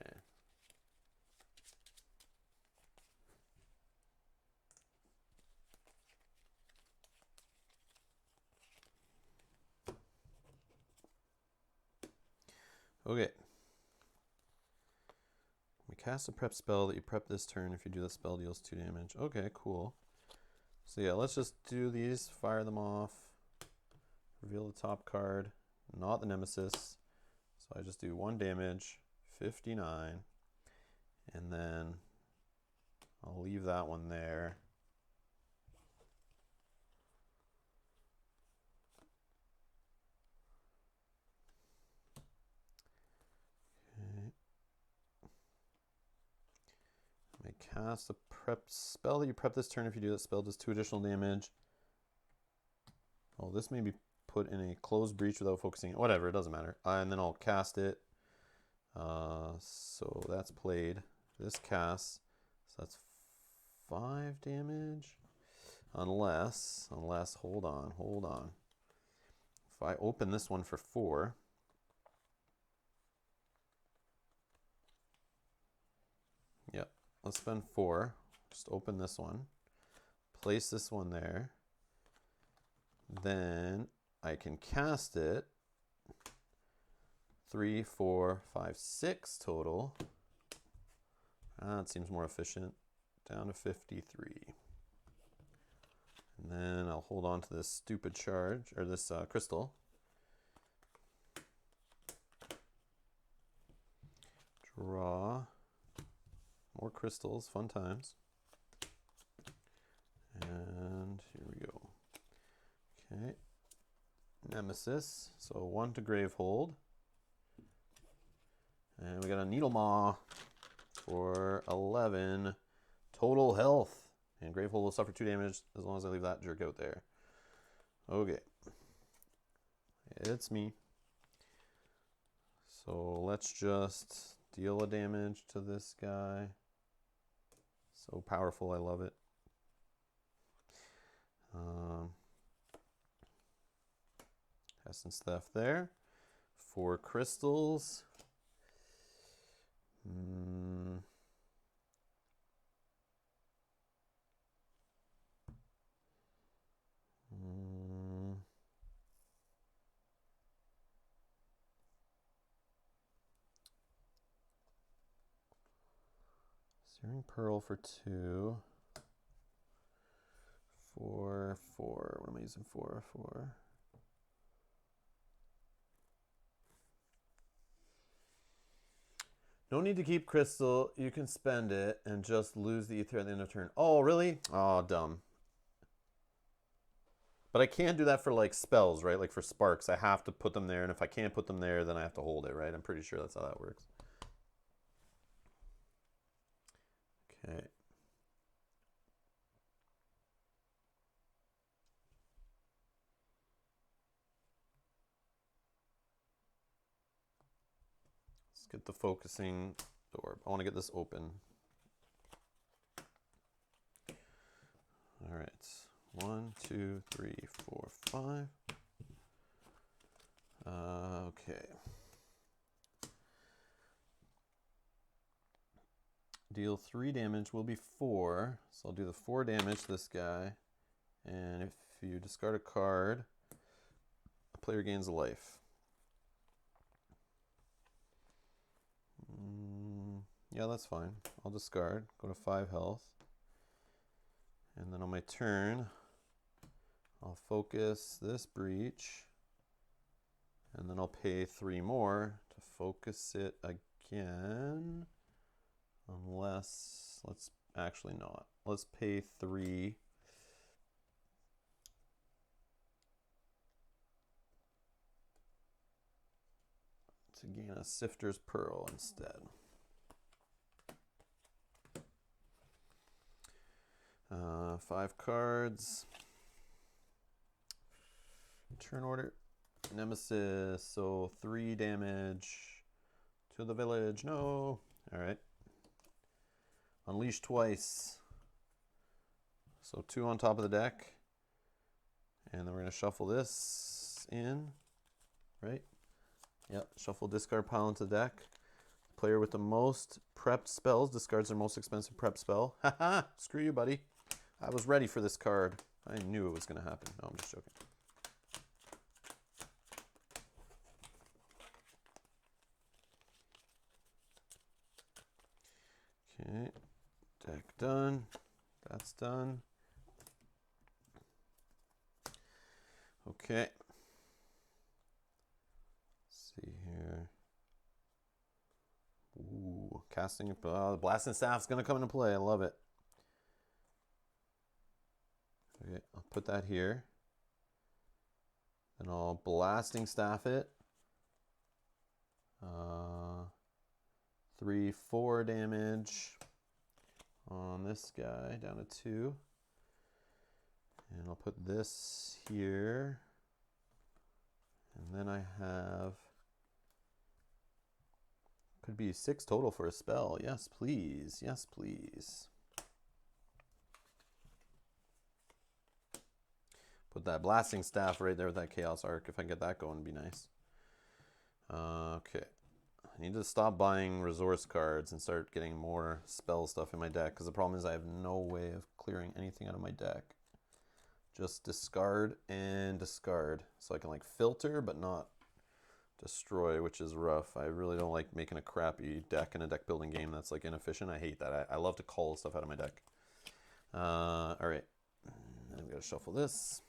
Okay. We cast a prep spell that you prep this turn. If you do, the spell deals 2 damage. Okay, cool. So yeah, let's just do these, fire them off, reveal the top card, not the Nemesis. So I just do 1 damage, 59, and then I'll leave that one there. Cast a prep spell that you prep this turn. If you do that spell, does 2 additional damage. Oh, this may be put in a closed breach without focusing. Whatever, it doesn't matter. And then I'll cast it. So that's played. This casts. So that's 5 damage. Unless, hold on. If I open this one for 4. Yep. Let's spend 4. Just open this one. Place this one there. Then I can cast it. 3, 4, 5, 6 total. That seems more efficient. Down to 53. And then I'll hold on to this stupid charge, or this crystal. Draw. More crystals, fun times. And here we go. Okay. Nemesis. So 1 to Gravehold. And we got a Needle Maw for 11 total health. And Gravehold will suffer 2 damage as long as I leave that jerk out there. Okay. It's me. So let's just deal a damage to this guy. So powerful, I love it. Essence Theft there. 4 crystals. Searing Pearl for 2. 4, 4. What am I using for? 4. No need to keep crystal. You can spend it and just lose the ether at the end of turn. Oh, really? Oh, dumb. But I can't do that for like spells, right? Like for sparks, I have to put them there. And if I can't put them there, then I have to hold it, right? I'm pretty sure that's how that works. Okay. Let's get the focusing orb. I want to get this open. All right. 1, 2, 3, 4, 5. Okay. Deal 3 damage will be 4. So I'll do the 4 damage to this guy. And if you discard a card, a player gains a life. Yeah, that's fine. I'll discard. Go to 5 health. And then on my turn, I'll focus this breach. And then I'll pay 3 more to focus it again. Unless, let's actually not. Let's pay 3. To gain a Sifter's Pearl instead. 5 cards. Turn order. Nemesis. So 3 damage to the village. No. All right. Unleash twice. So 2 on top of the deck. And then we're going to shuffle this in. Right? Yep. Shuffle discard pile into the deck. Player with the most prepped spells discards their most expensive prep spell. Haha! Screw you, buddy. I was ready for this card. I knew it was going to happen. No, I'm just joking. Okay. Deck done. That's done. Okay. Let's see here. Ooh, casting. The blasting staff's going to come into play. I love it. Okay, I'll put that here. Then I'll blasting staff it. 3, 4 damage on this guy down to 2. And I'll put this here. And then I have, could be 6 total for a spell. Yes, please. Yes, please. Put that blasting staff right there with that chaos arc. If I can get that going, it'd be nice. Okay. I need to stop buying resource cards and start getting more spell stuff in my deck, because the problem is I have no way of clearing anything out of my deck. Just discard and discard. So I can like filter but not destroy, which is rough. I really don't like making a crappy deck in a deck building game that's like inefficient. I hate that. I love to call stuff out of my deck. All right. And I'm going to shuffle this.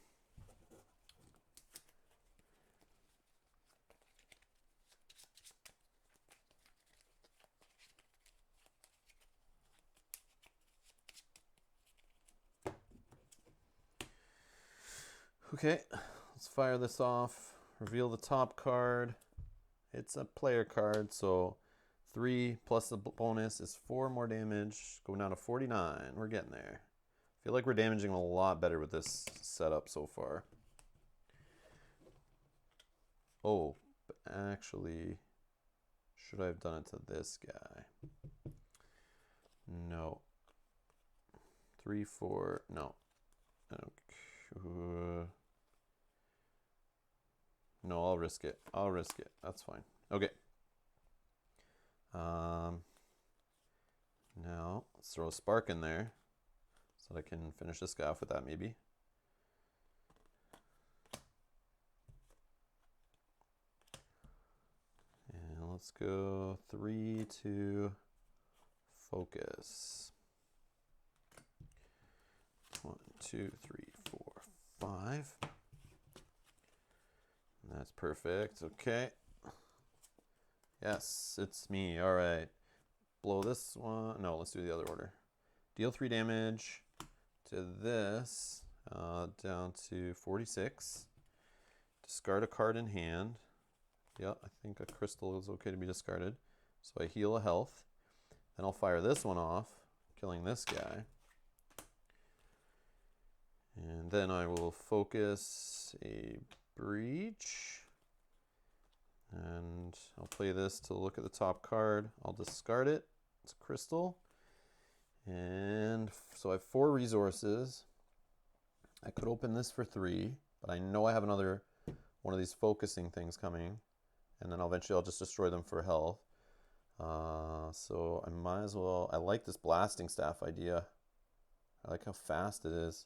Okay, let's fire this off. Reveal the top card. It's a player card, so 3 plus the bonus is 4 more damage. Going down to 49. We're getting there. I feel like we're damaging a lot better with this setup so far. Oh, but actually, should I have done it to this guy? No. 3, 4, no. Okay. No, I'll risk it. I'll risk it. That's fine. Okay. Now, let's throw a spark in there so that I can finish this guy off with that maybe. And let's go 3, 2, Focus. 1, 2, 3, 4, 5. That's perfect. Okay. Yes, it's me. All right. Blow this one. No, let's do the other order. Deal 3 damage to this, down to 46. Discard a card in hand. Yeah, I think a crystal is okay to be discarded. So I heal a health. Then I'll fire this one off, killing this guy. And then I will focus a breach. And I'll play this to look at the top card. I'll discard it. It's a crystal. And so I have 4 resources. I could open this for 3, but I know I have another one of these focusing things coming. And then eventually I'll just destroy them for health. So I might as well. I like this blasting staff idea. I like how fast it is.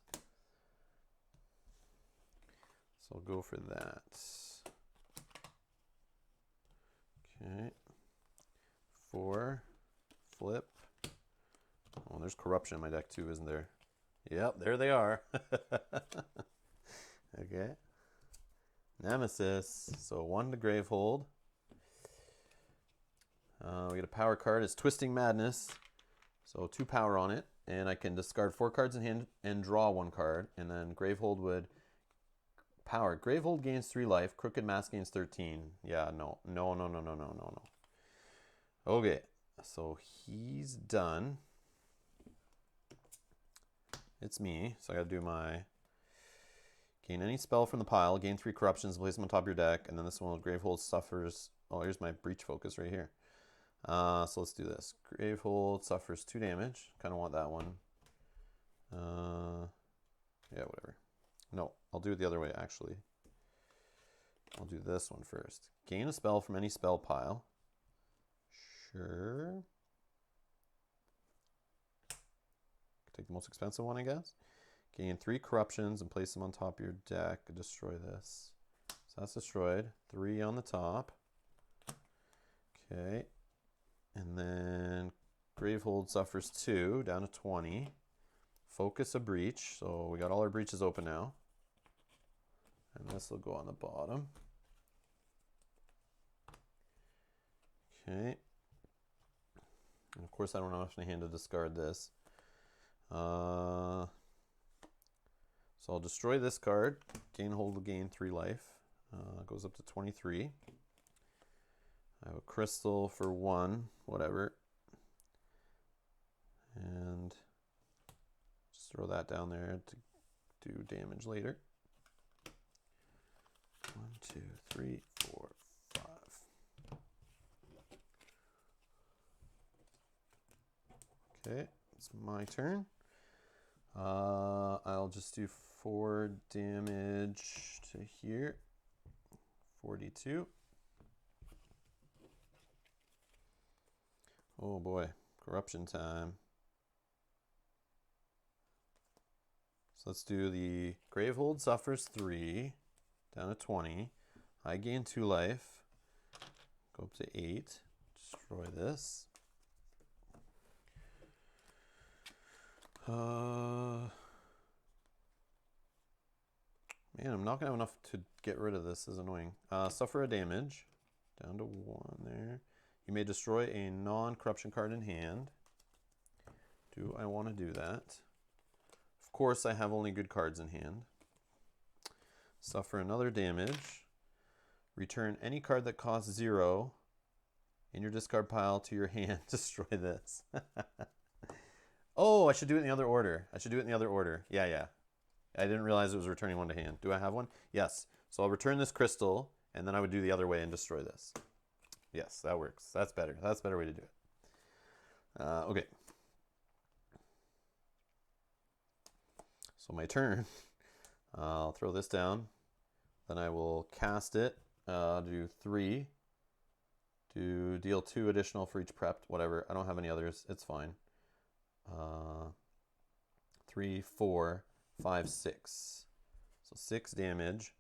So I'll go for that. Okay. 4. Flip. Oh, there's corruption in my deck too, isn't there? Yep, there they are. Okay. Nemesis. So 1 to Gravehold. We get a power card. It's Twisting Madness. So 2 power on it. And I can discard 4 cards in hand and draw 1 card. And then Gravehold would power. Gravehold gains 3 life. Crooked Mask gains 13. Yeah, no. No. Okay. So he's done. It's me. So I gotta do my gain any spell from the pile, gain 3 corruptions, place them on top of your deck, and then this one, Gravehold suffers. Oh, here's my breach focus right here. So let's do this. Gravehold suffers 2 damage. Kind of want that one. Yeah, whatever. No, I'll do it the other way, actually. I'll do this one first. Gain a spell from any spell pile. Sure. Take the most expensive one, I guess. Gain 3 corruptions and place them on top of your deck. Destroy this. So that's destroyed. 3 on the top. Okay. And then Gravehold suffers 2, down to 20. Focus a breach. So we got all our breaches open now. And this will go on the bottom. Okay. And of course I don't have enough in hand to discard this. So I'll destroy this card. Gain hold will gain 3 life. Goes up to 23. I have a crystal for 1, whatever. And just throw that down there to do damage later. 1, 2, 3, 4, 5. Okay, it's my turn. I'll just do 4 damage to here. 42. Oh boy, corruption time. So let's do the Gravehold suffers 3, down to 20. I gain 2 life. Go up to 8. Destroy this. Man, I'm not gonna have enough to get rid of this. This is annoying. Suffer a damage. Down to 1 there. You may destroy a non-corruption card in hand. Do I want to do that? Of course, I have only good cards in hand. Suffer another damage. Return any card that costs 0 in your discard pile to your hand. Destroy this. Oh, I should do it in the other order. Yeah. I didn't realize it was returning 1 to hand. Do I have one? Yes. So I'll return this crystal, and then I would do the other way and destroy this. Yes, that works. That's better. That's a better way to do it. Okay. So my turn. I'll throw this down. Then I will cast it. Do 3. To deal 2 additional for each prepped. Whatever. I don't have any others. It's fine. 3, 4, 5, 6. So 6 damage.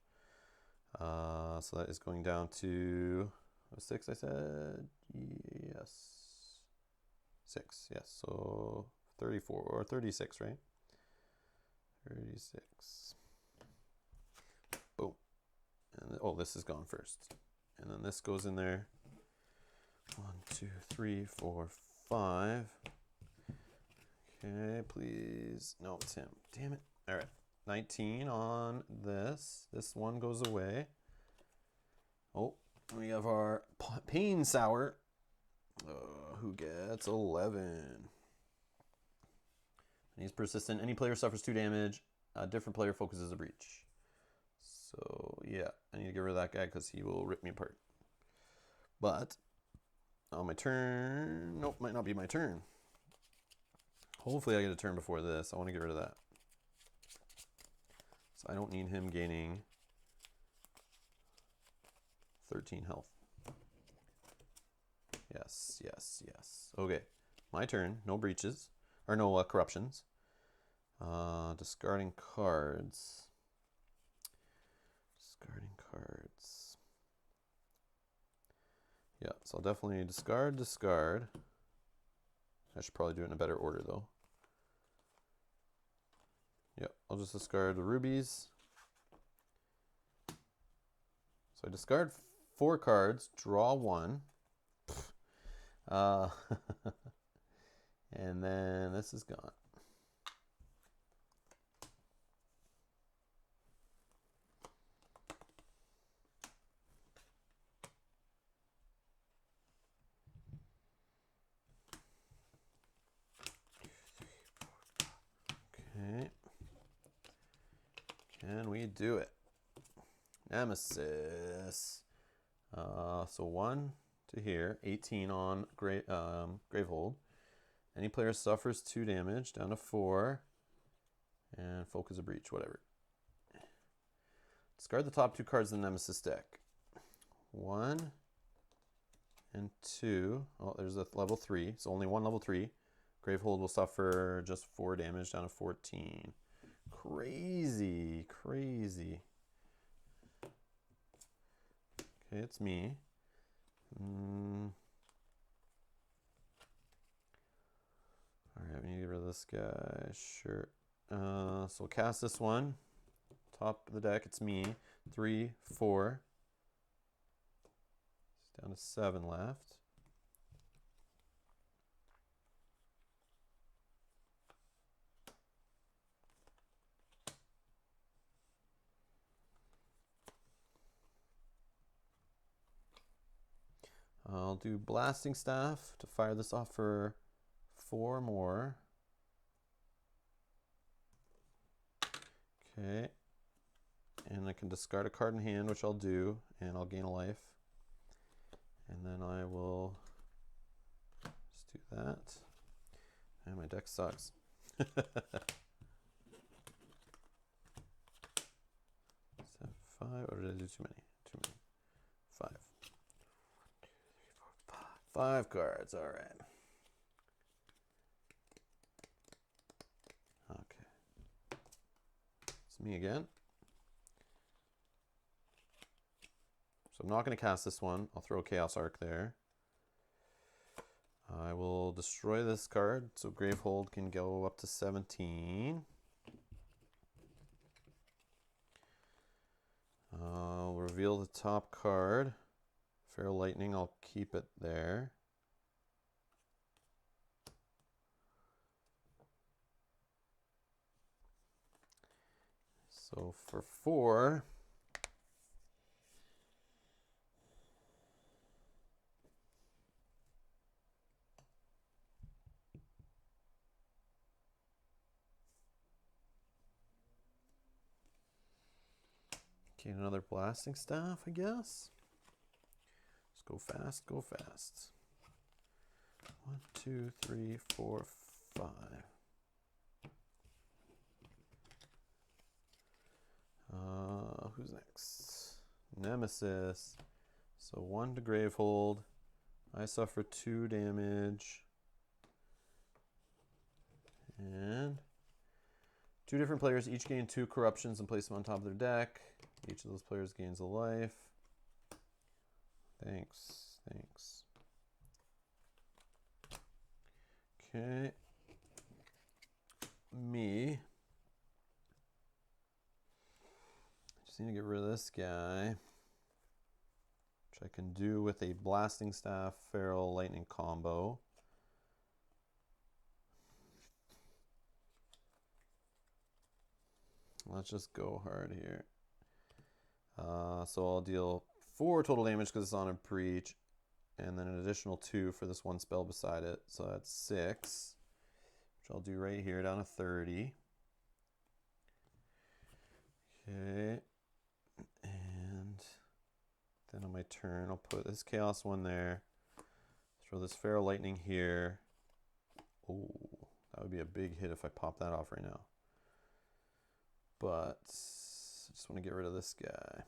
So that is going down to 6, I said. Yes. 6, yes. So 34 or 36, right? 36. Boom. And oh, this is gone first. And then this goes in there. 1, 2, 3, 4, 5. Okay, please. No, it's him. Damn it. All right. 19 on this. This one goes away. Oh, we have our Pain Sour. Who gets 11? And he's persistent. Any player suffers 2 damage. A different player focuses a breach. So, yeah. I need to get rid of that guy because he will rip me apart. But, on my turn... Nope, might not be my turn. Hopefully I get a turn before this. I want to get rid of that. So I don't need him gaining 13 health. Yes, yes, yes. Okay, my turn. No breaches. Or no corruptions. Discarding cards. Discarding cards. Yeah, so I'll definitely discard. I should probably do it in a better order, though. Yep, I'll just discard the rubies. So I discard 4 cards, draw 1. And then this is gone. Okay. Can we do it? Nemesis. So 1 to here, 18 on Gravehold. Any player suffers 2 damage, down to 4. And focus a breach, whatever. Discard the top 2 cards in the Nemesis deck. 1 and 2. Oh, there's a level 3, so only 1 level 3. Gravehold will suffer just 4 damage, down to 14. Crazy, crazy. Okay, it's me. Alright, we need to get rid of this guy. Sure. So cast this one. Top of the deck, it's me. 3, 4. It's down to 7 left. I'll do Blasting Staff to fire this off for 4 more. Okay. And I can discard a card in hand, which I'll do, and I'll gain a life. And then I will just do that. And my deck sucks. 7, 5. Or did I do too many? Too many. 5. 5 cards, all right. Okay. It's me again. So I'm not going to cast this one. I'll throw a Chaos Arc there. I will destroy this card, so Gravehold can go up to 17. I'll reveal the top card. Feral Lightning, I'll keep it there. So for 4, okay, another Blasting Staff, I guess. Just go fast, go fast. 1, 2, 3, 4, 5. Who's next? Nemesis. So 1 to Gravehold. I suffer 2 damage. And 2 different players each gain 2 corruptions and place them on top of their deck. Each of those players gains a life. Thanks, thanks. Okay. Me. Just need to get rid of this guy, which I can do with a Blasting Staff, Feral, Lightning combo. Let's just go hard here. So I'll deal 4 total damage because it's on a breach, and then an additional 2 for this one spell beside it. So that's 6, which I'll do right here down to 30. Okay, and then on my turn, I'll put this Chaos one there. Throw this Feral Lightning here. Oh, that would be a big hit if I pop that off right now. But I just want to get rid of this guy.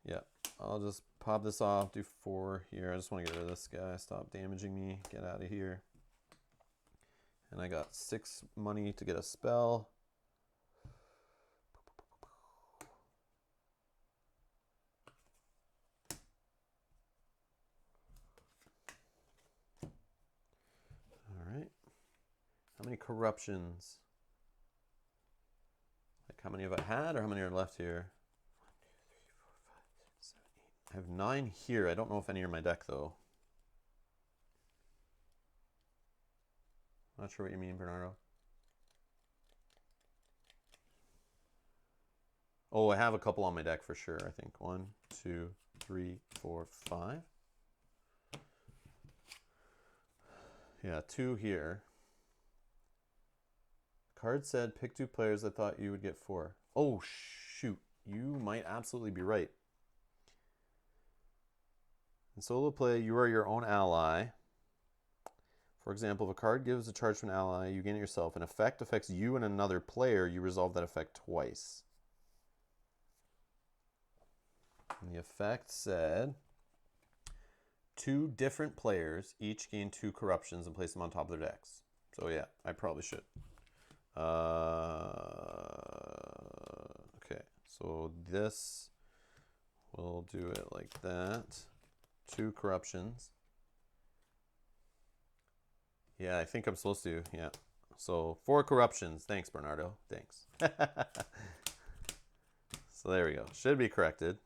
Yeah, I'll just pop this off, do 4 here. I just want to get rid of this guy. Stop damaging me. Get out of here. And I got 6 money to get a spell. All right. How many corruptions? Like, how many have I had, or how many are left here? 1, 2, 3, 4, 5, 6, 7, 8. I have 9 here. I don't know if any are in my deck, though. Not sure what you mean, Bernardo. Oh, I have a couple on my deck for sure, I think. 1, 2, 3, 4, 5. Yeah, 2 here. Card said pick 2 players. I thought you would get 4. Oh, shoot. You might absolutely be right. In solo play, you are your own ally. For example, if a card gives a charge to an ally, you gain it yourself. An effect affects you and another player. You resolve that effect twice. And the effect said 2 different players each gain 2 corruptions and place them on top of their decks. So yeah, I probably should. Okay, so this, we'll do it like that. 2 corruptions. Yeah, I think I'm supposed to, yeah. So 4 corruptions. Thanks, Bernardo. Thanks. So there we go. Should be corrected.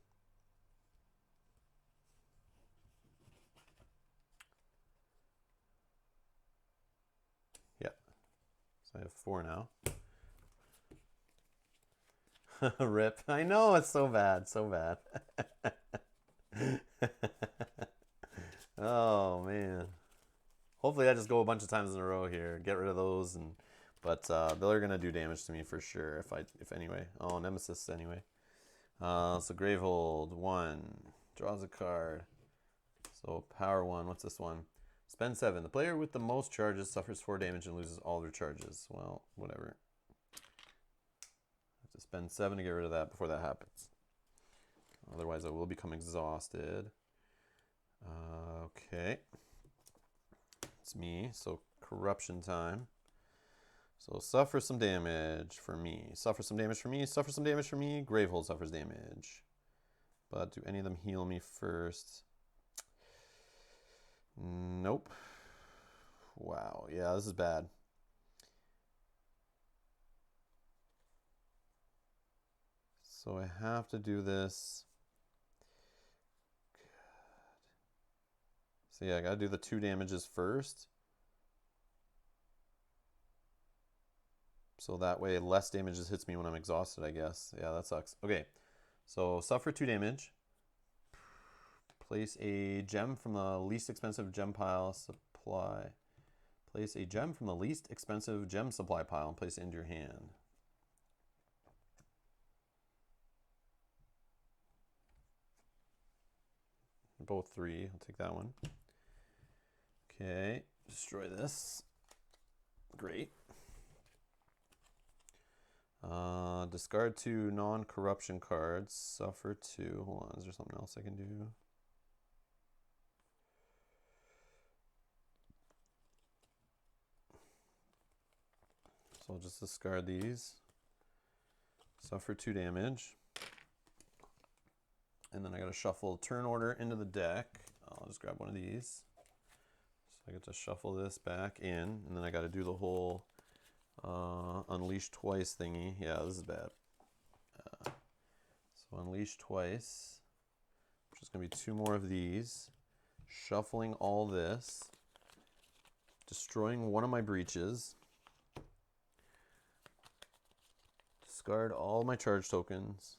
Yeah. So I have 4 now. Rip. I know, it's so bad. So bad. Oh, man. Hopefully I just go a bunch of times in a row here. Get rid of those, but they're gonna do damage to me for sure if anyway. Oh, Nemesis anyway. So Gravehold 1 draws a card. So power 1. What's this one? Spend 7. The player with the most charges suffers 4 damage and loses all their charges. Well, whatever. I have to spend 7 to get rid of that before that happens. Otherwise, I will become exhausted. Okay. It's me, so corruption time. So suffer some damage for me. Suffer some damage for me. Suffer some damage for me. Gravehold suffers damage. But do any of them heal me first? Nope. Wow. Yeah, this is bad. So I have to do this. So yeah, I gotta do the 2 damages first. So that way less damages hits me when I'm exhausted, I guess. Yeah, that sucks. Okay, so suffer 2 damage. Place a gem from the least expensive gem pile supply. Place a gem from the least expensive gem supply pile and place it into your hand. Both 3. I'll take that one. Okay, destroy this. Great. Discard 2 non-corruption cards. Suffer 2. Hold on, is there something else I can do? So I'll just discard these. Suffer 2 damage. And then I gotta shuffle turn order into the deck. I'll just grab one of these. I get to shuffle this back in, and then I got to do the whole unleash twice thingy. Yeah, this is bad. So unleash twice. Just going to be 2 more of these. Shuffling all this. Destroying one of my breaches. Discard all my charge tokens.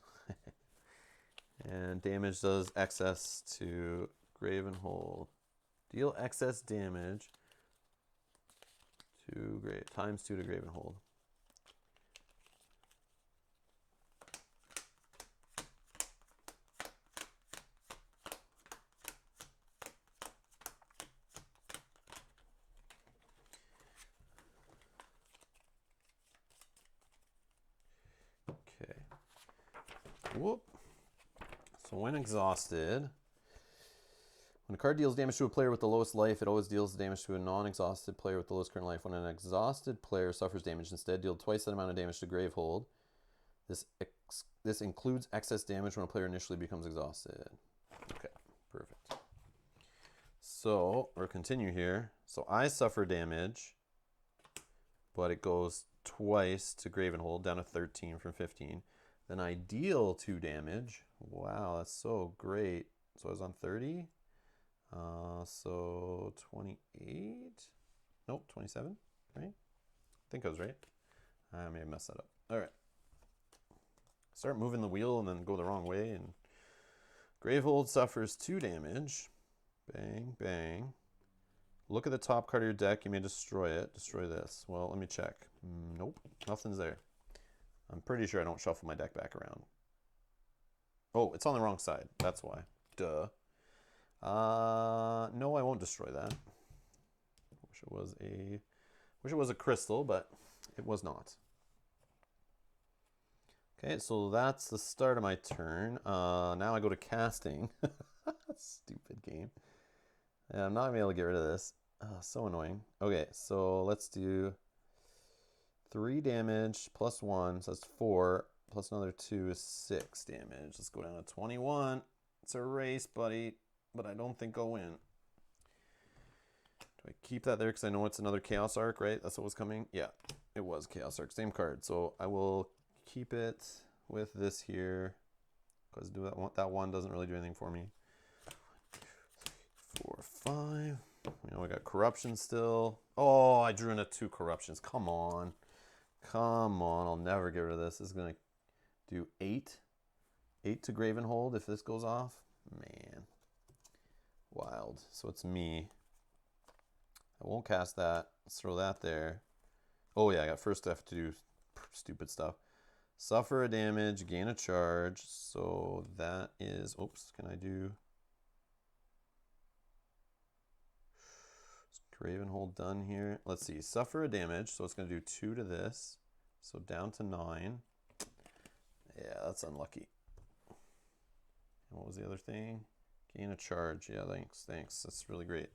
And damage does excess to Gravenhold. Deal excess damage to times 2 to Gravenhold. Okay. Whoop. So when exhausted, when a card deals damage to a player with the lowest life, it always deals damage to a non-exhausted player with the lowest current life. When an exhausted player suffers damage, instead deal twice that amount of damage to Gravehold. This includes excess damage when a player initially becomes exhausted. Okay, perfect. So we'll continue here. So I suffer damage, but it goes twice to Gravenhold, down to 13 from 15. Then I deal 2 damage. Wow, that's so great. So I was on 30. So 28. Nope, 27, right? I think I was right. I may have messed that up. All right. Start moving the wheel and then go the wrong way. And Gravehold suffers 2 damage. Bang, bang. Look at the top card of your deck. You may destroy it. Destroy this. Well, let me check. Nope, nothing's there. I'm pretty sure I don't shuffle my deck back around. Oh, it's on the wrong side. That's why. Duh. No, I won't destroy that. Wish it was a crystal, but it was not. Okay, so that's the start of my turn. Now I go to casting. Stupid game. Yeah, I'm not gonna be able to get rid of this. So annoying. Okay, so let's do 3 damage plus 1, so that's 4, plus another 2 is 6 damage. Let's go down to 21. It's a race, buddy, but I don't think I'll win. Do I keep that there because I know it's another Chaos Arc, right? That's what was coming? Yeah, it was Chaos Arc, same card. So I will keep it with this here because that one doesn't really do anything for me. 4, 5. You know, I got Corruption still. Oh, I drew into 2 Corruptions. Come on. Come on. I'll never get rid of this. This is going to do 8. 8 to Gravenhold if this goes off. Man. Wild. So it's me. I won't cast that. Let's throw that there. Oh, yeah. I got first have to do stupid stuff. Suffer a damage. Gain a charge. So that is... Oops. Can I do... Gravenhold done here. Let's see. Suffer a damage. So it's going to do 2 to this. So down to 9. Yeah, that's unlucky. And what was the other thing? Gain a charge. Yeah, thanks. Thanks. That's really great.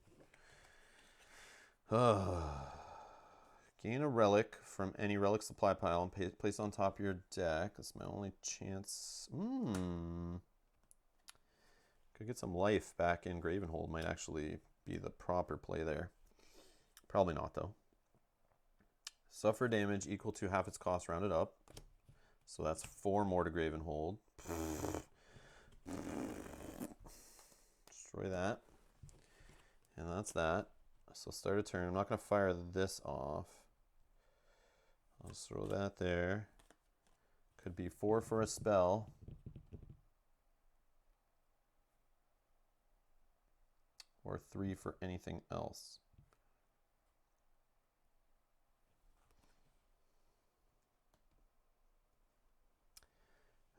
Gain a relic from any relic supply pile and place on top of your deck. That's my only chance. Could get some life back in Gravenhold. Might actually be the proper play there. Probably not, though. Suffer damage equal to half its cost rounded up. So that's 4 more to Gravenhold. Destroy that. And that's that. So start a turn. I'm not going to fire this off. I'll just throw that there. Could be 4 for a spell. Or 3 for anything else.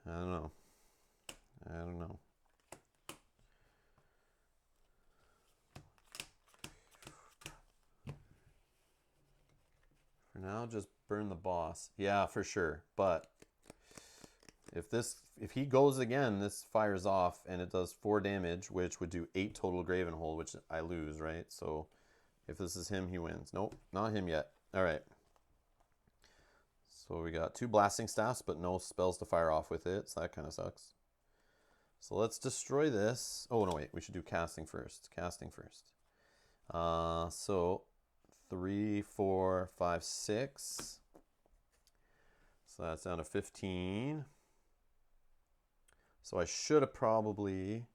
I don't know. I don't know. For now, just burn the boss. Yeah, for sure. But if he goes again, this fires off and it does 4 damage, which would do 8 total Gravenhold, which I lose, right? So if this is him, he wins. Nope, not him yet. All right. So we got 2 blasting staffs, but no spells to fire off with it. So that kind of sucks. So let's destroy this. Oh, no, wait. We should do casting first. Casting first. So 3, 4, 5, 6. So that's down to 15. So I should have probably...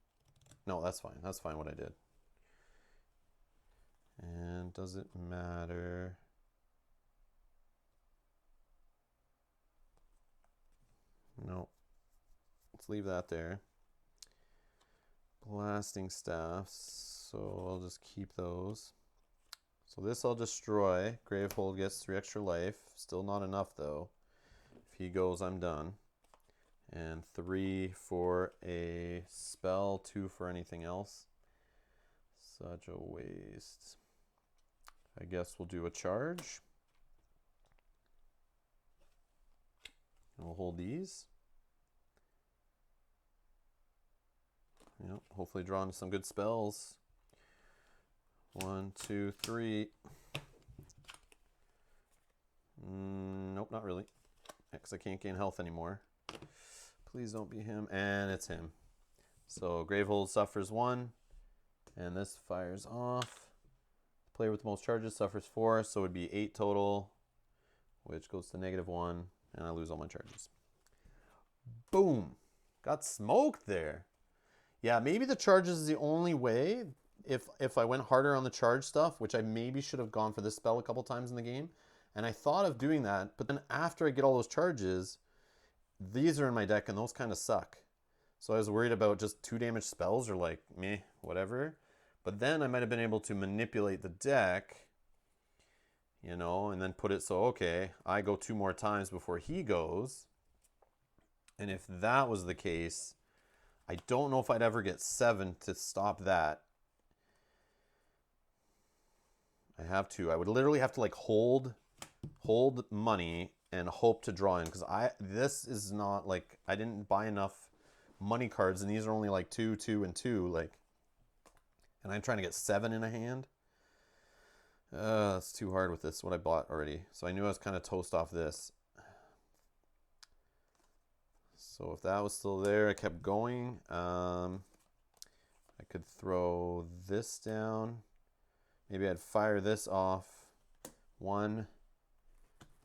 No, that's fine. That's fine what I did. And does it matter? No. Let's leave that there. Blasting staffs. So I'll just keep those. So this I'll destroy. Gravehold gets 3 extra life. Still not enough though. If he goes, I'm done. And 3 for a spell, 2 for anything else. Such a waste. I guess we'll do a charge. And we'll hold these. Yep, hopefully draw into some good spells. 1, 2, 3. Nope, not really. Because I can't gain health anymore. Please don't be him. And it's him. So Gravehold suffers 1. And this fires off. Player with the most charges suffers 4. So it would be 8 total. Which goes to -1. And I lose all my charges. Boom. Got smoked there. Yeah, maybe the charges is the only way. If I went harder on the charge stuff, which I maybe should have gone for this spell a couple times in the game. And I thought of doing that, but then after I get all those charges, these are in my deck and those kind of suck. So I was worried about just 2 damage spells or like, meh, whatever. But then I might have been able to manipulate the deck, you know, and then put it so, okay, I go 2 more times before he goes. And if that was the case, I don't know if I'd ever get 7 to stop that. I have to. I would literally have to like hold money and hope to draw in, because this is not like, I didn't buy enough money cards, and these are only like 2, 2, and 2, like, and I'm trying to get 7 in a hand. That's too hard with this, what I bought already. So I knew I was kind of toast off this. So if that was still there, I kept going. I could throw this down. Maybe I'd fire this off 1.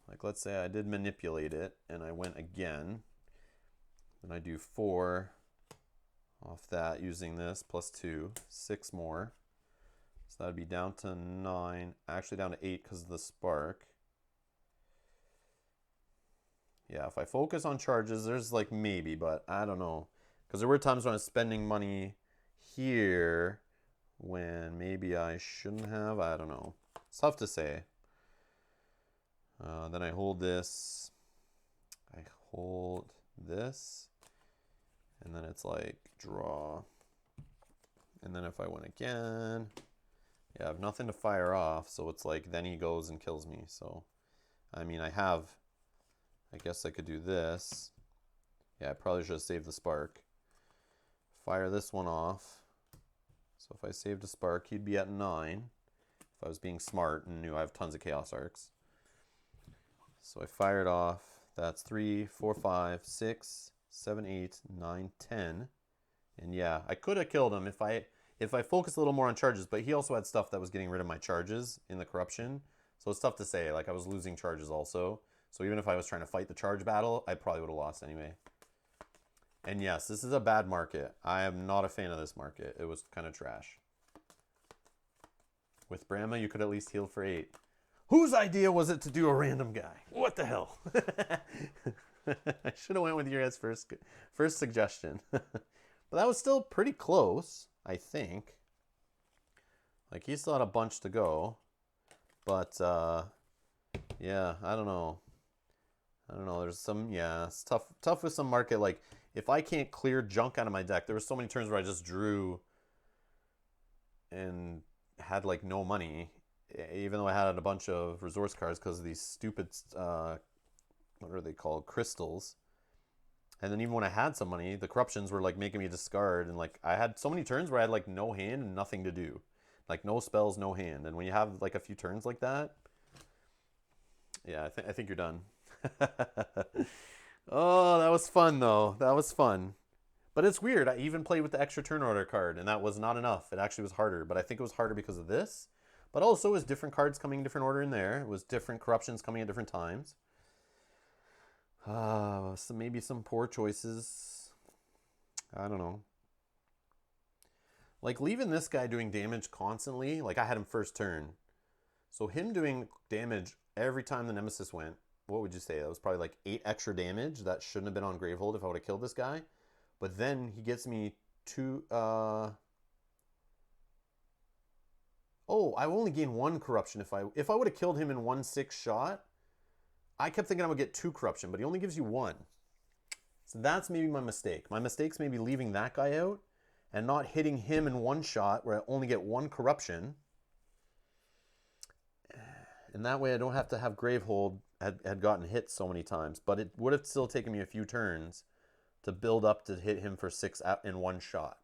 Like, let's say I did manipulate it and I went again. Then I do 4 off that using this, plus 2, 6 more. So that'd be down to 9, actually down to 8 because of the spark. Yeah, if I focus on charges, there's like maybe, but I don't know. Because there were times when I was spending money here when maybe I shouldn't have. I don't know. It's tough to say. Then I hold this. I hold this. And then it's like draw. And then if I went again, yeah, I have nothing to fire off. So it's like then he goes and kills me. So, I mean, I guess I could do this. Yeah, I probably should have saved the spark. Fire this one off. So if I saved a spark, he'd be at 9. If I was being smart and knew I have tons of chaos arcs. So I fired off. That's 3, 4, 5, 6, 7, 8, 9, 10. And yeah, I could have killed him if I focused a little more on charges, but he also had stuff that was getting rid of my charges in the corruption. So it's tough to say. Like, I was losing charges also. So even if I was trying to fight the charge battle, I probably would have lost anyway. And yes, this is a bad market. I am not a fan of this market. It was kind of trash. With Brahma, you could at least heal for 8. Whose idea was it to do a random guy? What the hell? I should have went with your guys' first suggestion. But that was still pretty close, I think. Like, he still had a bunch to go. But, yeah, I don't know. There's some, yeah, it's tough with some market. Like, if I can't clear junk out of my deck, there were so many turns where I just drew and had, like, no money. Even though I had a bunch of resource cards because of these stupid, what are they called? Crystals. And then even when I had some money, the corruptions were like making me discard. And like I had so many turns where I had like no hand and nothing to do. Like no spells, no hand. And when you have like a few turns like that, yeah, I think you're done. Oh, that was fun though. That was fun. But it's weird. I even played with the extra turn order card and that was not enough. It actually was harder. But I think it was harder because of this. But also, it was different cards coming in different order in there. It was different corruptions coming at different times. So maybe some poor choices. I don't know. Like, leaving this guy doing damage constantly, like I had him first turn. So him doing damage every time the Nemesis went, what would you say? That was probably like 8 extra damage. That shouldn't have been on Gravehold if I would have killed this guy. But then he gets me 2... Oh, I only gain 1 corruption if I would have killed him in 1/6 shot. I kept thinking I would get 2 corruption, but he only gives you 1. So that's maybe my mistake. My mistake's maybe leaving that guy out and not hitting him in 1 shot where I only get 1 corruption. And that way I don't have to have Gravehold had gotten hit so many times. But it would have still taken me a few turns to build up to hit him for 6 in 1 shot.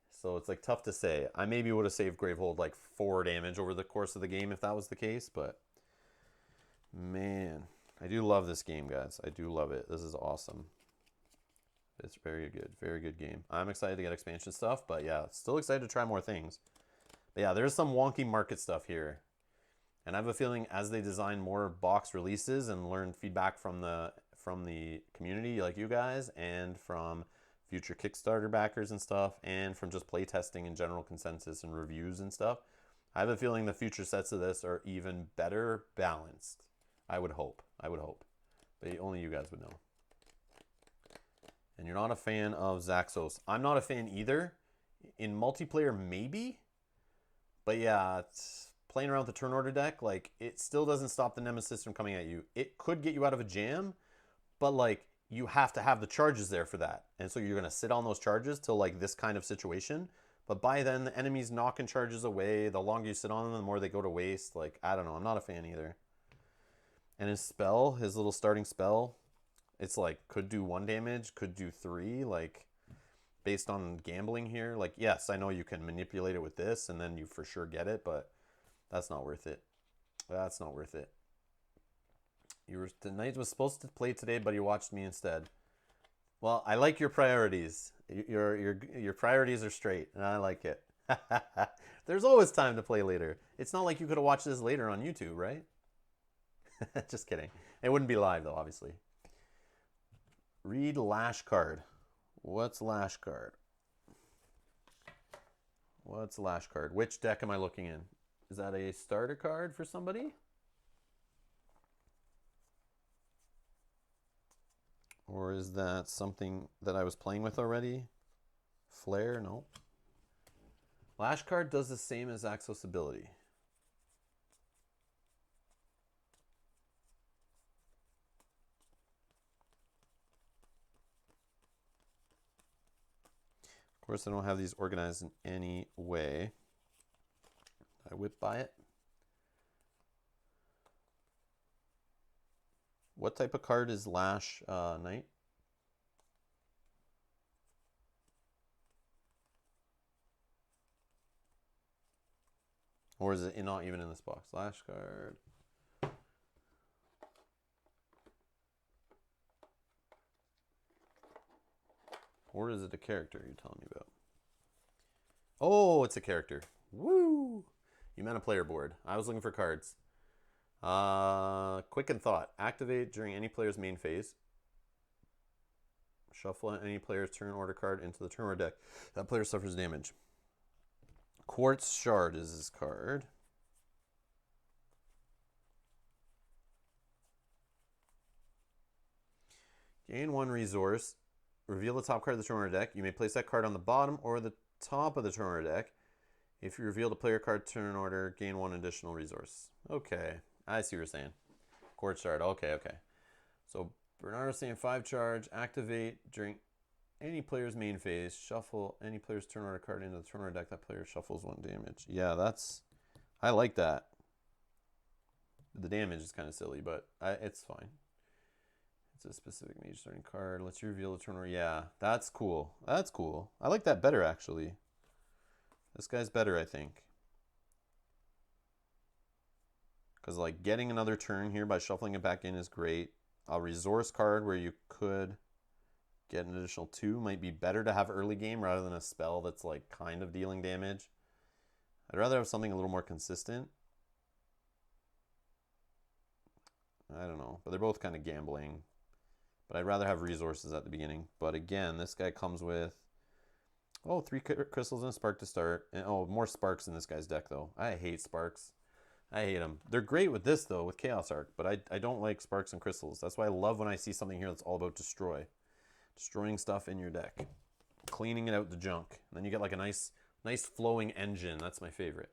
So it's like tough to say. I maybe would have saved Gravehold like 4 damage over the course of the game if that was the case, but man, I do love this game, guys. I do love it. This is awesome. It's very good. Very good game. I'm excited to get expansion stuff, but yeah, still excited to try more things. But yeah, there's some wonky market stuff here. And I have a feeling as they design more box releases and learn feedback from the community like you guys and from future Kickstarter backers and stuff, and from just playtesting and general consensus and reviews and stuff, I have a feeling the future sets of this are even better balanced. I would hope. But only you guys would know. And you're not a fan of Zaxos. I'm not a fan either. In multiplayer, maybe. But yeah, it's playing around with the turn order deck, like, it still doesn't stop the Nemesis from coming at you. It could get you out of a jam, but like, you have to have the charges there for that. And so you're going to sit on those charges till like this kind of situation. But by then, the enemy's knocking charges away. The longer you sit on them, the more they go to waste. Like, I don't know. I'm not a fan either. And his spell, his little starting spell, it's like, could do 1 damage, could do 3. Like, based on gambling here. Like, yes, I know you can manipulate it with this, and then you for sure get it. But that's not worth it. That's not worth it. The knight was supposed to play today, but he watched me instead. Well, I like your priorities. Your priorities are straight, and I like it. There's always time to play later. It's not like you could have watched this later on YouTube, right? Just kidding. It wouldn't be live, though, obviously. Read Lash card. What's Lash card? What's Lash card? Which deck am I looking in? Is that a starter card for somebody? Or is that something that I was playing with already? Flare? No. Lash card does the same as Axos ability. Of course, I don't have these organized in any way. I whip by it. What type of card is Lash Knight? Or is it not even in this box? Lash card. Or is it a character you're telling me about? Oh, it's a character. Woo! You meant a player board. I was looking for cards. Quicken Thought. Activate during any player's main phase. Shuffle any player's turn order card into the turn order deck. That player suffers damage. Quartz Shard is his card. Gain 1 resource. Reveal the top card of the turn order deck. You may place that card on the bottom or the top of the turn order deck. If you reveal the player card turn order, gain 1 additional resource. Okay, I see what you're saying. Quartz Shard. Okay. So Bernardo's saying 5 charge. Activate during any player's main phase. Shuffle any player's turn order card into the turn order deck. That player shuffles 1 damage. Yeah, I like that. The damage is kind of silly, but it's fine. It's a specific mage starting card. Let's reveal the turn order. Yeah, that's cool. That's cool. I like that better, actually. This guy's better, I think. Because, like, getting another turn here by shuffling it back in is great. A resource card where you could get an additional 2 might be better to have early game rather than a spell that's, like, kind of dealing damage. I'd rather have something a little more consistent. I don't know, but they're both kind of gambling. But I'd rather have resources at the beginning. But again, this guy comes with, oh, 3 crystals and a spark to start. And oh, more sparks in this guy's deck, though. I hate sparks. I hate them. They're great with this, though, with Chaos Arc. But I don't like sparks and crystals. That's why I love when I see something here that's all about destroy. Destroying stuff in your deck. Cleaning it out the junk. And then you get like a nice flowing engine. That's my favorite.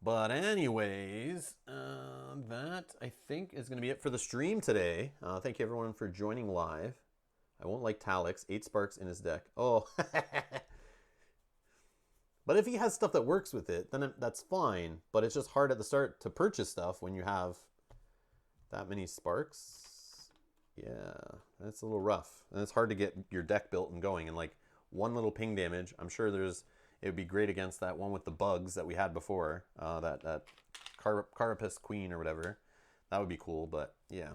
But anyways, that I think is going to be it for the stream today. Thank you everyone for joining live. I won't like Talix. 8 sparks in his deck. Oh. But if he has stuff that works with it, then that's fine. But it's just hard at the start to purchase stuff when you have that many sparks. Yeah, that's a little rough. And it's hard to get your deck built and going. And like one little ping damage, I'm sure it would be great against that one with the bugs that we had before. That Carapace Queen or whatever. That would be cool, but yeah.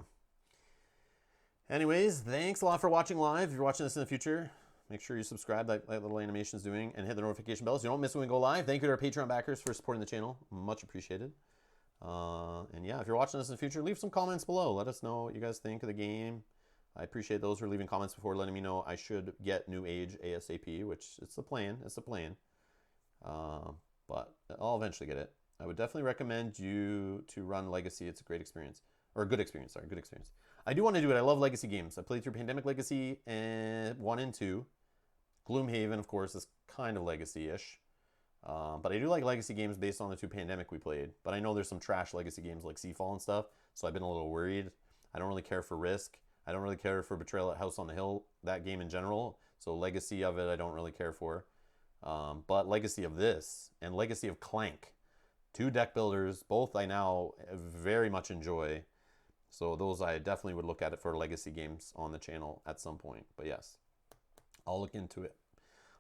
Anyways, thanks a lot for watching live. If you're watching this in the future, make sure you subscribe like little animation's doing and hit the notification bell so you don't miss when we go live. Thank you to our Patreon backers for supporting the channel. Much appreciated. And yeah, if you're watching this in the future, leave some comments below. Let us know what you guys think of the game. I appreciate those who are leaving comments before letting me know I should get New Age ASAP, which it's the plan. It's the plan. But I'll eventually get it. I would definitely recommend you to run Legacy. It's a great experience. Or a good experience, sorry, good experience. I do want to do it. I love Legacy games. I played through Pandemic Legacy 1 and 2. Gloomhaven, of course, is kind of Legacy-ish. But I do like Legacy games based on the 2 Pandemic we played. But I know there's some trash Legacy games like Seafall and stuff, so I've been a little worried. I don't really care for Risk. I don't really care for Betrayal at House on the Hill, that game in general. So Legacy of it, I don't really care for. But Legacy of this and Legacy of Clank, 2 deck builders, both I now very much enjoy. So those I definitely would look at it for Legacy games on the channel at some point. But yes, I'll look into it.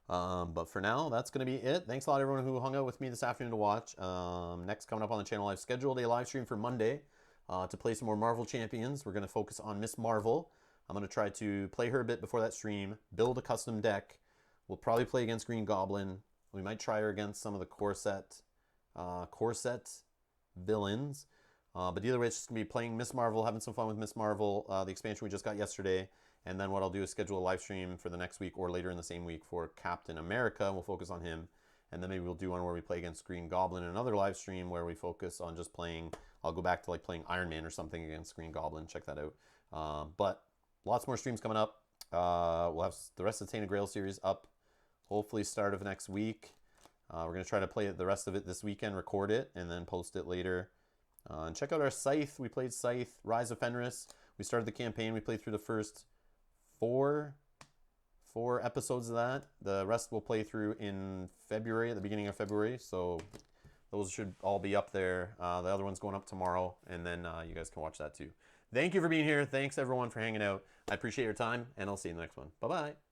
But for now, that's going to be it. Thanks a lot everyone who hung out with me this afternoon to watch. Next coming up on the channel, I've scheduled a live stream for Monday to play some more Marvel Champions. We're going to focus on Miss Marvel. I'm going to try to play her a bit before that stream, build a custom deck. We'll probably play against Green Goblin. We might try her against some of the core set villains. But either way, it's just going to be playing Miss Marvel, having some fun with Miss Marvel, the expansion we just got yesterday. And then what I'll do is schedule a live stream for the next week or later in the same week for Captain America. We'll focus on him. And then maybe we'll do one where we play against Green Goblin, and another live stream where we focus on just playing, I'll go back to like playing Iron Man or something against Green Goblin. Check that out. But lots more streams coming up. We'll have the rest of the Tainted Grail series up hopefully start of next week. We're going to try to play the rest of it this weekend, record it, and then post it later. And check out our Scythe. We played Scythe, Rise of Fenris. We started the campaign. We played through the first four episodes of that. The rest we'll play through in February, at the beginning of February. So those should all be up there. The other one's going up tomorrow, and then you guys can watch that too. Thank you for being here. Thanks everyone for hanging out. I appreciate your time, and I'll see you in the next one. Bye-bye.